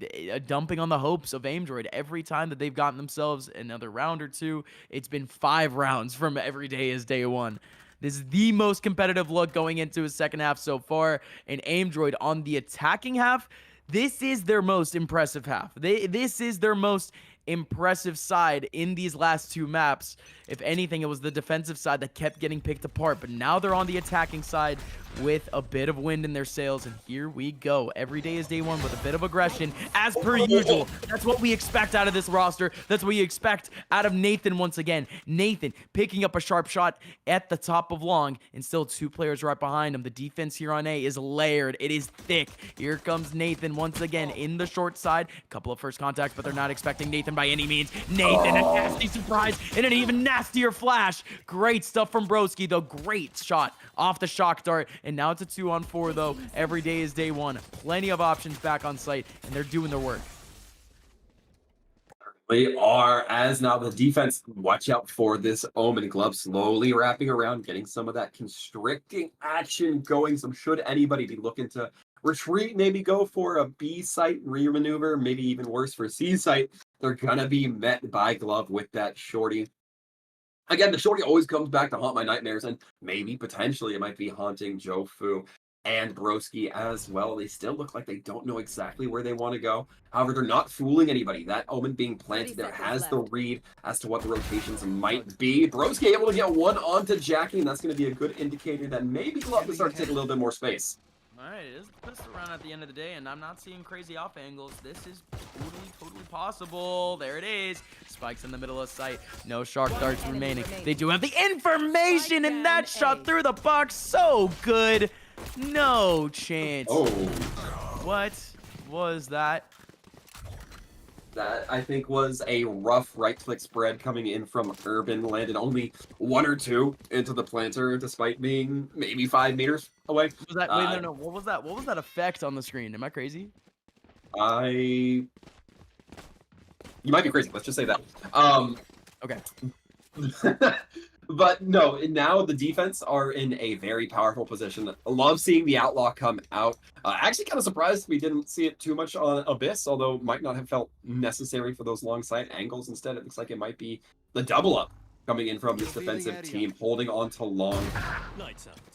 dumping on the hopes of AimDroid every time that they've gotten themselves another round or two. It's been 5 rounds from every day is day one. This is the most competitive look going into his second half so far, and AimDroid on the attacking half, this is their most impressive half. This is their most impressive side in these last 2 maps. If anything, it was the defensive side that kept getting picked apart, but now they're on the attacking side with a bit of wind in their sails, and here we go. Every day is day one with a bit of aggression, as per usual. That's what we expect out of this roster. That's what we expect out of Nathan once again. Nathan picking up a sharp shot at the top of long, and still 2 players right behind him. The defense here on A is layered. It is thick. Here comes Nathan once again in the short side. A couple of first contacts, but they're not expecting Nathan by any means. Nathan, a nasty surprise, and an even nastier flash. Great stuff from Broski, though. Great shot off the shock dart. And now it's a 2-on-4, though. Every day is day one. Plenty of options back on site, and they're doing their work. They are, as now the defense, watch out for this Omen glove slowly wrapping around, getting some of that constricting action going. So should anybody be looking to retreat, maybe go for a B site re-maneuver, maybe even worse for C site, they're gonna be met by glove with that shorty. Again, the shorty always comes back to haunt my nightmares, and maybe potentially it might be haunting Joe Fu and Broski as well. They still look like they don't know exactly where they want to go. However, they're not fooling anybody. That Omen being planted there has the read as to what the rotations might be. Broski able to get one onto Jackie, and that's going to be a good indicator that maybe Glove will start to take a little bit more space. All right, it is the pistol round at the end of the day, and I'm not seeing crazy off angles. This is totally possible. There it is. Spikes in the middle of sight. No shark darts remaining. They do have the information, and that shot through the box. So good. No chance. Oh. What was that? That, I think, was a rough right-click spread coming in from Urban. Landed only 1 or 2 into the planter, despite being maybe 5 meters away. Was that? Wait, no. What was that? What was that effect on the screen? Am I crazy? You might be crazy. Let's just say that. Okay. But no, now the defense are in a very powerful position. I love seeing the Outlaw come out. Actually kind of surprised we didn't see it too much on Abyss, although might not have felt necessary for those long sight angles. Instead, it looks like it might be the double up coming in from this defensive team, holding on to long.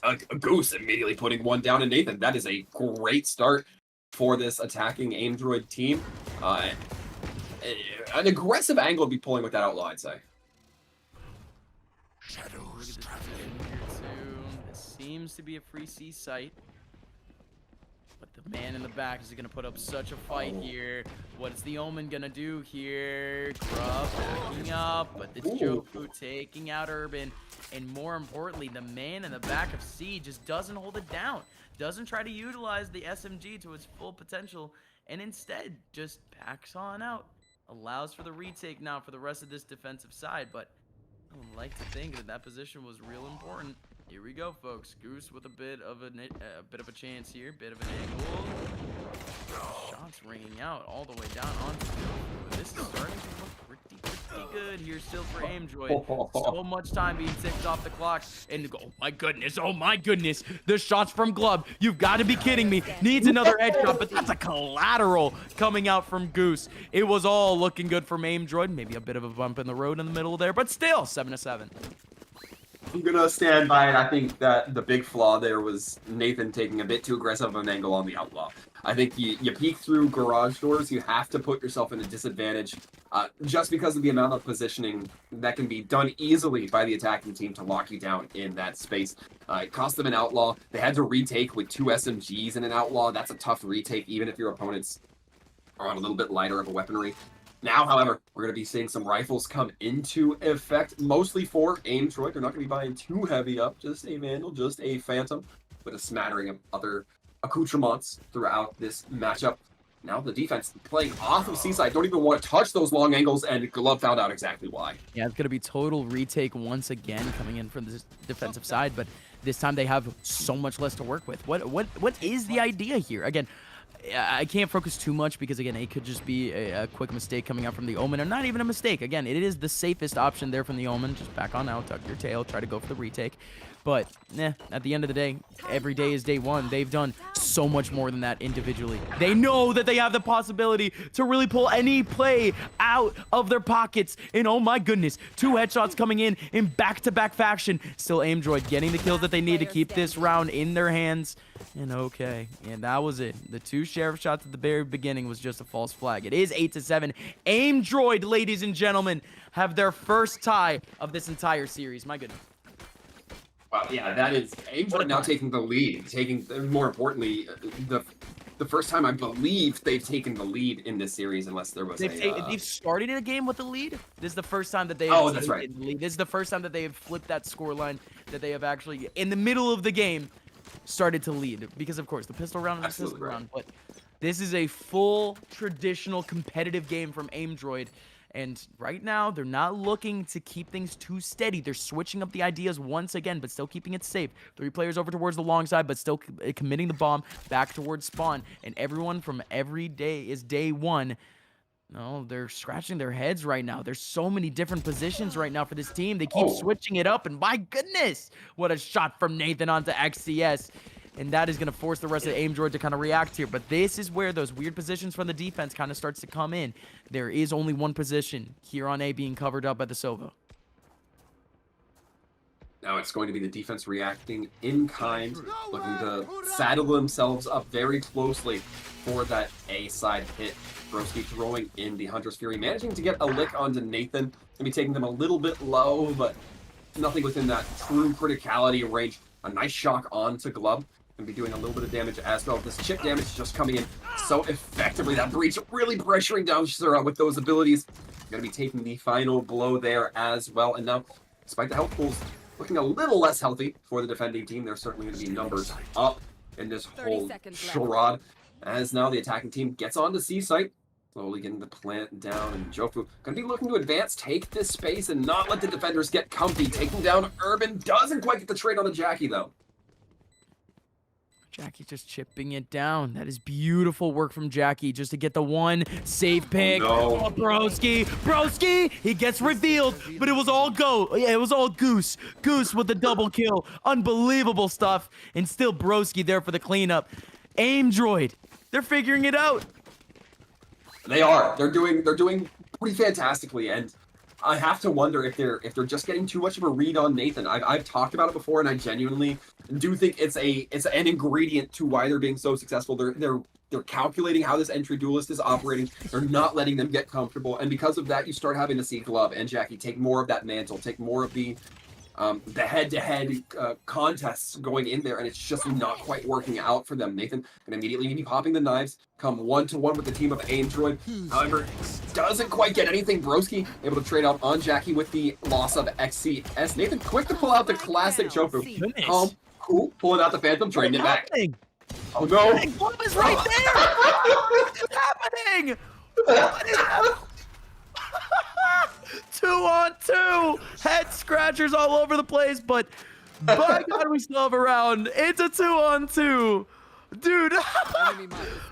A Goose immediately putting one down, and Nathan, that is a great start for this attacking AimDroid team. An aggressive angle to be pulling with that Outlaw, I'd say. Shadows traveling here too. This seems to be a free C site. But the man in the back is gonna put up such a fight here. What's the Omen gonna do here? Grub backing up, but it's Jofu taking out Urban. And more importantly, the man in the back of C just doesn't hold it down. Doesn't try to utilize the SMG to its full potential, and instead just backs on out. Allows for the retake now for the rest of this defensive side, but I would like to think that that position was real important. Here we go, folks. Goose with a bit of a chance here, bit of an angle. Shots ringing out all the way down onto Jofu. This is starting to look pretty good here still for Aimdroid. So much time being ticked off the clock. And oh my goodness. The shots from Glub. You've got to be kidding me. Needs another headshot, but that's a collateral coming out from Goose. It was all looking good from Aimdroid. Maybe a bit of a bump in the road in the middle there, but still 7-7. I'm gonna stand by it. I think that the big flaw there was Nathan taking a bit too aggressive of an angle on the outlaw. I think you peek through garage doors, you have to put yourself in a disadvantage just because of the amount of positioning that can be done easily by the attacking team to lock you down in that space. It cost them an outlaw. They had to retake with 2 SMGs in an outlaw. That's a tough retake, even if your opponents are on a little bit lighter of a weaponry. Now, however, we're going to be seeing some rifles come into effect, mostly for Aimdroid. They're not going to be buying too heavy up, just a Vandal, just a Phantom, with a smattering of other accoutrements throughout this matchup. Now the defense playing off of Seaside, don't even want to touch those long angles, and Glove found out exactly why. Yeah, it's going to be total retake once again coming in from the defensive side, but this time they have so much less to work with. What is the idea here? Again, I can't focus too much because, again, it could just be a quick mistake coming out from the Omen, or not even a mistake. Again, it is the safest option there from the Omen. Just back on out, tuck your tail, try to go for the retake. But, at the end of the day, every day is day one. They've done so much more than that individually. They know that they have the possibility to really pull any play out of their pockets. And oh my goodness, 2 headshots coming in back-to-back fashion. Still Aimdroid getting the kills that they need to keep this round in their hands. And okay, and that was it. The 2 sheriff shots at the very beginning was just a false flag. It is 8-7. Aimdroid, ladies and gentlemen, have their first tie of this entire series. My goodness. Well, yeah, that is Aimdroid now taking the lead. More importantly, the first time I believe they've taken the lead in this series, unless there was they've started a game with the lead. This is the first time that they've that's right. the lead. This is the first time that they have flipped that scoreline, that they have actually, in the middle of the game, started to lead. Because, of course, the pistol round is the pistol round. But this is a full, traditional, competitive game from Aimdroid. And right now, they're not looking to keep things too steady. They're switching up the ideas once again, but still keeping it safe. 3 players over towards the long side, but still committing the bomb back towards spawn. And everyone from every day is day one. No, they're scratching their heads right now. There's so many different positions right now for this team. They keep switching it up, and my goodness, what a shot from Nathan onto XCS. And that is going to force the rest of Aimdroid to kind of react here. But this is where those weird positions from the defense kind of starts to come in. There is only one position here on A being covered up by the Sova. Now it's going to be the defense reacting in kind, looking to saddle themselves up very closely for that A side hit. Broski throwing in the Hunter's Fury, managing to get a lick onto Nathan. Maybe taking them a little bit low, but nothing within that true criticality range. A nice shock onto Glub. Going to be doing a little bit of damage as well. This chip damage is just coming in so effectively. That breach really pressuring down Shura with those abilities. Going to be taking the final blow there as well. And now, despite the health pools looking a little less healthy for the defending team, there's certainly going to be numbers up in this whole charade. As now the attacking team gets onto C site, slowly getting the plant down, and Jofu going to be looking to advance, take this space, and not let the defenders get comfy. Taking down Urban, doesn't quite get the trade on the Jackie, though. Jackie just chipping it down. That is beautiful work from Jackie just to get the one safe pick. Oh, Broski, he gets revealed, but it was all it was all Goose. Goose with the double kill. Unbelievable stuff. And still Broski there for the cleanup. Aimdroid, they're figuring it out. They are. They're doing pretty fantastically, and I have to wonder if they're just getting too much of a read on Nathan. I've talked about it before, and I genuinely do think it's an ingredient to why they're being so successful. They're calculating how this entry duelist is operating. They're not letting them get comfortable, and because of that, you start having to see Glove and Jackie take more of that mantle, take more of the head-to-head contests going in there, and it's just not quite working out for them. Nathan can immediately be popping the knives, come one-to-one with the team of Aimdroid. However, doesn't quite get anything. Broski able to trade out on Jackie with the loss of XCS. Nathan quick to pull out the classic Jofu. Cool, pulling out the Phantom, trading it back. Oh no! Glove is right there! What is happening? What is happening? 2-on-2 head scratchers all over the place, but By God, we still have a round. It's a 2-on-2. Dude.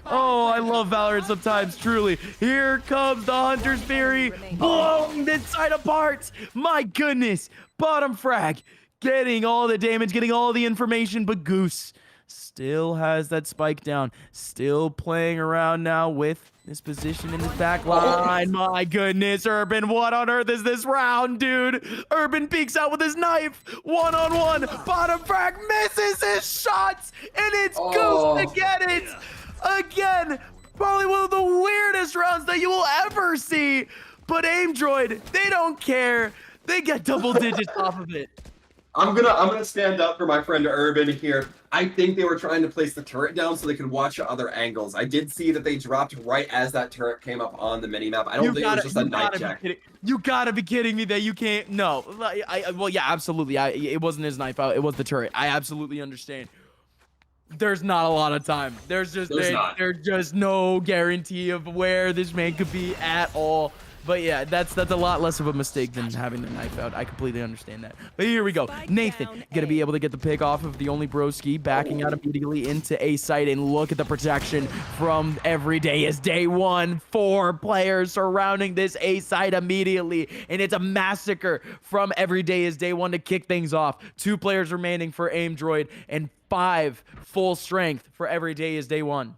Oh, I love Valorant sometimes, truly. Here comes the Hunter's Fury, blowing this side apart. My goodness. Bottom frag, getting all the damage, getting all the information, but Goose still has that spike down. Still playing around now with this position in the back line. My goodness, Urban, what on earth is this round, dude? Urban peeks out with his knife. One-on-one. Bottom frag misses his shots, and it's Goose to get it. Again, probably one of the weirdest rounds that you will ever see. But Aim Droid, they don't care. They get double digits off of it. I'm gonna stand up for my friend Urban here. I think they were trying to place the turret down so they could watch other angles. I did see that they dropped right as that turret came up on the minimap. I don't think it was just a knife check. You gotta be kidding me that you can't. No, well, yeah, absolutely. It wasn't his knife out. It was the turret. I absolutely understand. There's not a lot of time. There's just no guarantee of where this man could be at all. But yeah, that's a lot less of a mistake than having the knife out. I completely understand that. But here we go. Nathan gonna be able to get the pick off of the only broski, backing out immediately into A site, and look at the protection from Every Day is Day One. 4 players surrounding this A site immediately, and it's a massacre from Every Day is Day One to kick things off. 2 players remaining for Aim Droid, and 5 full strength for Every Day is Day One.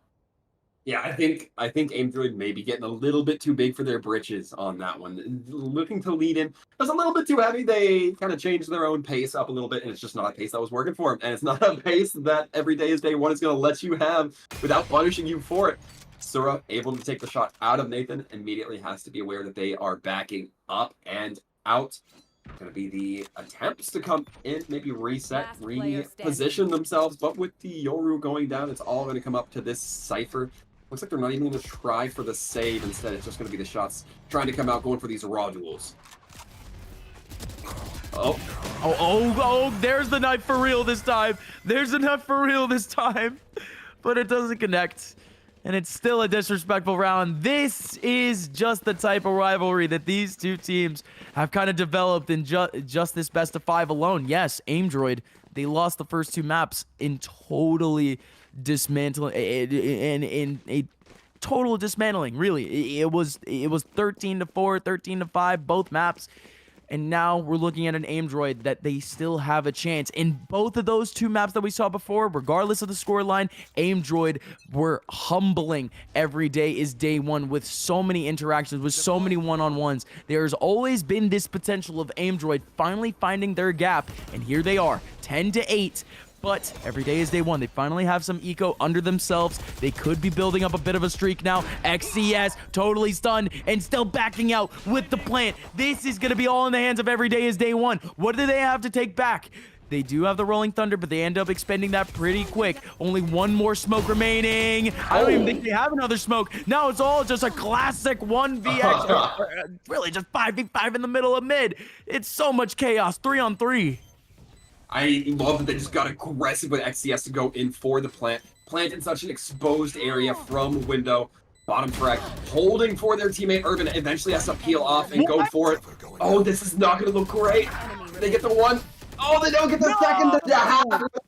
Yeah, I think Aim Droid may be getting a little bit too big for their britches on that one. Looking to lead in. It was a little bit too heavy. They kind of changed their own pace up a little bit, and it's just not a pace that was working for them. And it's not a pace that Every Day is Day One is going to let you have without punishing you for it. Sura, able to take the shot out of Nathan, immediately has to be aware that they are backing up and out. Going to be the attempts to come in, maybe reset, reposition themselves. But with the Yoru going down, it's all going to come up to this Cypher. Looks like they're not even going to try for the save. Instead, it's just going to be the shots trying to come out, going for these raw duels. Oh, there's the knife for real this time. There's the knife for real this time. But it doesn't connect. And it's still a disrespectful round. This is just the type of rivalry that these two teams have kind of developed in just this best of 5 alone. Yes, Aim Droid, they lost the first 2 maps in totally dismantling, in a total dismantling, really. It was 13-4, 13-5, both maps. And now we're looking at an Aim Droid that they still have a chance. In both of those 2 maps that we saw before, regardless of the scoreline, Aim Droid were humbling Every Day is Day One with so many interactions, with so many one-on-ones. There's always been this potential of Aim Droid finally finding their gap, and here they are, 10-8. But Every Day is Day One. They finally have some eco under themselves. They could be building up a bit of a streak now. XCS totally stunned and still backing out with the plant. This is going to be all in the hands of Every Day is Day One. What do they have to take back? They do have the Rolling Thunder, but they end up expending that pretty quick. Only 1 more smoke remaining. I don't even think they have another smoke. Now it's all just a classic 1vx. Really just 5v5 in the middle of mid. It's so much chaos. 3-on-3. I love that they just got aggressive with XCS to go in for the plant. Plant in such an exposed area from window. Bottom frag, holding for their teammate. Urban eventually has to peel off and go for it. Oh, this is not going to look great. They get the 1. Oh, they don't get the second. The half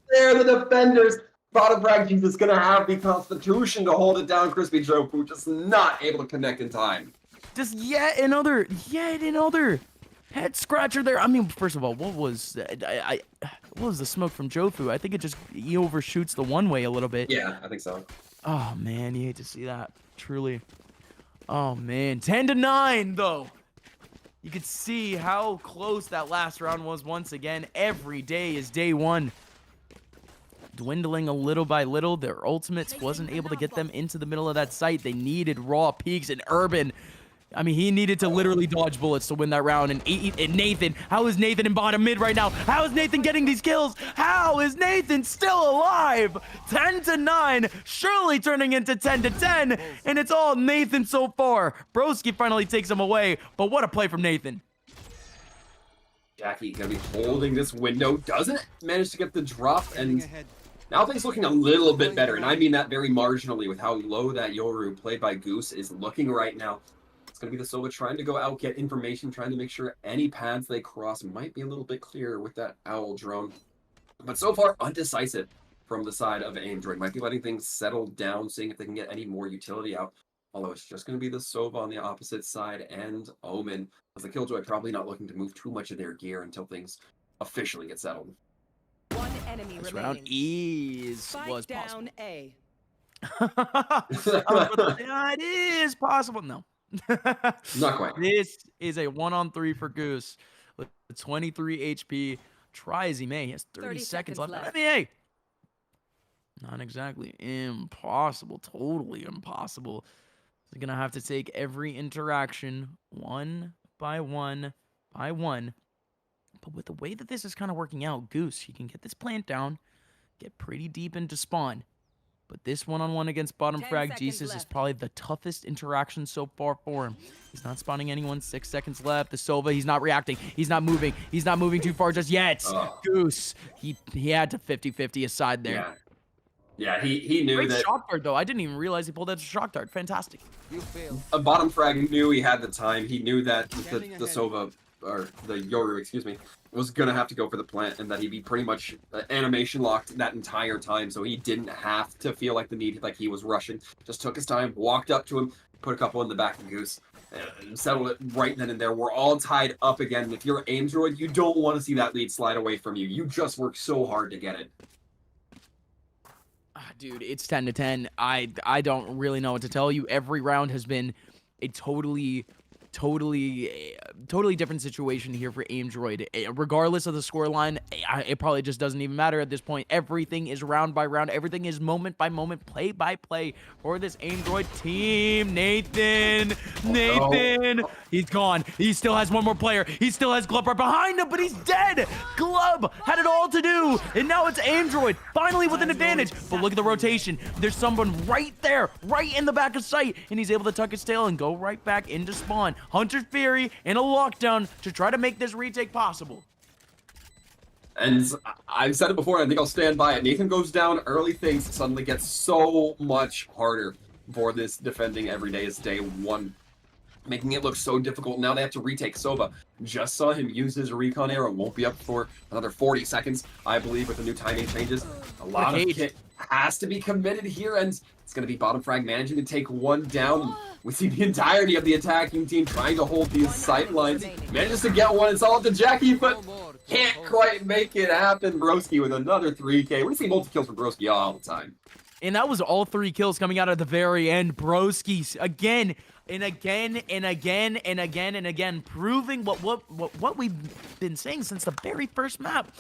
there, the defenders. Bottom frag, Jesus going to have the constitution to hold it down. Crispy Jofu just not able to connect in time. Just yet another head scratcher there. I mean, first of all, what was the smoke from Jofu? I think he overshoots the one way a little bit. Yeah, I think so. Oh man, you hate to see that. Truly. Oh man, 10-9 though. You could see how close that last round was once again. Every Day is Day One. Dwindling a little by little. Their ultimates wasn't able to get them into the middle of that site. They needed raw peaks, and Urban, I mean, he needed to literally dodge bullets to win that round. And Nathan, how is Nathan in bottom mid right now? How is Nathan getting these kills? How is Nathan still alive? 10-9, surely turning into 10-10. And it's all Nathan so far. Broski finally takes him away. But what a play from Nathan. Jackie gonna be holding this window. Doesn't manage to get the drop. And now things looking a little bit better. And I mean that very marginally with how low that Yoru, played by Goose, is looking right now. Going to be the Sova trying to go out, get information, trying to make sure any paths they cross might be a little bit clearer with that owl drone. But so far, undecisive from the side of Android. Might be letting things settle down, seeing if they can get any more utility out. Although it's just going to be the Sova on the opposite side and Omen, as the Killjoy probably not looking to move too much of their gear until things officially get settled. One enemy This remaining. round was Spike down possible. A. Yeah, it is possible. No. Not quite. This is a 1-on-3 for Goose with 23 HP. Try as he may. He has 30 seconds left. I mean, hey, not exactly impossible. Totally impossible. He's going to have to take every interaction one by one by one. But with the way that this is kind of working out, Goose, he can get this plant down, get pretty deep into spawn. But this one-on-one against bottom frag Jesus is probably the toughest interaction so far for him. He's not spawning anyone. 6 seconds left. The Sova, he's not reacting. He's not moving. He's not moving too far just yet. Goose, he had to 50-50 aside there. Yeah, he knew Great that. shock dart, though. I didn't even realize he pulled that shock dart. Fantastic. A bottom frag knew he had the time. He knew that the Sova, or the Yoru, excuse me, was going to have to go for the plant and that he'd be pretty much animation locked that entire time. So he didn't have to feel like the need, like he was rushing. Just took his time, walked up to him, put a couple in the back of Goose, and settled it right then and there. We're all tied up again. And if you're Android, you don't want to see that lead slide away from you. You just worked so hard to get it. Dude, it's 10-10. I don't really know what to tell you. Every round has been a totally different situation here for Android. Regardless of the scoreline, it probably just doesn't even matter at this point. Everything is round by round. Everything is moment by moment, play by play for this Android team. Nathan, he's gone. He still has one more player. He still has Glub right behind him, but he's dead. Glub had it all to do, and now it's Android finally with an advantage. But look at the rotation. There's someone right there, right in the back of sight, and he's able to tuck his tail and go right back into spawn. Hunter's Fury in a lockdown to try to make this retake possible. And I've said it before, and I think I'll stand by it. Nathan goes down early, things suddenly get so much harder for this defending every day as day one, making it look so difficult. Now they have to retake Sova. Just saw him use his recon arrow. Won't be up for another 40 seconds, I believe, with the new timing changes. A lot of kit has to be committed here, and it's going to be bottom frag managing to take one down. We see the entirety of the attacking team trying to hold these sight lines. Manages to get one. It's all up to Jackie, but can't quite make it happen. Broski with another 3K. We see multi-kills from Broski all the time. And that was all 3 kills coming out at the very end. Broski again and again and again and again and again, proving what we've been saying since the very first map.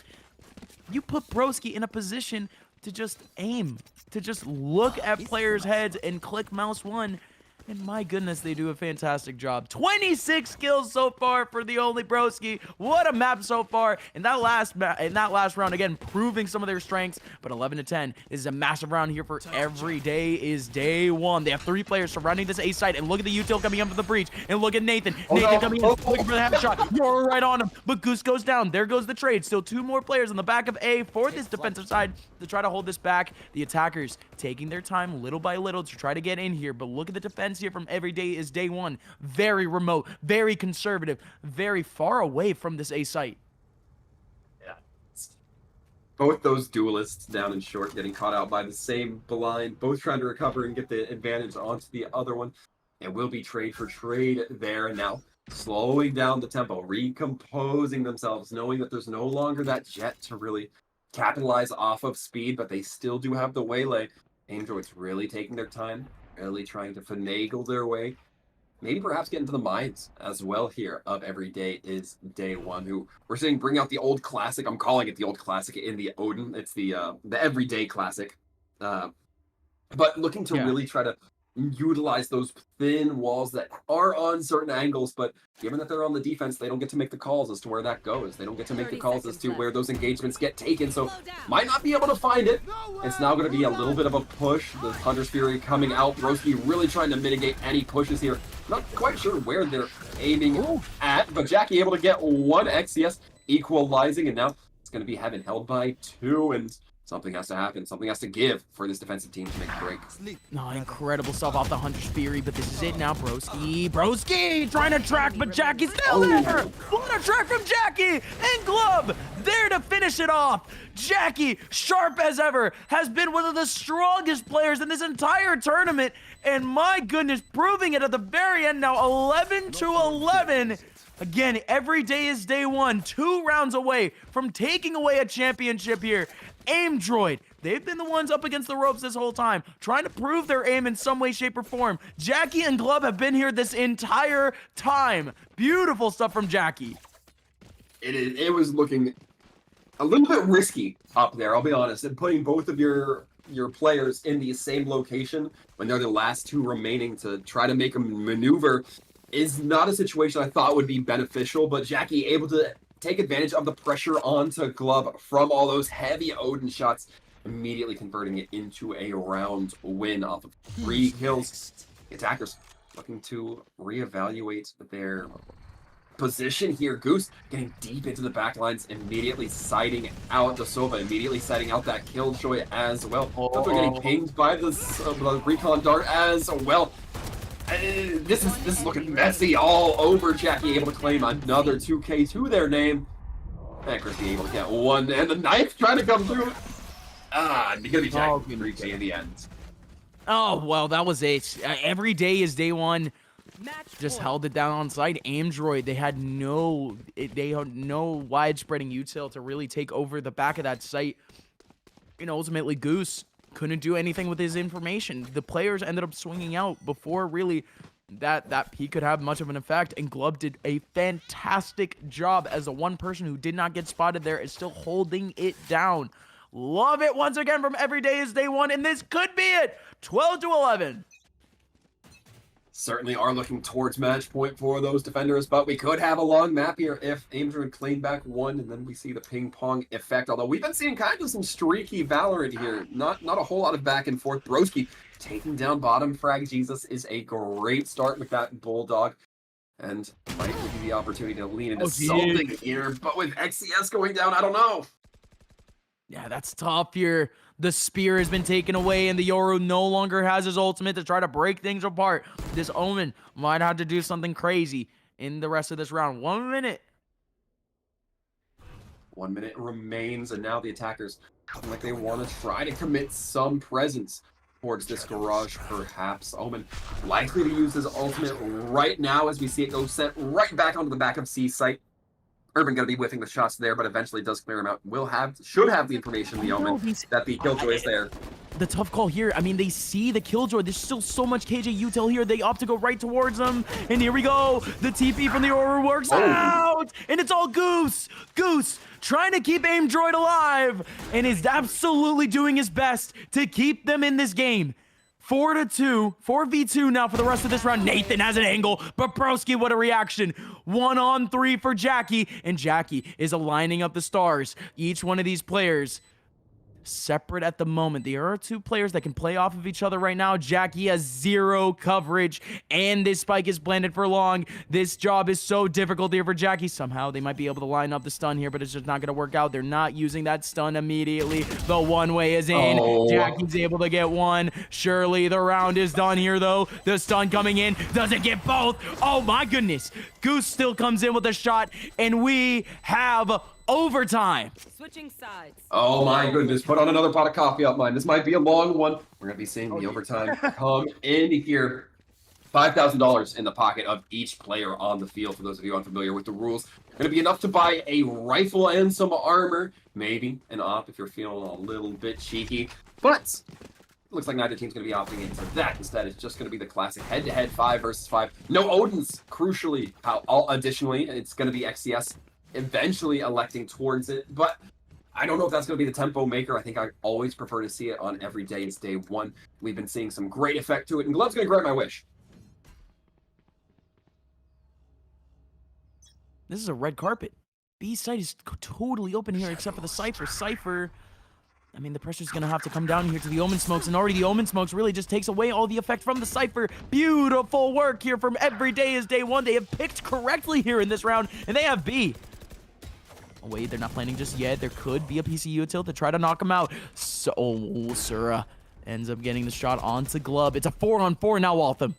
You put Broski in a position to just aim, to just look at players' heads and click mouse 1. And my goodness, they do a fantastic job. 26 kills so far for the only Broski. What a map so far. In that last round, again, proving some of their strengths. But 11-10 is a massive round here for every day is day one. They have 3 players surrounding this A site. And look at the util coming up for the breach. And look at Nathan. Nathan coming in, looking for the headshot. You're right on him. But Goose goes down. There goes the trade. Still 2 more players on the back of A for this defensive side to try to hold this back. The attackers taking their time little by little to try to get in here. But look at the defense here from every day is day one. Very remote, very conservative, very far away from this A site. Yeah. Both those duelists down in short getting caught out by the same blind, both trying to recover and get the advantage onto the other one. It will be trade for trade there. And now slowing down the tempo, recomposing themselves, knowing that there's no longer that jet to really capitalize off of speed, but they still do have the waylay. Android's really taking their time, really trying to finagle their way. Maybe perhaps get into the minds as well here of every day is day one, who we're seeing bring out the old classic. I'm calling it the old classic in the Odin. It's the everyday classic. But looking to really try to utilize those thin walls that are on certain angles, but given that they're on the defense, they don't get to make the calls as to where that goes. They don't get to make the calls as to where those engagements get taken, so might not be able to find it. It's now going to be a little bit of a push. The Hunter's Fury coming out. Broski really trying to mitigate any pushes here. Not quite sure where they're aiming at, but Jackie able to get 1 XCS equalizing, and now it's going to be Heaven held by 2, and something has to happen. Something has to give for this defensive team to make a break. No, incredible stuff off the Hunter's Fury, but this is it now. Broski trying to track, but Jackie's still there. What a track from Jackie and Glub. there to finish it off. Jackie, sharp as ever, has been one of the strongest players in this entire tournament, and my goodness, proving it at the very end now, 11-11. Again, every day is day one, 2 rounds away from taking away a championship here. Aim Droid, they've been the ones up against the ropes this whole time, trying to prove their aim in some way, shape, or form. Jackie and Glub have been here this entire time. Beautiful stuff from Jackie. It was looking a little bit risky up there, I'll be honest, and putting both of your players in the same location when they're the last 2 remaining to try to make a maneuver is not a situation I thought would be beneficial, but Jackie able to take advantage of the pressure onto Glub from all those heavy Odin shots, immediately converting it into a round win off of 3 kills. The attackers looking to reevaluate their position here. Goose getting deep into the back lines, immediately sighting out the Sova, immediately sighting out that Killjoy as well. They're getting pinged by the recon dart as well. This is looking messy all over. Jackie able to claim another 2K to their name. And Christy able to get 1, and the knife trying to come through. Gonna be Jackie 3K in the end. Oh, well, that was it. Every day is day one. Just held it down on site. Aim Droid, they had no widespreading util to really take over the back of that site. And ultimately, Goose couldn't do anything with his information. The players ended up swinging out before really that he could have much of an effect, and Glub did a fantastic job as the one person who did not get spotted there is still holding it down. Love it once again from Every Day is Day One, and this could be it. 12-11. Certainly are looking towards match point for those defenders, but we could have a long map here if Aimdra would claim back 1, and then we see the ping pong effect. Although we've been seeing kind of some streaky Valorant here, not a whole lot of back and forth. Broski taking down bottom frag. Jesus is a great start with that Bulldog, and might give you the opportunity to lean into something here. But with XCS going down, I don't know. Yeah, that's tough here. The spear has been taken away, and the Yoru no longer has his ultimate to try to break things apart. This Omen might have to do something crazy in the rest of this round. 1 minute. 1 minute remains, and now the attackers look like they want to try to commit some presence towards this garage, perhaps. Omen likely to use his ultimate right now as we see it go sent right back onto the back of C site. Urban going to be whiffing the shots there, but eventually does clear him out. Should have the information, the Omen, that the Killjoy is there. The tough call here, I mean, they see the Killjoy. There's still so much KJ util here. They opt to go right towards them. And here we go. The TP from the Aura works out. And it's all Goose. Goose trying to keep Aim Droid alive and is absolutely doing his best to keep them in this game. 4-2, 4v2 now for the rest of this round. Nathan has an angle, but Broski, what a reaction. 1-on-3 for Jackie, and Jackie is aligning up the stars. Each one of these players separate at the moment. There are 2 players that can play off of each other right now. Jackie has 0 coverage, and this spike is blended for long. This job is so difficult here for Jackie. Somehow they might be able to line up the stun here, but it's just not going to work out. They're not using that stun immediately. The one way is in. Jackie's able to get 1. Surely the round is done here, though. The stun coming in. Doesn't get both. Oh, my goodness. Goose still comes in with a shot, and we have overtime. Switching sides. Oh my goodness, put on another pot of coffee up mine. This might be a long one. We're going to be seeing the overtime come in here. $5,000 in the pocket of each player on the field. For those of you unfamiliar with the rules, going to be enough to buy a rifle and some armor. Maybe an op if you're feeling a little bit cheeky. But it looks like neither team's going to be opting into that. Instead, it's just going to be the classic head-to-head 5 versus 5. No Odins, crucially. Additionally, it's going to be XCS eventually electing towards it, but I don't know if that's going to be the tempo maker. I think I always prefer to see it on Every Day is Day One. We've been seeing some great effect to it, and Glub's going to grant my wish. This is a red carpet. B side is totally open here except for the Cypher. Cypher, I mean, the pressure's going to have to come down here to the Omen Smokes, and already the Omen Smokes really just takes away all the effect from the Cypher. Beautiful work here from Every Day is Day One. They have picked correctly here in this round, and they have B. Oh, wait, they're not planning just yet. There could be a PCU tilt to try to knock him out. So, Sura ends up getting the shot onto Glub. It's a 4-on-4 now, Waltham.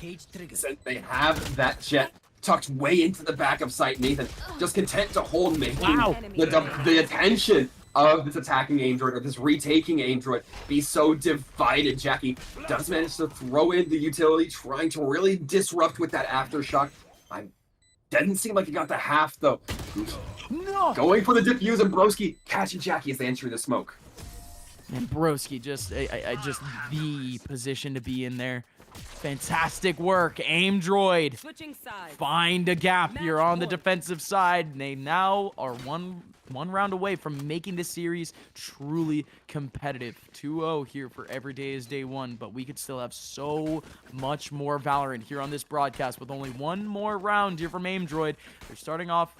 They have that jet tucked way into the back of sight. Nathan just content to hold making Wow. the attention of this attacking Android, or this retaking Android, be so divided. Jackie does manage to throw in the utility, trying to really disrupt with that aftershock. Didn't seem like he got the half, though. No. Going for the diffuse, and Broski catching Jackie as they enter the smoke. And Broski just, just the position to be in there. Fantastic work, Aim Droid. Switching sides. Find a gap Match here on the point. defensive side. They now are one round away from making this series truly competitive. 2-0 here for every day is day one, but we could still have so much more Valorant here on this broadcast with only one more round here from Aim Droid. They're starting off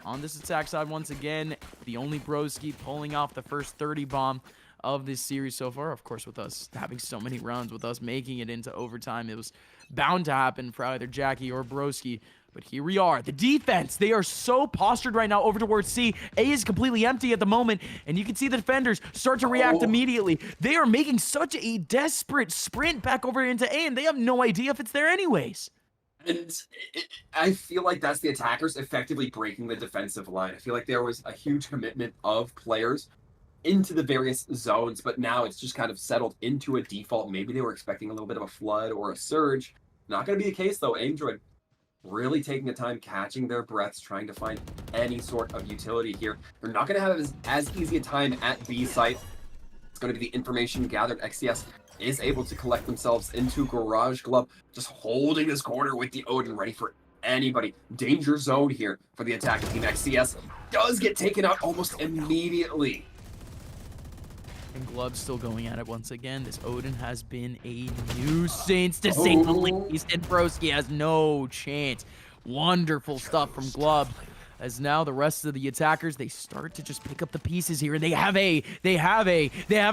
on this attack side once again. The only Broski pulling off the first 30 bomb of this series so far. Of course, with us having so many rounds, with us making it into overtime, it was bound to happen for either Jackie or Broski. But here we are. The defense, they are so postured right now over towards C. A is completely empty at the moment, and you can see the defenders start to react immediately. They are making such a desperate sprint back over into A, and they have no idea if it's there anyways. And I feel like that's the attackers effectively breaking the defensive line. I feel like there was a huge commitment of players into the various zones, but now it's just kind of settled into a default. Maybe they were expecting a little bit of a flood or a surge. Not going to be the case, though. Android really taking the time, catching their breaths, trying to find any sort of utility here. They're not going to have as easy a time at B site. It's going to be the information gathered. XCS is able to collect themselves into Garage Glove, just holding this corner with the Odin, ready for anybody. Danger zone here for the attacking team. XCS does get taken out almost immediately. And Glove's still going at it once again. This Odin has been a nuisance, to say the least, and Broski has no chance. Wonderful stuff from Glove. As now the rest of the attackers, they start to just pick up the pieces here, and they have a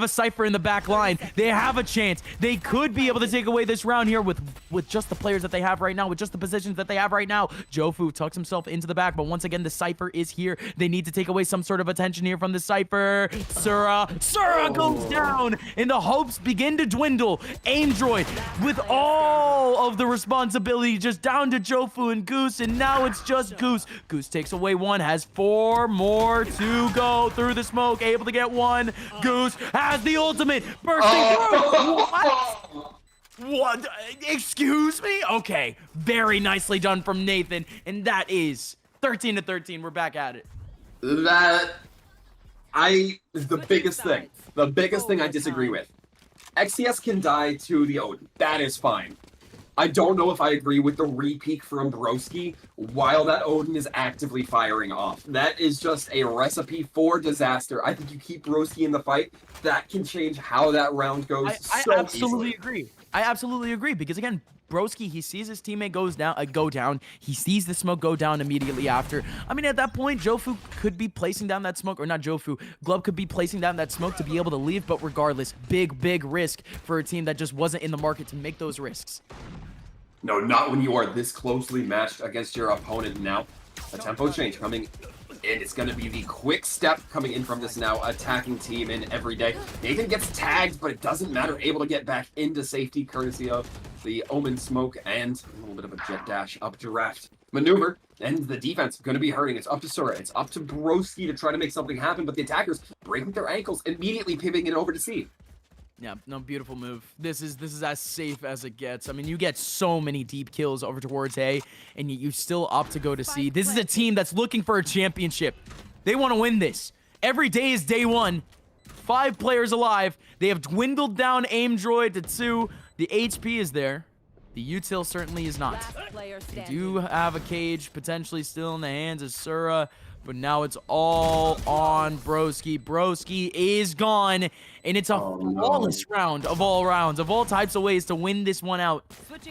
Cypher in the back line. They have a chance. They could be able to take away this round here with just the players that they have right now, with just the positions that they have right now. Jofu tucks himself into the back, but once again, the Cypher is here. They need to take away some sort of attention here from the Cypher. Sura goes down, and the hopes begin to dwindle. Aim Droid with all of the responsibility just down to Jofu and Goose, and now it's just Goose. Goose takes away one, has 4 more to go through the smoke, able to get one. Goose has the ultimate, bursting through. What? Excuse me? Okay, very nicely done from Nathan, and that is 13-13. We're back at it. The biggest thing I disagree with. XCS can die to the Odin. That is fine. I don't know if I agree with the re-peek from Broski while that Odin is actively firing off. That is just a recipe for disaster. I think you keep Broski in the fight. That can change how that round goes I so absolutely easily. agree. I absolutely agree, because again, Broski, he sees his teammate go down. He sees the smoke go down immediately after. I mean, at that point, Jofu could be placing down that smoke, or not Jofu, Glove could be placing down that smoke to be able to leave, but regardless, big risk for a team that just wasn't in the market to make those risks. No, not when you are this closely matched against your opponent now. A tempo change coming in. It's going to be the quick step coming in from this now attacking team in every day. Nathan gets tagged, but it doesn't matter. Able to get back into safety courtesy of the Omen smoke and a little bit of a jet dash up draft maneuver. And the defense going to be hurting. It's up to Sura. It's up to Broski to try to make something happen, but the attackers breaking their ankles, immediately pivoting it over to C. Yeah, no, beautiful move. This is as safe as it gets. I mean, you get so many deep kills over towards A, and you still opt to go to C. This is a team that's looking for a championship. They want to win this. Every day is day one. 5 players alive. They have dwindled down Aim Droid to 2. The HP is there. The util certainly is not. They do have a cage potentially still in the hands of Sura, but now it's all on Broski. Broski is gone, and it's a flawless round of all rounds, of all types of ways to win this one out.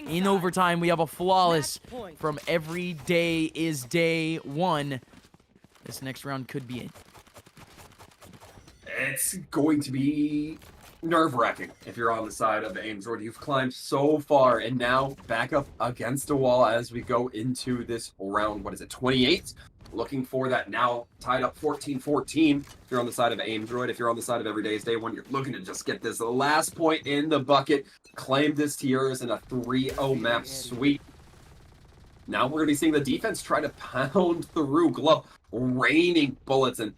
In overtime, we have a flawless from every day is day one. This next round could be it. It's going to be nerve-wracking if you're on the side of the Aim Droid. You've climbed so far, and now back up against a wall as we go into this round. What is it, 28? Looking for that now tied up 14-14 if you're on the side of Aim Droid. If you're on the side of Every Day is Day One, you're looking to just get this last point in the bucket, claim this to yours in a 3-0 map sweep. Now we're going to be seeing the defense try to pound through. Glove raining bullets, and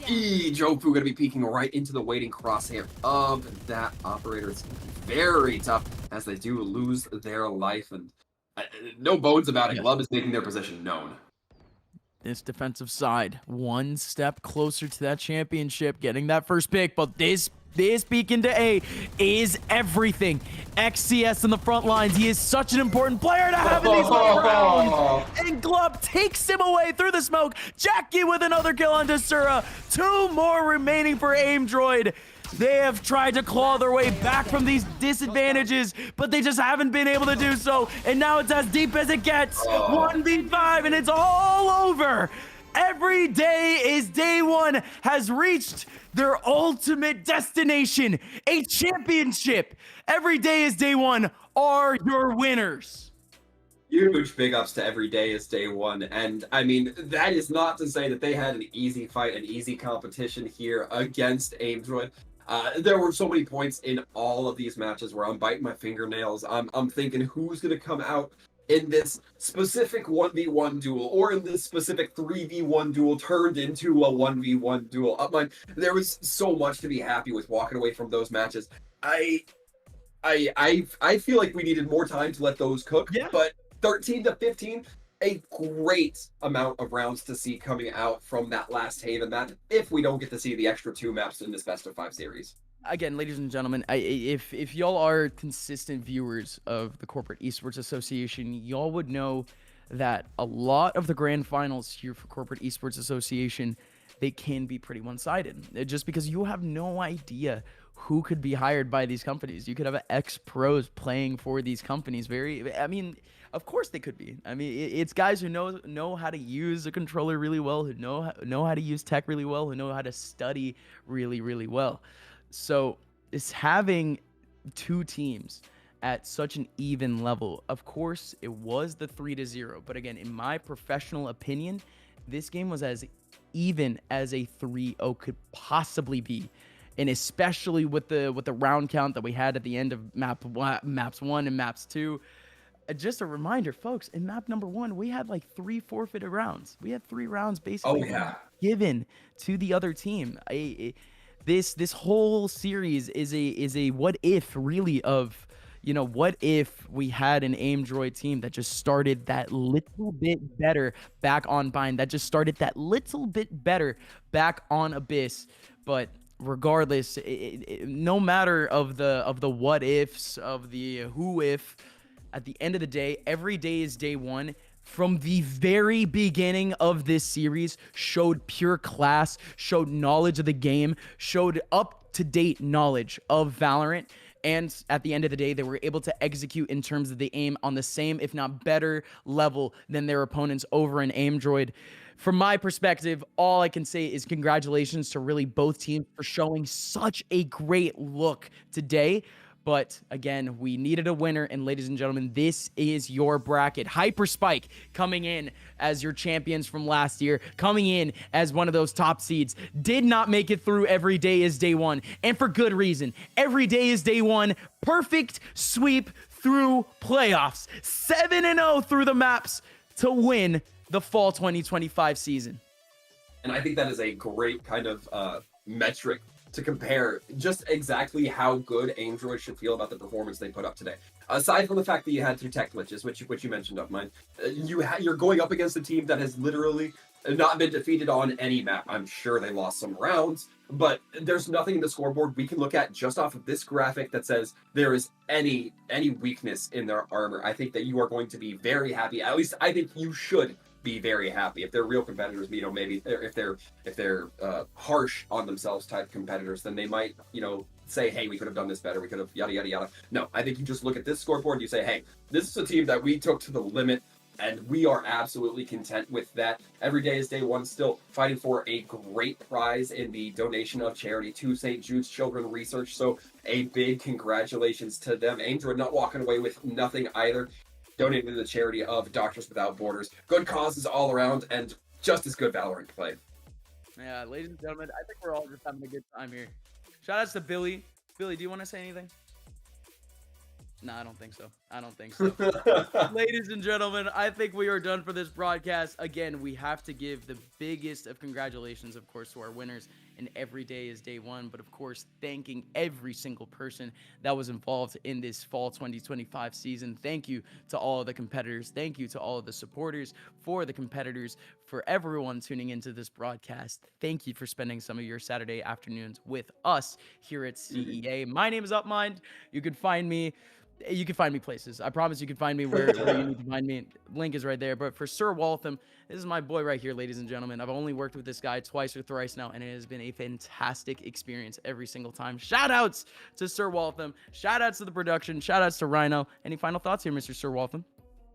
Jofu going to be peeking right into the waiting crosshair of that operator. It's very tough as they do lose their life, and no bones about it. Yeah. Glove is making their position known. This defensive side, one step closer to that championship, getting that first pick, but this peek into A is everything. XCS in the front lines. He is such an important player to have in these late rounds. And Glub takes him away through the smoke. Jackie with another kill on Desura. 2 more remaining for Aim Droid. They have tried to claw their way back from these disadvantages, but they just haven't been able to do so. And now it's as deep as it gets. 1v5, and it's all over. Every day is day one has reached their ultimate destination, a championship. Every day is day one are your winners. Huge big ups to every day is day one. And I mean, that is not to say that they had an easy fight, an easy competition here against Aim Droid. There were so many points in all of these matches where I'm biting my fingernails. I'm thinking who's going to come out in this specific 1v1 duel, or in this specific 3v1 duel turned into a 1v1 duel. There was so much to be happy with walking away from those matches. I feel like we needed more time to let those cook, but 13 to 15, a great amount of rounds to see coming out from that last Haven map, if we don't get to see the extra 2 maps in this best of 5 series. Again, ladies and gentlemen, if y'all are consistent viewers of the Corporate Esports Association, y'all would know that a lot of the grand finals here for Corporate Esports Association, they can be pretty one-sided. Just because you have no idea who could be hired by these companies. You could have ex-pros playing for these companies. Of course they could be. I mean, it's guys who know how to use a controller really well, who know how to use tech really well, who know how to study really, really well. So it's having 2 teams at such an even level. Of course, it was the 3-0, but again, in my professional opinion, this game was as even as a 3-0 could possibly be. And especially with the round count that we had at the end of maps 1 and maps 2. Just a reminder, folks, in map number 1, we had like 3 forfeited rounds. We had 3 rounds basically given to the other team. This whole series is a what if really of, what if we had an Aim Droid team that just started that little bit better back on Bind, that just started that little bit better back on Abyss. But regardless, no matter of the what ifs, of the who if, at the end of the day, every day is day one. From the very beginning of this series, showed pure class, showed knowledge of the game, showed up-to-date knowledge of Valorant, and at the end of the day, they were able to execute in terms of the aim on the same, if not better, level than their opponents over in Aim Droid. From my perspective, all I can say is congratulations to really both teams for showing such a great look today. But again, we needed a winner, and ladies and gentlemen, this is your bracket. Hyperspike coming in as your champions from last year, coming in as one of those top seeds, did not make it through every day is day one, and for good reason. Every day is day one, perfect sweep through playoffs, 7-0 through the maps to win the fall 2025 season. And I think that is a great kind of metric to compare just exactly how good Aim Droid should feel about the performance they put up today. Aside from the fact that you had 2 tech glitches, which you mentioned of mine, you're going up against a team that has literally not been defeated on any map. I'm sure they lost some rounds, but there's nothing in the scoreboard we can look at just off of this graphic that says there is any weakness in their armor. I think that you are going to be very happy. At least I think you should be very happy. If they're real competitors, maybe if they're harsh on themselves type competitors, then they might, say, hey, we could have done this better, we could have yada yada yada. No, I think you just look at this scoreboard and you say, hey, this is a team that we took to the limit, and we are absolutely content with that. Every day is day one, still fighting for a great prize in the donation of charity to St. Jude's Children Research. So a big congratulations to them. Aim Droid not walking away with nothing either, donating to the charity of Doctors Without Borders. Good causes all around, and just as good Valorant play. Yeah, ladies and gentlemen, I think we're all just having a good time here. Shout outs to Billy. Billy, do you want to say anything? No, I don't think so. I don't think so. Ladies and gentlemen, I think we are done for this broadcast. Again, we have to give the biggest of congratulations, of course, to our winners. And every day is day one. But of course, thanking every single person that was involved in this fall 2025 season. Thank you to all of the competitors. Thank you to all of the supporters, for the competitors, for everyone tuning into this broadcast. Thank you for spending some of your Saturday afternoons with us here at CEA. My name is Upmind. You can find me places. I promise you can find me where you need to find me. Link is right there. But for Sir Waltham, this is my boy right here, ladies and gentlemen. I've only worked with this guy twice or thrice now, and it has been a fantastic experience every single time. Shout outs to Sir Waltham. Shout outs to the production. Shout outs to Rhino. Any final thoughts here, Mr. Sir Waltham?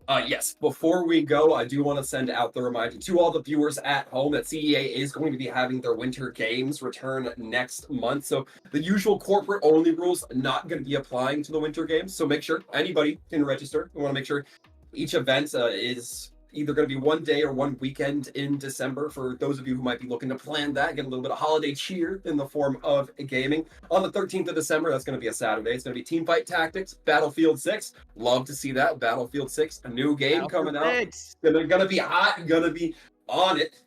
Yes, before we go, I do want to send out the reminder to all the viewers at home that CEA is going to be having their winter games return next month. So the usual corporate only rules not going to be applying to the winter games. So make sure anybody can register. We want to make sure each event is either going to be one day or one weekend in December for those of you who might be looking to plan that, get a little bit of holiday cheer in the form of gaming. On the 13th of December, that's going to be a Saturday. It's going to be Teamfight Tactics, Battlefield 6. Love to see that. Battlefield 6, a new game coming out. They're going to be hot, going to be on it.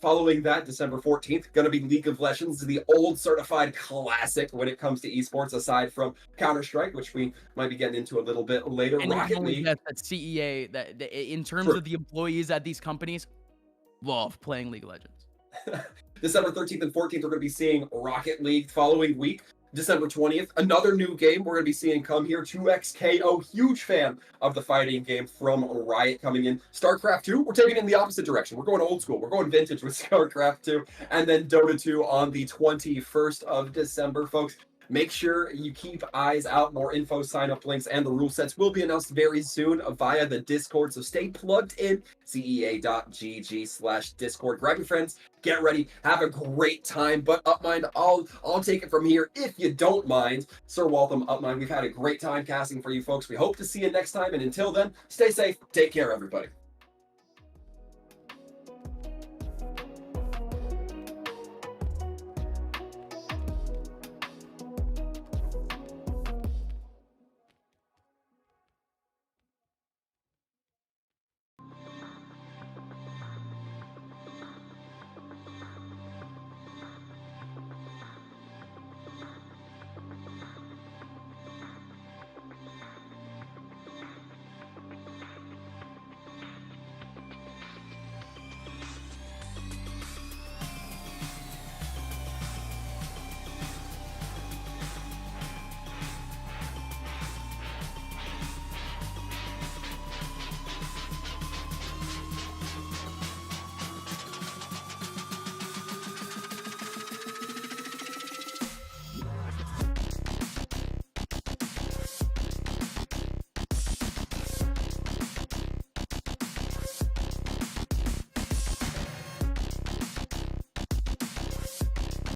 Following that, December 14th, going to be League of Legends, the old certified classic when it comes to esports, aside from Counter-Strike, which we might be getting into a little bit later. And Rocket League. that CEA, that in terms of the employees at these companies, love playing League of Legends. December 13th and 14th, we're going to be seeing Rocket League. Following week, December 20th, another new game we're going to be seeing come here, 2XKO. Huge fan of the fighting game from Riot coming in. StarCraft 2, we're taking it in the opposite direction. We're going old school. We're going vintage with StarCraft 2. And then Dota 2 on the 21st of December, folks. Make sure you keep eyes out. More info, sign-up links, and the rule sets will be announced very soon via the Discord. So stay plugged in, cea.gg/Discord. Grab your friends, get ready, have a great time. But Upmind, I'll take it from here if you don't mind. Sir Waltham, Upmind, we've had a great time casting for you folks. We hope to see you next time. And until then, stay safe. Take care, everybody.